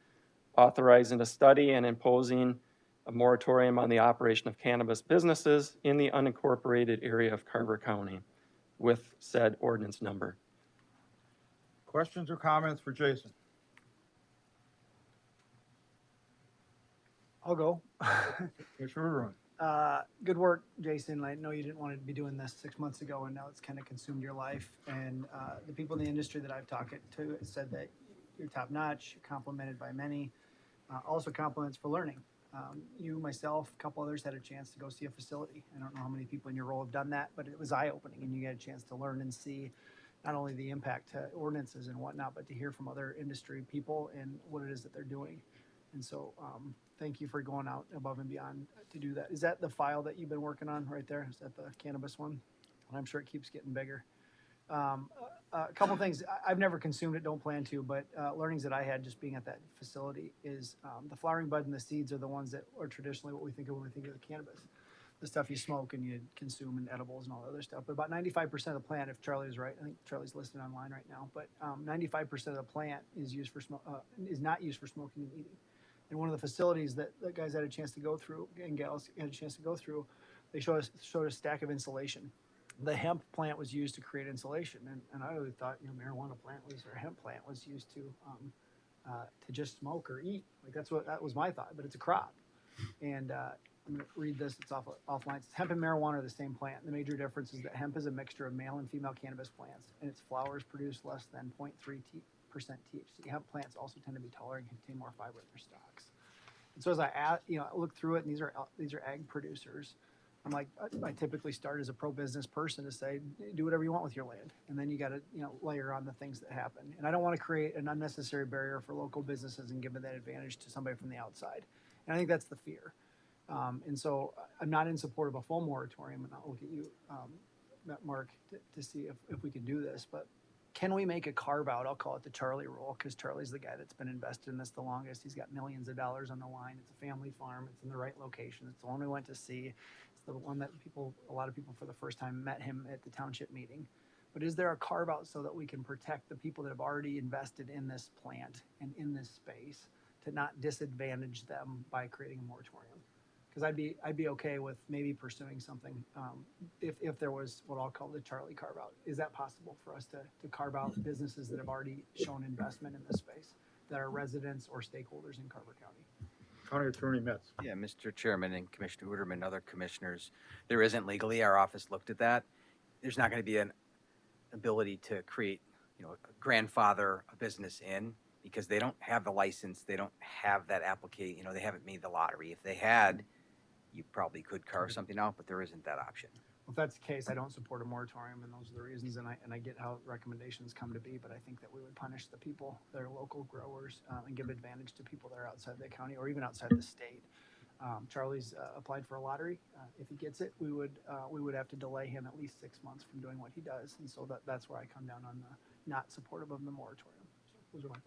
Speaker 19: authorizing a study and imposing a moratorium on the operation of cannabis businesses in the unincorporated area of Carver County with said ordinance number.
Speaker 1: Questions or comments for Jason?
Speaker 6: I'll go.
Speaker 1: Commissioner Ruen.
Speaker 6: Good work, Jason. I know you didn't want to be doing this 6 months ago, and now it's kind of consumed your life. And the people in the industry that I've talked to said that you're top notch, you're complimented by many. Also compliments for learning. You, myself, a couple others had a chance to go see a facility. I don't know how many people in your role have done that, but it was eye-opening, and you got a chance to learn and see not only the impact to ordinances and whatnot, but to hear from other industry people and what it is that they're doing. And so, thank you for going out above and beyond to do that. Is that the file that you've been working on right there? Is that the cannabis one? I'm sure it keeps getting bigger. A couple things. I've never consumed it, don't plan to, but learnings that I had just being at that facility is the flowering bud and the seeds are the ones that are traditionally what we think of when we think of the cannabis. The stuff you smoke and you consume and edibles and all the other stuff. But about 95% of the plant, if Charlie is right, I think Charlie's listed online right now, but 95% of the plant is used for is not used for smoking and eating. And one of the facilities that guys had a chance to go through and gals had a chance to go through, they showed a stack of insulation. The hemp plant was used to create insulation, and I really thought marijuana plant was or hemp plant was used to just smoke or eat. Like that was my thought, but it's a crop. And I'm going to read this. It's offline. It's hemp and marijuana are the same plant. The major difference is that hemp is a mixture of male and female cannabis plants, and its flowers produce less than 0.3% THC. Hemp plants also tend to be taller and contain more fiber in their stalks. And so as I look through it, and these are ag producers. I'm like, I typically start as a pro-business person to say, do whatever you want with your land. And then you got to, layer on the things that happen. And I don't want to create an unnecessary barrier for local businesses and give that advantage to somebody from the outside. And I think that's the fear. And so I'm not in support of a full moratorium, and I'll look at you, Mark, to see if we can do this. But can we make a carve out? I'll call it the Charlie rule, because Charlie's the guy that's been invested in this the longest. He's got millions of dollars on the line. It's a family farm. It's in the right location. It's the one we went to see. It's the one that a lot of people for the first time met him at the township meeting. But is there a carve out so that we can protect the people that have already invested in this plant and in this space to not disadvantage them by creating a moratorium? Because I'd be okay with maybe pursuing something if there was what I'll call the Charlie carve out. Is that possible for us to carve out businesses that have already shown investment in this space that are residents or stakeholders in Carver County?
Speaker 1: County Attorney Metz.
Speaker 20: Yeah, Mr. Chairman and Commissioner Uterman, other commissioners, there isn't legally, our office looked at that. There's not going to be an ability to create, grandfather a business in, because they don't have the license, they don't have that application, they haven't made the lottery. If they had, you probably could carve something out, but there isn't that option.
Speaker 6: Well, if that's the case, I don't support a moratorium, and those are the reasons, and I get how recommendations come to be, but I think that we would punish the people that are local growers and give advantage to people that are outside the county or even outside the state. Charlie's applied for a lottery. If he gets it, we would have to delay him at least 6 months from doing what he does, and so that's where I come down on the not supportive of the moratorium. So those are my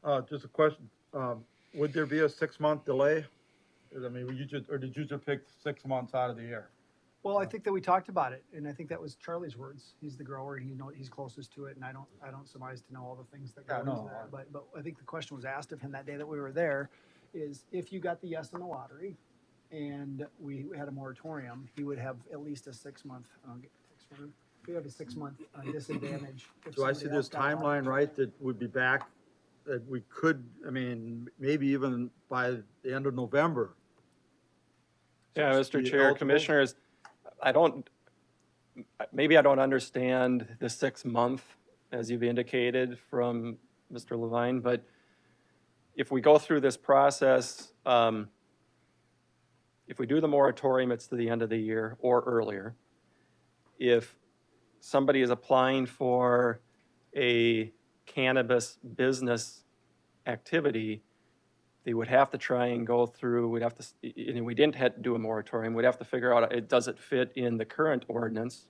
Speaker 6: thoughts.
Speaker 1: Just a question. Would there be a 6-month delay? I mean, did you just pick 6 months out of the year?
Speaker 6: Well, I think that we talked about it, and I think that was Charlie's words. He's the grower, he's closest to it, and I don't surmise to know all the things that go into that. But I think the question was asked of him that day that we were there, is if you got the yes on the lottery, and we had a moratorium, he would have at least a 6-month. We have a 6-month disadvantage.
Speaker 1: Do I see this timeline right, that would be back, that we could, maybe even by the end of November?
Speaker 19: Yeah, Mr. Chair, Commissioners, maybe I don't understand the 6 month, as you've indicated from Mr. Levine, but if we go through this process, if we do the moratorium, it's to the end of the year or earlier. If somebody is applying for a cannabis business activity, they would have to try and go through, we didn't have to do a moratorium, we'd have to figure out, does it fit in the current ordinance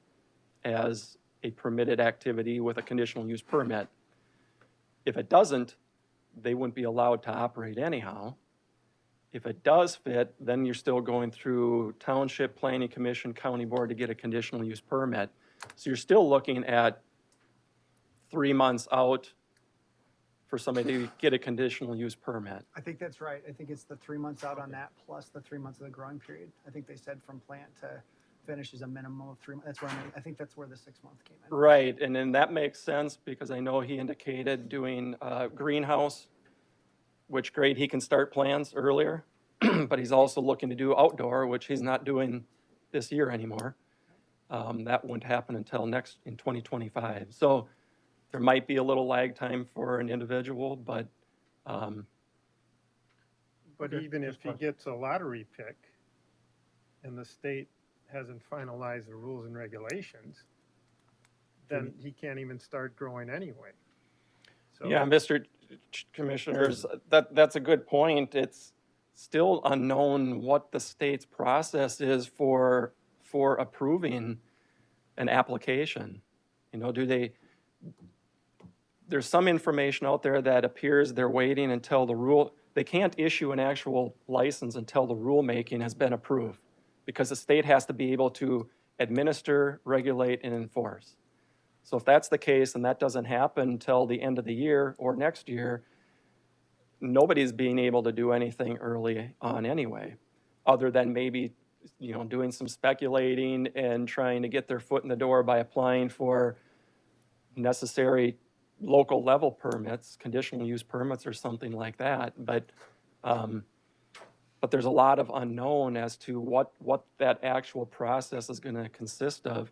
Speaker 19: as a permitted activity with a conditional use permit? If it doesn't, they wouldn't be allowed to operate anyhow. If it does fit, then you're still going through Township Planning Commission, County Board to get a conditional use permit. So you're still looking at 3 months out for somebody to get a conditional use permit.
Speaker 6: I think that's right. I think it's the 3 months out on that plus the 3 months of the growing period. I think they said from plant to finish is a minimum of 3 months. That's where I think that's where the 6 month came in.
Speaker 19: Right, and then that makes sense because I know he indicated doing greenhouse, which great, he can start plans earlier, but he's also looking to do outdoor, which he's not doing this year anymore. That won't happen until in 2025. So there might be a little lag time for an individual, but
Speaker 5: even if he gets a lottery pick and the state hasn't finalized the rules and regulations, then he can't even start growing anyway. So,
Speaker 19: Yeah, Mr. Commissioners, that's a good point. It's still unknown what the state's process is for approving an application. You know, there's some information out there that appears they're waiting until they can't issue an actual license until the rulemaking has been approved, because the state has to be able to administer, regulate, and enforce. So if that's the case and that doesn't happen until the end of the year or next year, nobody's being able to do anything early on anyway, other than maybe, you know, doing some speculating and trying to get their foot in the door by applying for necessary local level permits, conditional use permits or something like that. But there's a lot of unknown as to what that actual process is going to consist of,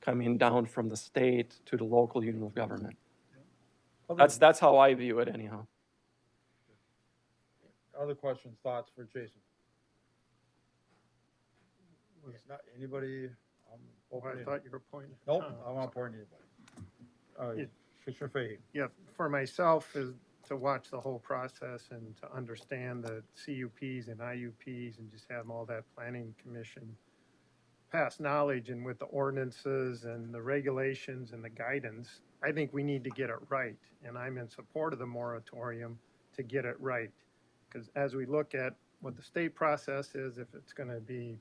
Speaker 19: coming down from the state to the local unit of government. That's how I view it anyhow.
Speaker 1: Other questions, thoughts for Jason? Was not anybody?
Speaker 5: I thought you were pointing.
Speaker 1: Nope, I won't point anybody. Commissioner Fahey.
Speaker 5: Yeah, for myself is to watch the whole process and to understand the CUPs and IUPs and just have all that planning commission past knowledge, and with the ordinances and the regulations and the guidance, I think we need to get it right. And I'm in support of the moratorium to get it right. Because as we look at what the state process is, if it's going to be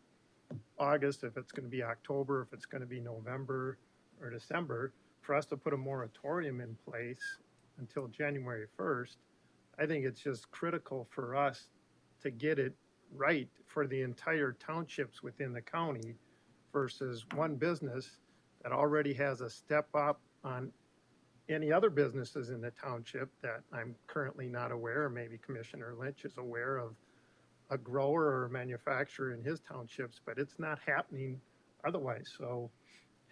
Speaker 5: August, if it's going to be October, if it's going to be November or December, for us to put a moratorium in place until January 1st, I think it's just critical for us to get it right for the entire townships within the county versus one business that already has a step up on any other businesses in the township that I'm currently not aware, or maybe Commissioner Lynch is aware of a grower or a manufacturer in his townships, but it's not happening otherwise. So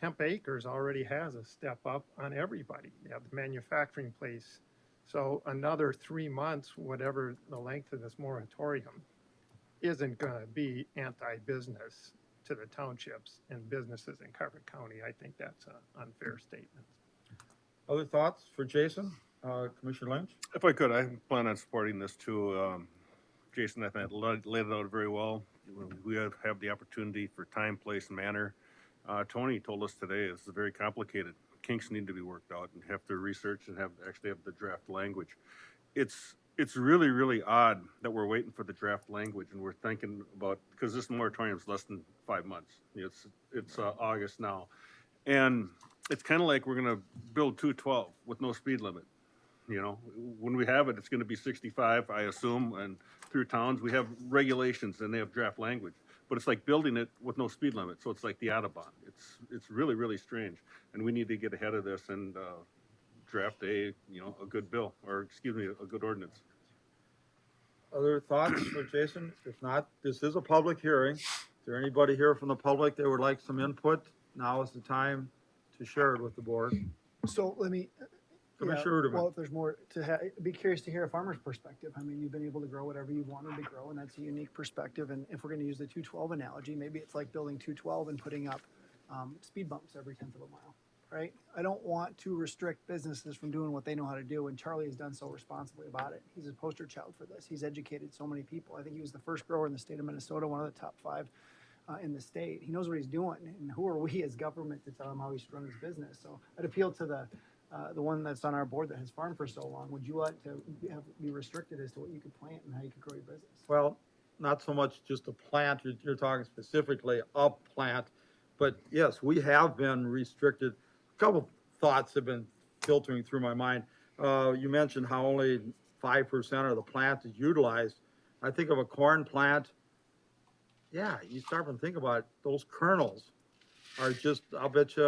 Speaker 5: Hemp Acres already has a step up on everybody. You have the manufacturing place. So another 3 months, whatever the length of this moratorium, isn't going to be anti-business to the townships and businesses in Carver County. I think that's an unfair statement.
Speaker 1: Other thoughts for Jason? Commissioner Lynch?
Speaker 11: If I could, I plan on supporting this too. Jason, I think, laid it out very well. We have the opportunity for time, place, and manner. Tony told us today this is very complicated. Kinks need to be worked out and have to research and actually have the draft language. It's really, really odd that we're waiting for the draft language and we're thinking about, because this moratorium is less than 5 months. It's August now. And it's kind of like we're going to build 212 with no speed limit. You know, when we have it, it's going to be 65, I assume, and through towns, we have regulations and they have draft language. But it's like building it with no speed limit, so it's like the Autobahn. It's really, really strange, and we need to get ahead of this and draft a good bill, or excuse me, a good ordinance.
Speaker 1: Other thoughts for Jason? If not, this is a public hearing. Is there anybody here from the public that would like some input? Now is the time to share it with the board.
Speaker 6: So let me,
Speaker 1: Commissioner Uterman.
Speaker 6: well, if there's more be curious to hear a farmer's perspective. I mean, you've been able to grow whatever you wanted to grow, and that's a unique perspective. And if we're going to use the 212 analogy, maybe it's like building 212 and putting up speed bumps every 10th of a mile, right? I don't want to restrict businesses from doing what they know how to do, and Charlie has done so responsibly about it. He's a poster child for this. He's educated so many people. I think he was the first grower in the state of Minnesota, one of the top 5 in the state. He knows what he's doing, and who are we as government to tell him how he should run his business? So I'd appeal to the one that's on our board that has farmed for so long. Would you like to be restricted as to what you could plant and how you could grow your business?
Speaker 1: Well, not so much just a plant, you're talking specifically a plant, but yes, we have been restricted. A couple thoughts have been filtering through my mind. You mentioned how only 5% of the plant is utilized. I think of a corn plant. Yeah, you start to think about it, those kernels are just, I'll bet you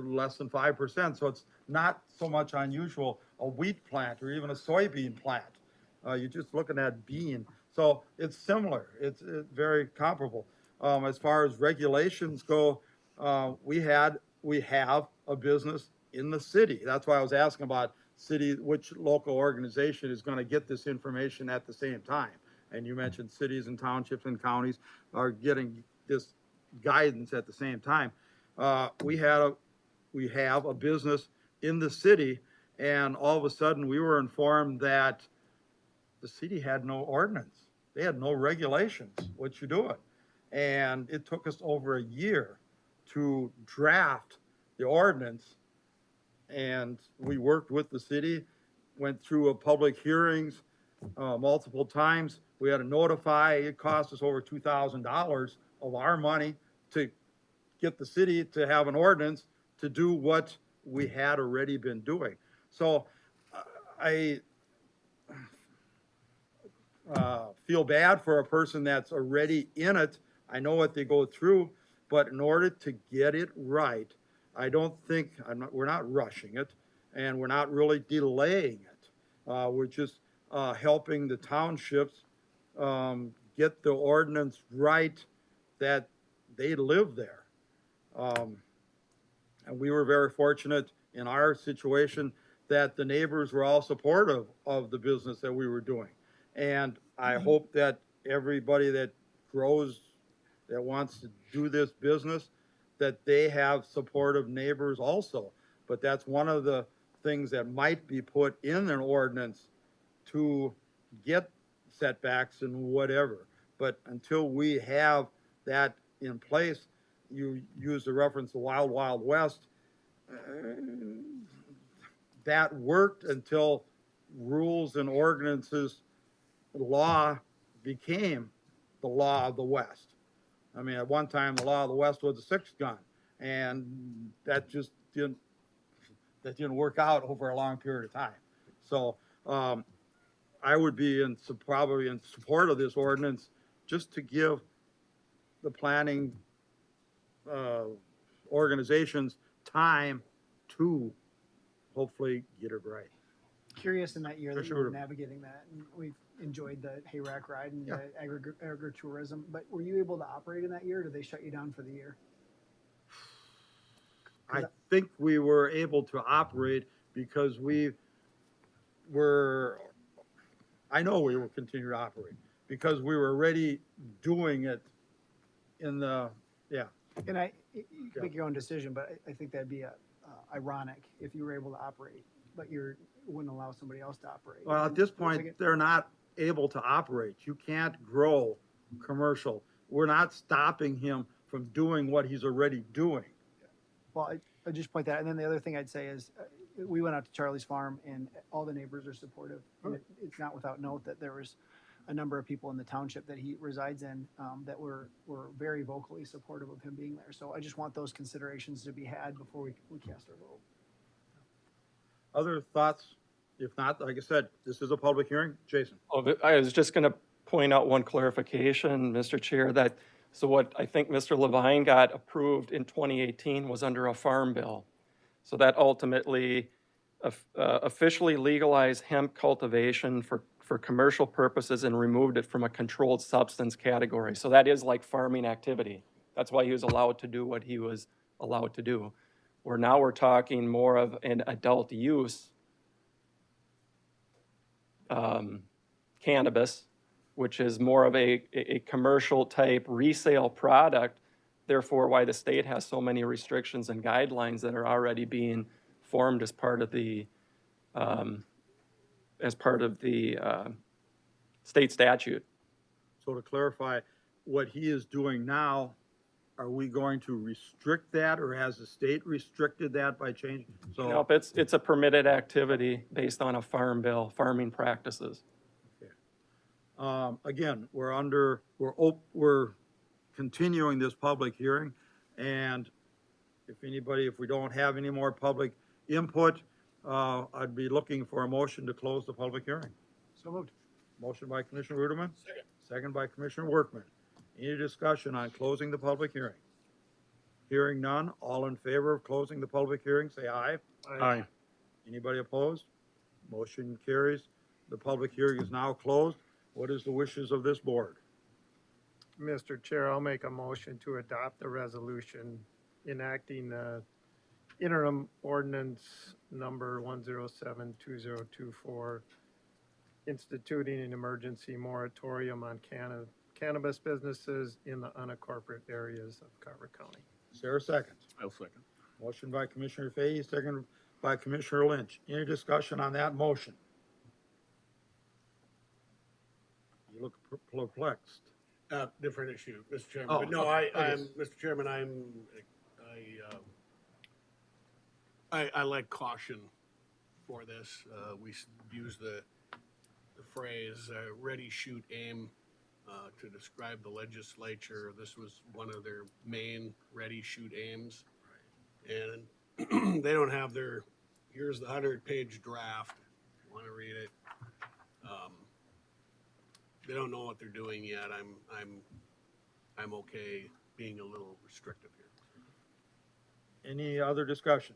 Speaker 1: less than 5%. So it's not so much unusual, a wheat plant or even a soybean plant. You're just looking at bean. So it's similar, it's very comparable. As far as regulations go, we have a business in the city. That's why I was asking about city, which local organization is gonna get this information at the same time. And you mentioned cities and townships and counties are getting this guidance at the same time. We had we have a business in the city, and all of a sudden, we were informed that the city had no ordinance. They had no regulations, what you doing? And it took us over a year to draft the ordinance. And we worked with the city, went through a public hearings multiple times. We had to notify, it cost us over $2,000 of our money to get the city to have an ordinance to do what we had already been doing. So I feel bad for a person that's already in it. I know what they go through, but in order to get it right, I don't think, we're not rushing it, and we're not really delaying it. We're just helping the townships get the ordinance right, that they live there. And we were very fortunate in our situation that the neighbors were all supportive of the business that we were doing. And I hope that everybody that grows, that wants to do this business, that they have supportive neighbors also. But that's one of the things that might be put in an ordinance to get setbacks and whatever. But until we have that in place, you use the reference to Wild Wild West, that worked until rules and ordinances, law became the law of the West. I mean, at one time, the law of the West was a 6-gun, and that just didn't work out over a long period of time. So I would be probably in support of this ordinance, just to give the planning organizations time to hopefully get it right.
Speaker 6: Curious in that year that you
Speaker 1: Sure.
Speaker 6: were navigating that, and we've enjoyed the hayrack ride and the agritourism, but were you able to operate in that year, or did they shut you down for the year?
Speaker 1: I think we were able to operate because I know we will continue to operate because we were already doing it in the,
Speaker 6: And you can make your own decision, but I think that'd be ironic if you were able to operate, but you wouldn't allow somebody else to operate.
Speaker 1: Well, at this point, they're not able to operate. You can't grow commercial. We're not stopping him from doing what he's already doing.
Speaker 6: Well, I just point that, and then the other thing I'd say is, we went out to Charlie's farm, and all the neighbors are supportive. And it's not without note that there was a number of people in the township that he resides in that were very vocally supportive of him being there. So I just want those considerations to be had before we cast our vote.
Speaker 1: Other thoughts? If not, like I said, this is a public hearing. Jason?
Speaker 19: I was just going to point out one clarification, Mr. Chair, so what I think Mr. Levine got approved in 2018 was under a farm bill. So that ultimately officially legalized hemp cultivation for commercial purposes and removed it from a controlled substance category. So that is like farming activity. That's why he was allowed to do what he was allowed to do. Where now we're talking more of an adult use cannabis, which is more of a commercial type resale product. Therefore, why the state has so many restrictions and guidelines that are already being formed as part of the state statute.
Speaker 1: So to clarify, what he is doing now, are we going to restrict that, or has the state restricted that by changing? So
Speaker 19: Nope, it's a permitted activity based on a farm bill, farming practices.
Speaker 1: again, we're continuing this public hearing, and if we don't have any more public input, I'd be looking for a motion to close the public hearing.
Speaker 6: So moved.
Speaker 1: Motion by Commissioner Ruderman. Second by Commissioner Workman. Any discussion on closing the public hearing? Hearing none, all in favor of closing the public hearing, say aye.
Speaker 11: Aye.
Speaker 1: Anybody opposed? Motion carries. The public hearing is now closed. What is the wishes of this board?
Speaker 5: Mr. Chair, I'll make a motion to adopt the resolution enacting interim ordinance number 107-2024, instituting an emergency moratorium on cannabis businesses in the unincorporated areas of Carver County.
Speaker 1: Is there a second?
Speaker 11: I'll second.
Speaker 1: Motion by Commissioner Fahey, second by Commissioner Lynch. Any discussion on that motion? You look perplexed.
Speaker 7: Different issue, Mr. Chairman.
Speaker 1: Oh,
Speaker 7: But no,
Speaker 1: okay, okay.
Speaker 7: Mr. Chairman, I like caution for this. We use the phrase, ready, shoot, aim, to describe the legislature. This was one of their main ready, shoot, aims. And they don't have their, here's the 100-page draft. Want to read it? They don't know what they're doing yet. I'm okay being a little restrictive here.
Speaker 1: Any other discussion?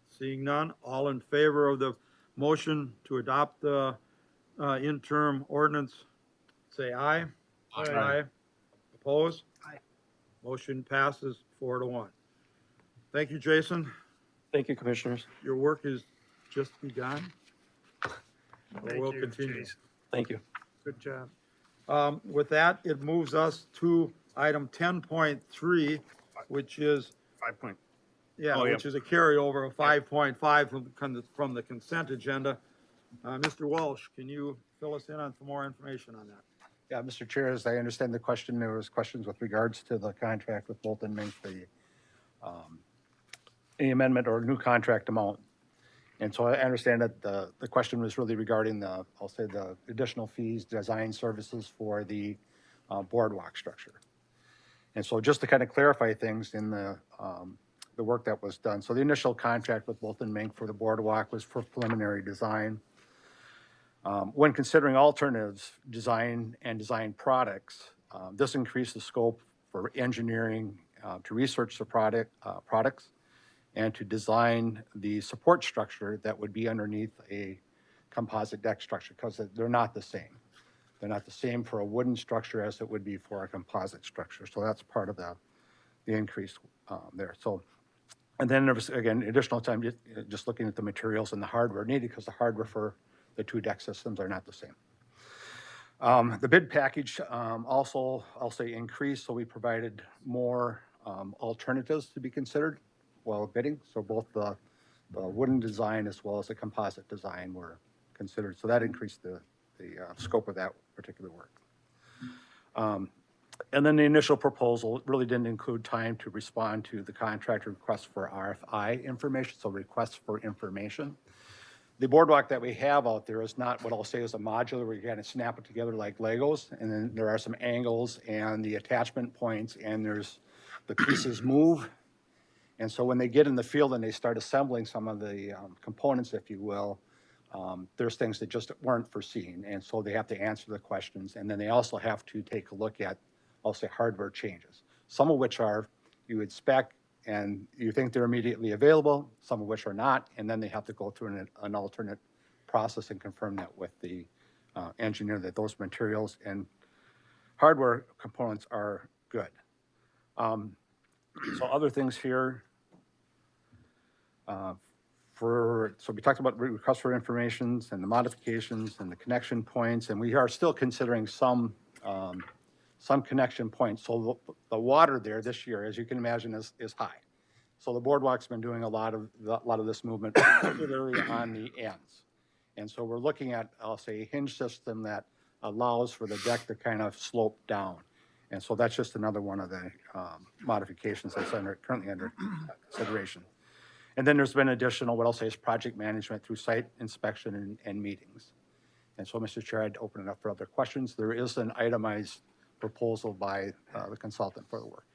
Speaker 1: Seeing none, all in favor of the motion to adopt the interim ordinance, say aye.
Speaker 7: Aye.
Speaker 1: Opposed?
Speaker 6: Aye.
Speaker 1: Motion passes 4-1. Thank you, Jason.
Speaker 19: Thank you, Commissioners.
Speaker 1: Your work is just begun.
Speaker 5: Thank
Speaker 1: We'll
Speaker 5: you,
Speaker 1: continue.
Speaker 5: Jason.
Speaker 19: Thank you.
Speaker 5: Good job.
Speaker 1: With that, it moves us to item 10.3, which is,
Speaker 11: 5 point.
Speaker 1: yeah,
Speaker 11: Oh, yeah.
Speaker 1: which is a carryover of 5.5 from the consent agenda. Mr. Walsh, can you fill us in on some more information on that?
Speaker 21: Yeah, Mr. Chair, as I understand the question, there was questions with regards to the contract with Bolton Mink, any amendment or new contract amount. And so I understand that the question was really regarding I'll say the additional fees, design services for the boardwalk structure. And so just to kind of clarify things in the work that was done. So the initial contract with Bolton Mink for the boardwalk was for preliminary design. When considering alternatives, design and design products, this increased the scope for engineering to research the products and to design the support structure that would be underneath a composite deck structure, because they're not the same. They're not the same for a wooden structure as it would be for a composite structure. So that's part of the increase there. So, and then there was, again, additional time just looking at the materials and the hardware needed, because the hardware for the two deck systems are not the same. The bid package also, I'll say, increased, so we provided more alternatives to be considered while bidding. So both the wooden design as well as the composite design were considered. So that increased the scope of that particular work. And then the initial proposal really didn't include time to respond to the contractor request for RFI information, so requests for information. The boardwalk that we have out there is not what I'll say is a modular, where you kind of snap it together like Legos, and then there are some angles and the attachment points, and there's the pieces move. And so when they get in the field and they start assembling some of the components, if you will, there's things that just weren't foreseen. And so they have to answer the questions. And then they also have to take a look at, I'll say, hardware changes, some of which are you would spec and you think they're immediately available, some of which are not. And then they have to go through an alternate process and confirm that with the engineer that those materials and hardware components are good. So other things here. So we talked about requests for informations and the modifications and the connection points, and we are still considering some connection points. So the water there this year, as you can imagine, is high. So the boardwalk's been doing a lot of this movement, particularly on the ends. And so we're looking at, I'll say, a hinge system that allows for the deck to kind of slope down. And so that's just another one of the modifications that's currently under consideration. And then there's been additional, what I'll say, is project management through site inspection and meetings. And so, Mr. Chair, I'd open it up for other questions. There is an itemized proposal by the consultant for the work.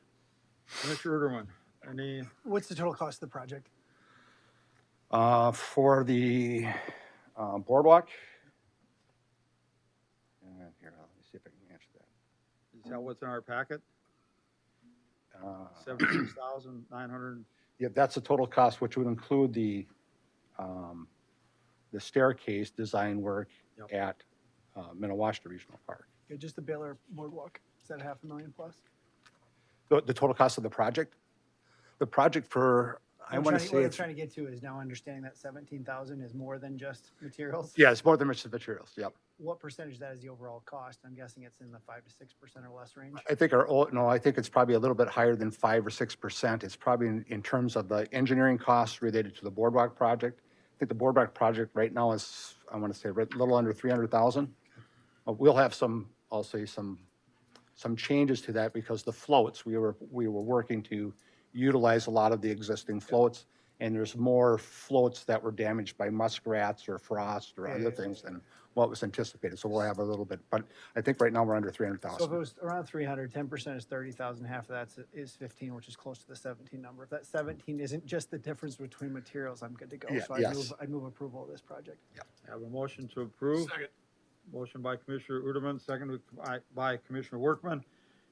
Speaker 1: Mr. Ruderman, any?
Speaker 6: What's the total cost of the project?
Speaker 21: For the boardwalk, here, let me see if I can answer that.
Speaker 1: Is that what's in our packet? 76,900.
Speaker 21: Yeah, that's the total cost, which would include the staircase design work at Minnewaska Regional Park.
Speaker 6: Okay, just the Baylor Boardwalk. Is that $500,000 plus?
Speaker 21: The total cost of the project? The project for I want to say
Speaker 6: What I'm
Speaker 21: it's,
Speaker 6: trying to get to is now understanding that 17,000 is more than just materials.
Speaker 21: yeah, it's more than just materials, yep.
Speaker 6: What percentage of that is the overall cost? I'm guessing it's in the 5 to 6% or less range.
Speaker 21: I think no, I think it's probably a little bit higher than 5 or 6%. It's probably in terms of the engineering costs related to the boardwalk project. I think the boardwalk project right now is, I want to say, a little under 300,000. We'll have some, I'll say some changes to that because the floats, we were working to utilize a lot of the existing floats, and there's more floats that were damaged by muskrats or frost or other things than what was anticipated. So we'll have a little bit, but I think right now we're under 300,000.
Speaker 6: So if it was around 300, 10% is 30,000, half of that is 15, which is close to the 17 number. If that 17 isn't just the difference between materials, I'm good to go.
Speaker 21: Yeah,
Speaker 6: So
Speaker 21: yes.
Speaker 6: I'd move approval of this project.
Speaker 1: I have a motion to approve.
Speaker 7: Second.
Speaker 1: Motion by Commissioner Uderman, seconded by Commissioner Workman.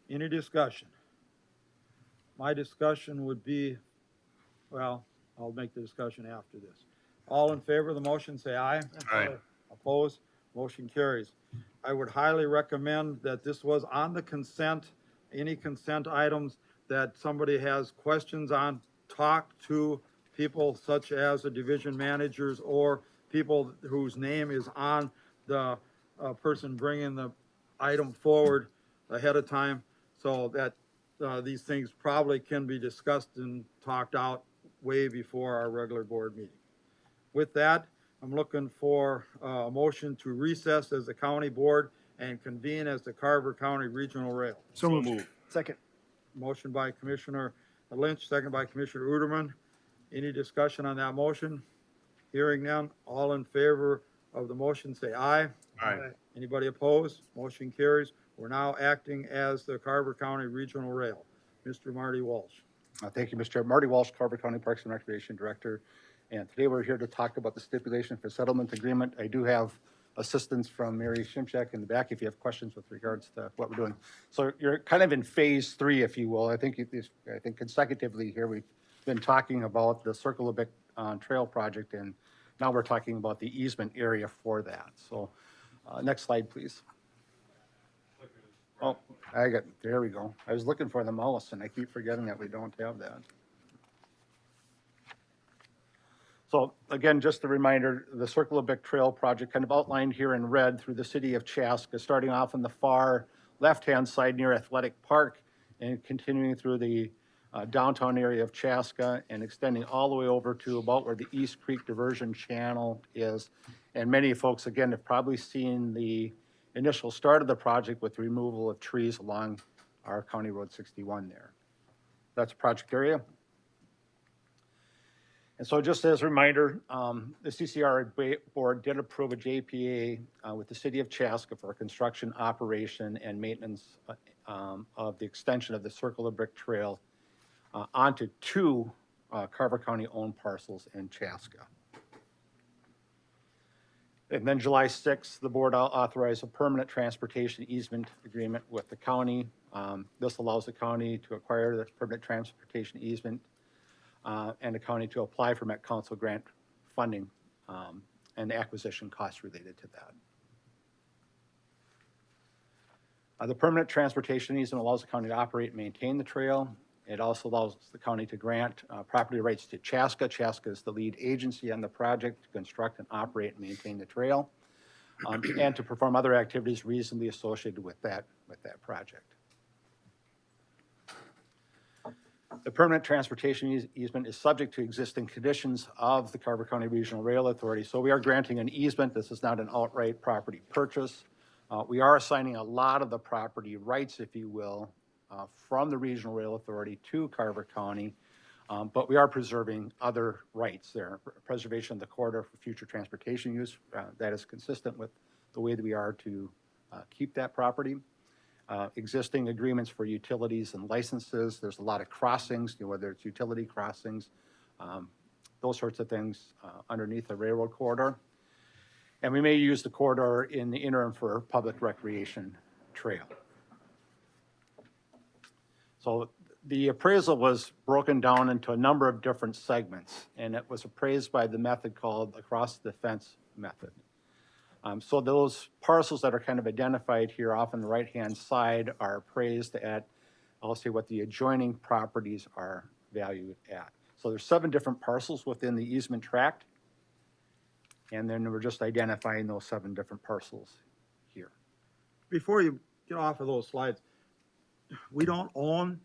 Speaker 1: Any discussion? My discussion would be, well, I'll make the discussion after this. All in favor of the motion, say aye.
Speaker 11: Aye.
Speaker 1: Opposed? Motion carries. I would highly recommend that this was on the consent, any consent items that somebody has questions on, talk to people such as the division managers or people whose name is on the person bringing the item forward ahead of time, so that these things probably can be discussed and talked out way before our regular board meeting. With that, I'm looking for a motion to recess as the county board and convene as the Carver County Regional Rail.
Speaker 14: So moved.
Speaker 6: Second.
Speaker 1: Motion by Commissioner Lynch, second by Commissioner Uderman. Any discussion on that motion? Hearing none, all in favor of the motion, say aye.
Speaker 11: Aye.
Speaker 1: Anybody opposed? Motion carries. We're now acting as the Carver County Regional Rail. Mr. Marty Walsh.
Speaker 21: Thank you, Mr. Chair. Marty Walsh, Carver County Parks and Recreation Director. And today we're here to talk about the stipulation for settlement agreement. I do have assistance from Mary Shimchak in the back if you have questions with regards to what we're doing. So you're kind of in phase 3, if you will. I think consecutively here we've been talking about the Circle of Bic Trail project, and now we're talking about the easement area for that. So next slide, please. Oh, there we go. I was looking for the mouse and I keep forgetting that we don't have that. So again, just a reminder, the Circle of Bic Trail project kind of outlined here in red through the city of Chaska, starting off on the far left-hand side near Athletic Park and continuing through the downtown area of Chaska and extending all the way over to about where the East Creek Diversion Channel is. And many folks, again, have probably seen the initial start of the project with removal of trees along our County Road 61 there. That's project area. And so just as a reminder, the CCR board did approve a JPA with the city of Chaska for construction, operation, and maintenance of the extension of the Circle of Bic Trail onto 2 Carver County-owned parcels in Chaska. And then July 6th, the board authorized a permanent transportation easement agreement with the county. This allows the county to acquire the permanent transportation easement and the county to apply for Met Council grant funding and the acquisition costs related to that. The permanent transportation easement allows the county to operate and maintain the trail. It also allows the county to grant property rights to Chaska. Chaska is the lead agency on the project to construct and operate and maintain the trail, and to perform other activities reasonably associated with that project. The permanent transportation easement is subject to existing conditions of the Carver County Regional Rail Authority. So we are granting an easement. This is not an outright property purchase. We are assigning a lot of the property rights, if you will, from the Regional Rail Authority to Carver County, but we are preserving other rights there. Preservation of the corridor for future transportation use, that is consistent with the way that we are to keep that property. Existing agreements for utilities and licenses. There's a lot of crossings, whether it's utility crossings, those sorts of things underneath the railroad corridor. And we may use the corridor in the interim for public recreation trail. So the appraisal was broken down into a number of different segments, and it was appraised by the method called across the fence method. So those parcels that are kind of identified here off on the right-hand side are appraised at, I'll say what the adjoining properties are valued at. So there's 7 different parcels within the easement tract. And then we're just identifying those 7 different parcels here.
Speaker 1: Before you get off of those slides, we don't own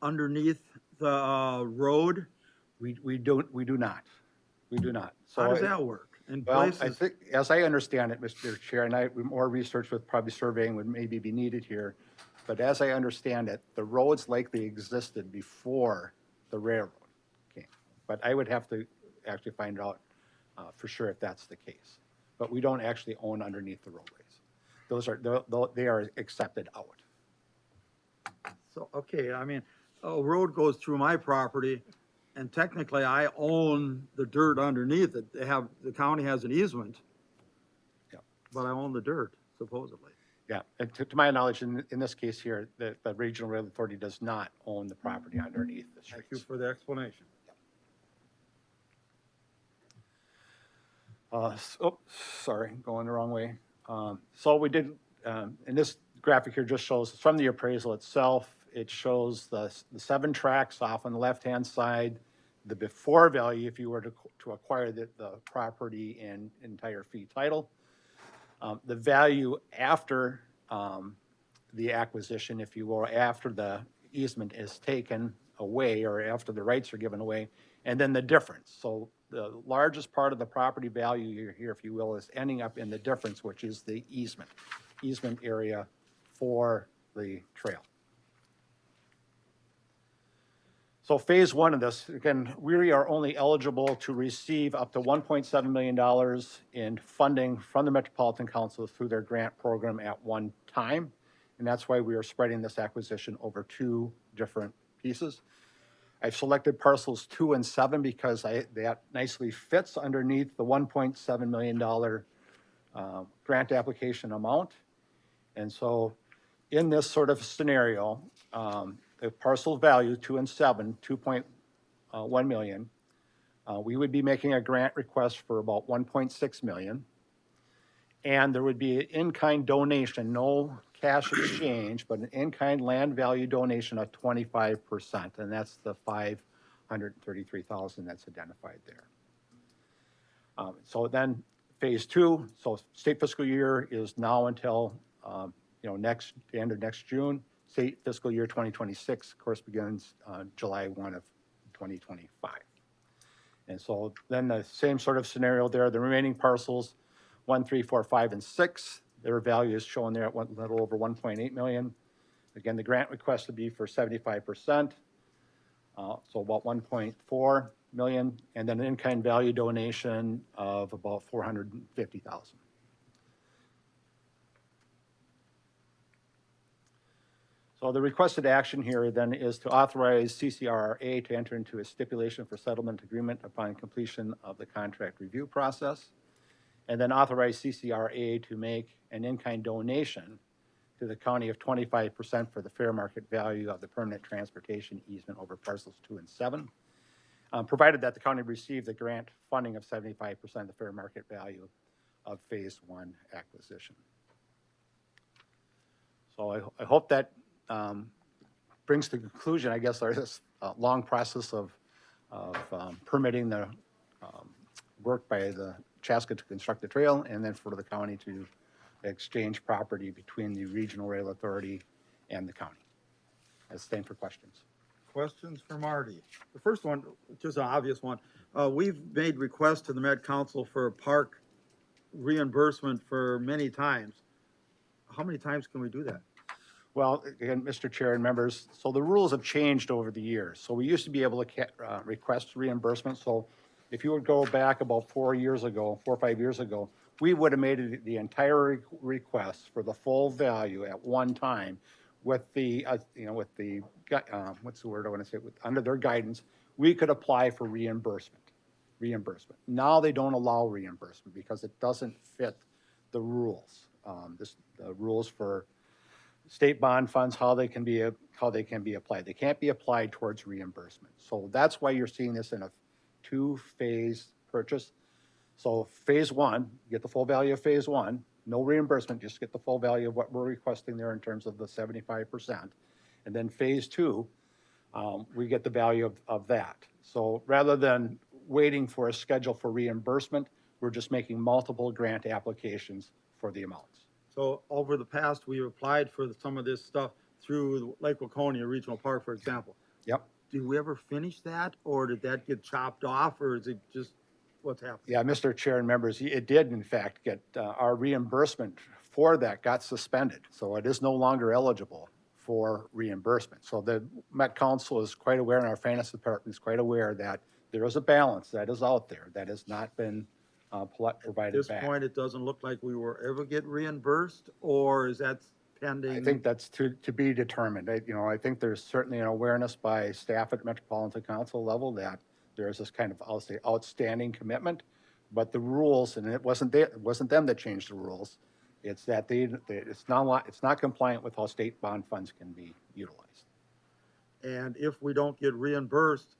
Speaker 1: underneath the road?
Speaker 21: We do not. We do not. So
Speaker 1: How does that work? In
Speaker 21: Well, I
Speaker 1: places,
Speaker 21: think, as I understand it, Mr. Chair, and more research with probably surveying would maybe be needed here, but as I understand it, the roads likely existed before the railroad came. But I would have to actually find out for sure if that's the case. But we don't actually own underneath the roadways. They are accepted out.
Speaker 1: so, okay, I mean, a road goes through my property, and technically I own the dirt underneath it. The county has an easement.
Speaker 21: Yeah.
Speaker 1: But I own the dirt, supposedly.
Speaker 21: Yeah, and to my knowledge, in this case here, the Regional Rail Authority does not own the property underneath the streets.
Speaker 1: Thank you for the explanation.
Speaker 21: Sorry, going the wrong way. So we did, and this graphic here just shows from the appraisal itself, it shows the 7 tracks off on the left-hand side, the before value if you were to acquire the property in entire fee title. The value after the acquisition, if you will, after the easement is taken away or after the rights are given away, and then the difference. So the largest part of the property value here, if you will, is ending up in the difference, which is the easement area for the trail. So phase 1 of this, again, we are only eligible to receive up to $1.7 million in funding from the Metropolitan Council through their grant program at one time. And that's why we are spreading this acquisition over 2 different pieces. I've selected parcels 2 and 7 because that nicely fits underneath the $1.7 million grant application amount. And so in this sort of scenario, the parcel value 2 and 7, 2.1 million, we would be making a grant request for about 1.6 million. And there would be an in-kind donation, no cash exchange, but an in-kind land value donation of 25%, and that's the $533,000 that's identified there. So then phase 2, so state fiscal year is now until the end of next June. State fiscal year 2026, of course, begins July 1 of 2025. And so then the same sort of scenario there, the remaining parcels, 1, 3, 4, 5, and 6, their value is shown there at a little over 1.8 million. Again, the grant request would be for 75%, so about 1.4 million, and then an in-kind value donation of about 450,000. So the requested action here then is to authorize CCRA to enter into a stipulation for settlement agreement upon completion of the contract review process, and then authorize CCRA to make an in-kind donation to the county of 25% for the fair market value of the permanent transportation easement over parcels 2 and 7, provided that the county receive the grant funding of 75% of the fair market value of phase 1 acquisition. So I hope that brings to conclusion, I guess, this long process of permitting the work by the Chaska to construct the trail, and then for the county to exchange property between the Regional Rail Authority and the county. That's the same for questions.
Speaker 1: Questions for Marty? The first one, just an obvious one. We've made requests to the Met Council for park reimbursement for many times. How many times can we do that?
Speaker 21: Well, again, Mr. Chair and members, so the rules have changed over the years. So we used to be able to request reimbursement. So if you would go back about 4 or 5 years ago, we would have made the entire request for the full value at one time with the, what's the word I want to say, under their guidance, we could apply for reimbursement. Now they don't allow reimbursement because it doesn't fit the rules. The rules for state bond funds, how they can be applied. They can't be applied towards reimbursement. So that's why you're seeing this in a 2-phase purchase. So phase 1, get the full value of phase 1, no reimbursement, just get the full value of what we're requesting there in terms of the 75%. And then phase 2, we get the value of that. So rather than waiting for a schedule for reimbursement, we're just making multiple grant applications for the amounts.
Speaker 1: So over the past, we applied for some of this stuff through Lake Waconia Regional Park, for example.
Speaker 21: Yep.
Speaker 1: Did we ever finish that, or did that get chopped off, or is it just what's happening?
Speaker 21: Yeah, Mr. Chair and members, it did in fact get, our reimbursement for that got suspended. So it is no longer eligible for reimbursement. So the Met Council is quite aware, and our finance department is quite aware that there is a balance that is out there that has not been
Speaker 1: At
Speaker 21: provided
Speaker 1: this
Speaker 21: back.
Speaker 1: point, it doesn't look like we will ever get reimbursed, or is that pending?
Speaker 21: I think that's to be determined. I think there's certainly an awareness by staff at Metropolitan Council level that there is this kind of, I'll say, outstanding commitment. But the rules, and it wasn't them that changed the rules. It's that it's not compliant with how state bond funds can be utilized.
Speaker 1: And if we don't get reimbursed,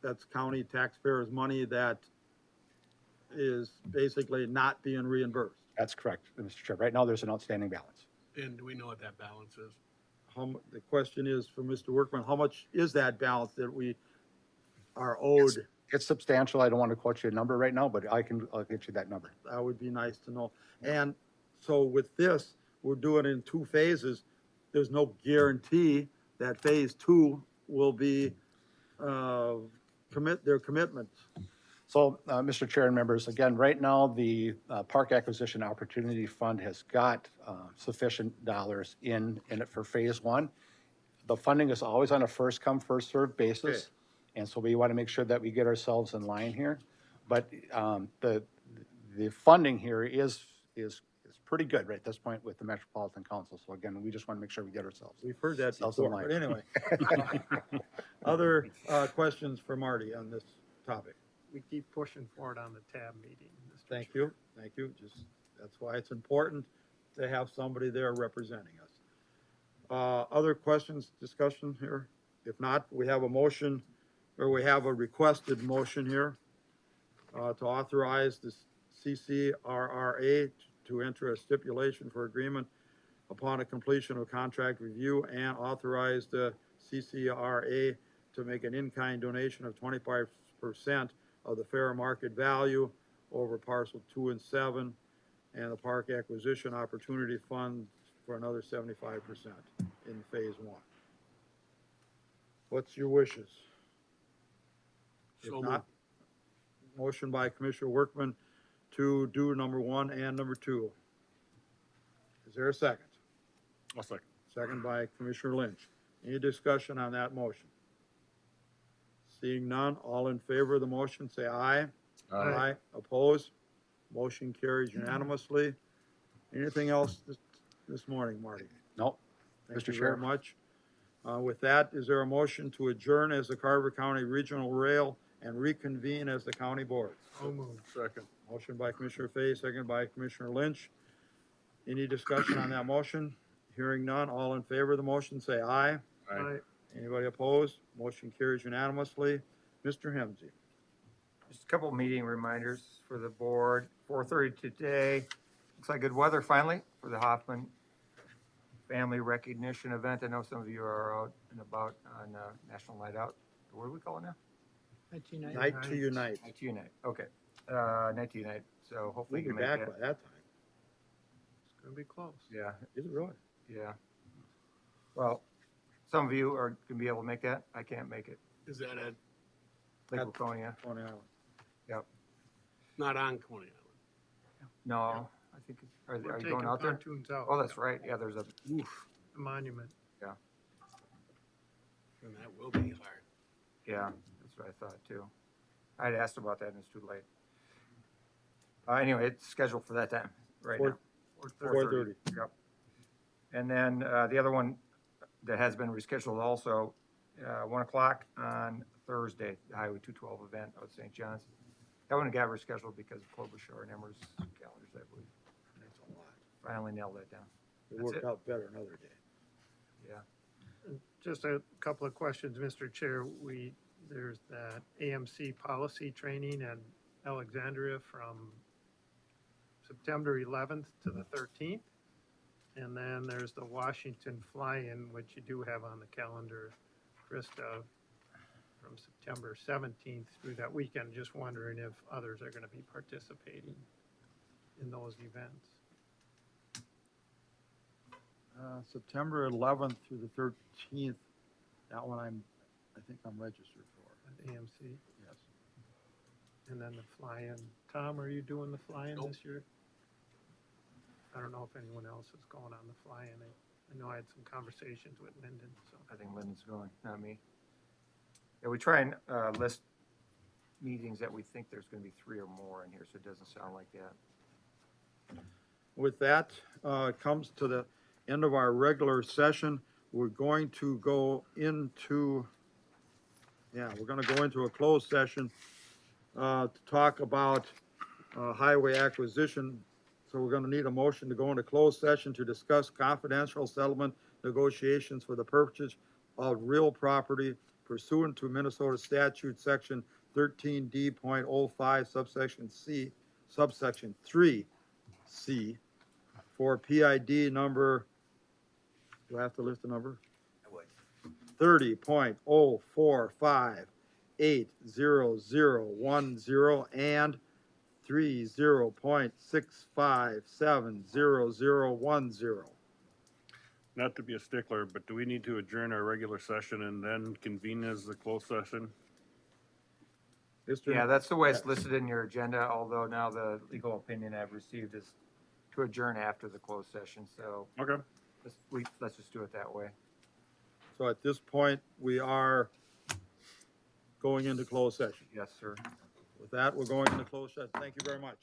Speaker 1: that's county taxpayers' money that is basically not being reimbursed.
Speaker 21: That's correct, Mr. Chair. Right now, there's an outstanding balance.
Speaker 7: And do we know what that balance is?
Speaker 1: The question is for Mr. Workman, how much is that balance that we are owed?
Speaker 21: It's substantial. I don't want to quote you a number right now, but I'll get you that number.
Speaker 1: That would be nice to know. And so with this, we're doing it in 2 phases. There's no guarantee that phase 2 will be, their commitments.
Speaker 21: So, Mr. Chair and members, again, right now, the Park Acquisition Opportunity Fund has got sufficient dollars in it for phase 1. The funding is always on a first come, first served basis.
Speaker 1: Okay.
Speaker 21: And so we want to make sure that we get ourselves in line here. But the funding here is pretty good right at this point with the Metropolitan Council. So again, we just want to make sure we get ourselves.
Speaker 1: We've heard that
Speaker 21: ourselves in
Speaker 1: before,
Speaker 21: line.
Speaker 1: but anyway. Other questions for Marty on this topic?
Speaker 5: We keep pushing forward on the tab meeting. Mr.
Speaker 1: Thank you. That's why it's important to have somebody there representing us. Other questions, discussion here? If not, we have a motion, or we have a requested motion here to authorize the CCRRA to enter a stipulation for agreement upon a completion of contract review, and authorize the CCRA to make an in-kind donation of 25% of the fair market value over parcel 2 and 7, and the Park Acquisition Opportunity Fund for another 75% in phase 1. What's your wishes? If
Speaker 7: So
Speaker 1: not, motion by Commissioner Workman to do number 1 and number 2. Is there a second?
Speaker 11: I'll second.
Speaker 1: Second by Commissioner Lynch. Any discussion on that motion? Seeing none, all in favor of the motion, say aye.
Speaker 11: Aye.
Speaker 1: Opposed? Motion carries unanimously. Anything else this morning, Marty?
Speaker 21: No,
Speaker 1: Thank
Speaker 21: Mr.
Speaker 1: you
Speaker 21: Chair.
Speaker 1: very much. With that, is there a motion to adjourn as the Carver County Regional Rail and reconvene as the county board?
Speaker 11: So moved. Second.
Speaker 1: Motion by Commissioner Fay, second by Commissioner Lynch. Any discussion on that motion? Hearing none, all in favor of the motion, say aye.
Speaker 11: Aye.
Speaker 1: Anybody opposed? Motion carries unanimously. Mr. Hemsey.
Speaker 9: Just a couple meeting reminders for the board. 4:30 today. Looks like good weather finally for the Hoffman Family Recognition Event. I know some of you are out and about on National Night Out. What do we call it now?
Speaker 1: Night to Unite.
Speaker 9: Night to Unite. Okay. Night to Unite. So hopefully
Speaker 1: We'll
Speaker 9: you
Speaker 1: be
Speaker 9: can make
Speaker 1: back
Speaker 9: it.
Speaker 1: by that time.
Speaker 5: It's gonna be close.
Speaker 9: Yeah.
Speaker 1: Is it really?
Speaker 9: Yeah. Well, some of you are going to be able to make that. I can't make it.
Speaker 7: Is that at,
Speaker 9: Lake
Speaker 1: At-
Speaker 9: Waconia.
Speaker 1: Coney Island.
Speaker 9: Yep.
Speaker 7: not on Coney Island?
Speaker 9: No, I think, are
Speaker 5: We're
Speaker 9: you
Speaker 5: taking
Speaker 9: going out there?
Speaker 5: pontoons out.
Speaker 9: Oh, that's right. Yeah, there's a,
Speaker 5: The monument.
Speaker 7: And that will be hard.
Speaker 9: yeah, that's what I thought too. I'd asked about that and it's too late. Anyway, it's scheduled for that time right now.
Speaker 1: 4:30.
Speaker 9: Yep. And then, the other one that has been rescheduled also, 1 o'clock on Thursday, the Highway 212 event out of St. John's. That one got rescheduled because of Klobuchar and Emmer's calendars, I believe.
Speaker 1: That's a lot.
Speaker 9: Finally nailed that down.
Speaker 1: It
Speaker 9: That's
Speaker 1: worked
Speaker 9: it.
Speaker 1: out better another day.
Speaker 9: Yeah.
Speaker 5: Just a couple of questions, Mr. Chair. There's that AMC policy training in Alexandria from September 11th to the 13th. And then there's the Washington fly-in, which you do have on the calendar, Krista. from September 17th through that weekend. Just wondering if others are going to be participating in those events.
Speaker 1: September 11th through the 13th, that one I think I'm registered for.
Speaker 5: At AMC.
Speaker 1: Yes.
Speaker 5: And then the fly-in. Tom, are you doing the fly-in this year? I don't know if anyone else is going on the fly-in. I know I had some conversations with Lyndon, so.
Speaker 9: I think Lyndon's going, not me. Yeah, we try and list meetings that we think there's going to be 3 or more in here, so it doesn't sound like that.
Speaker 1: With that, it comes to the end of our regular session. We're going to go into, we're gonna go into a closed session to talk about highway acquisition. So we're gonna need a motion to go into closed session to discuss confidential settlement negotiations for the purchase of real property pursuant to Minnesota statute section 13D.05 subsection 3C for PID number, do I have to list the number?
Speaker 20: I would.
Speaker 1: 30.045800010 and 30.6570010.
Speaker 11: Not to be a stickler, but do we need to adjourn our regular session and then convene as the closed session?
Speaker 9: Yeah, that's the way it's listed in your agenda, although now the legal opinion I've received is to adjourn after the closed session, so
Speaker 11: Okay.
Speaker 9: let's just do it that way.
Speaker 1: So at this point, we are going into closed session.
Speaker 9: Yes, sir.
Speaker 1: With that, we're going into closed session. Thank you very much.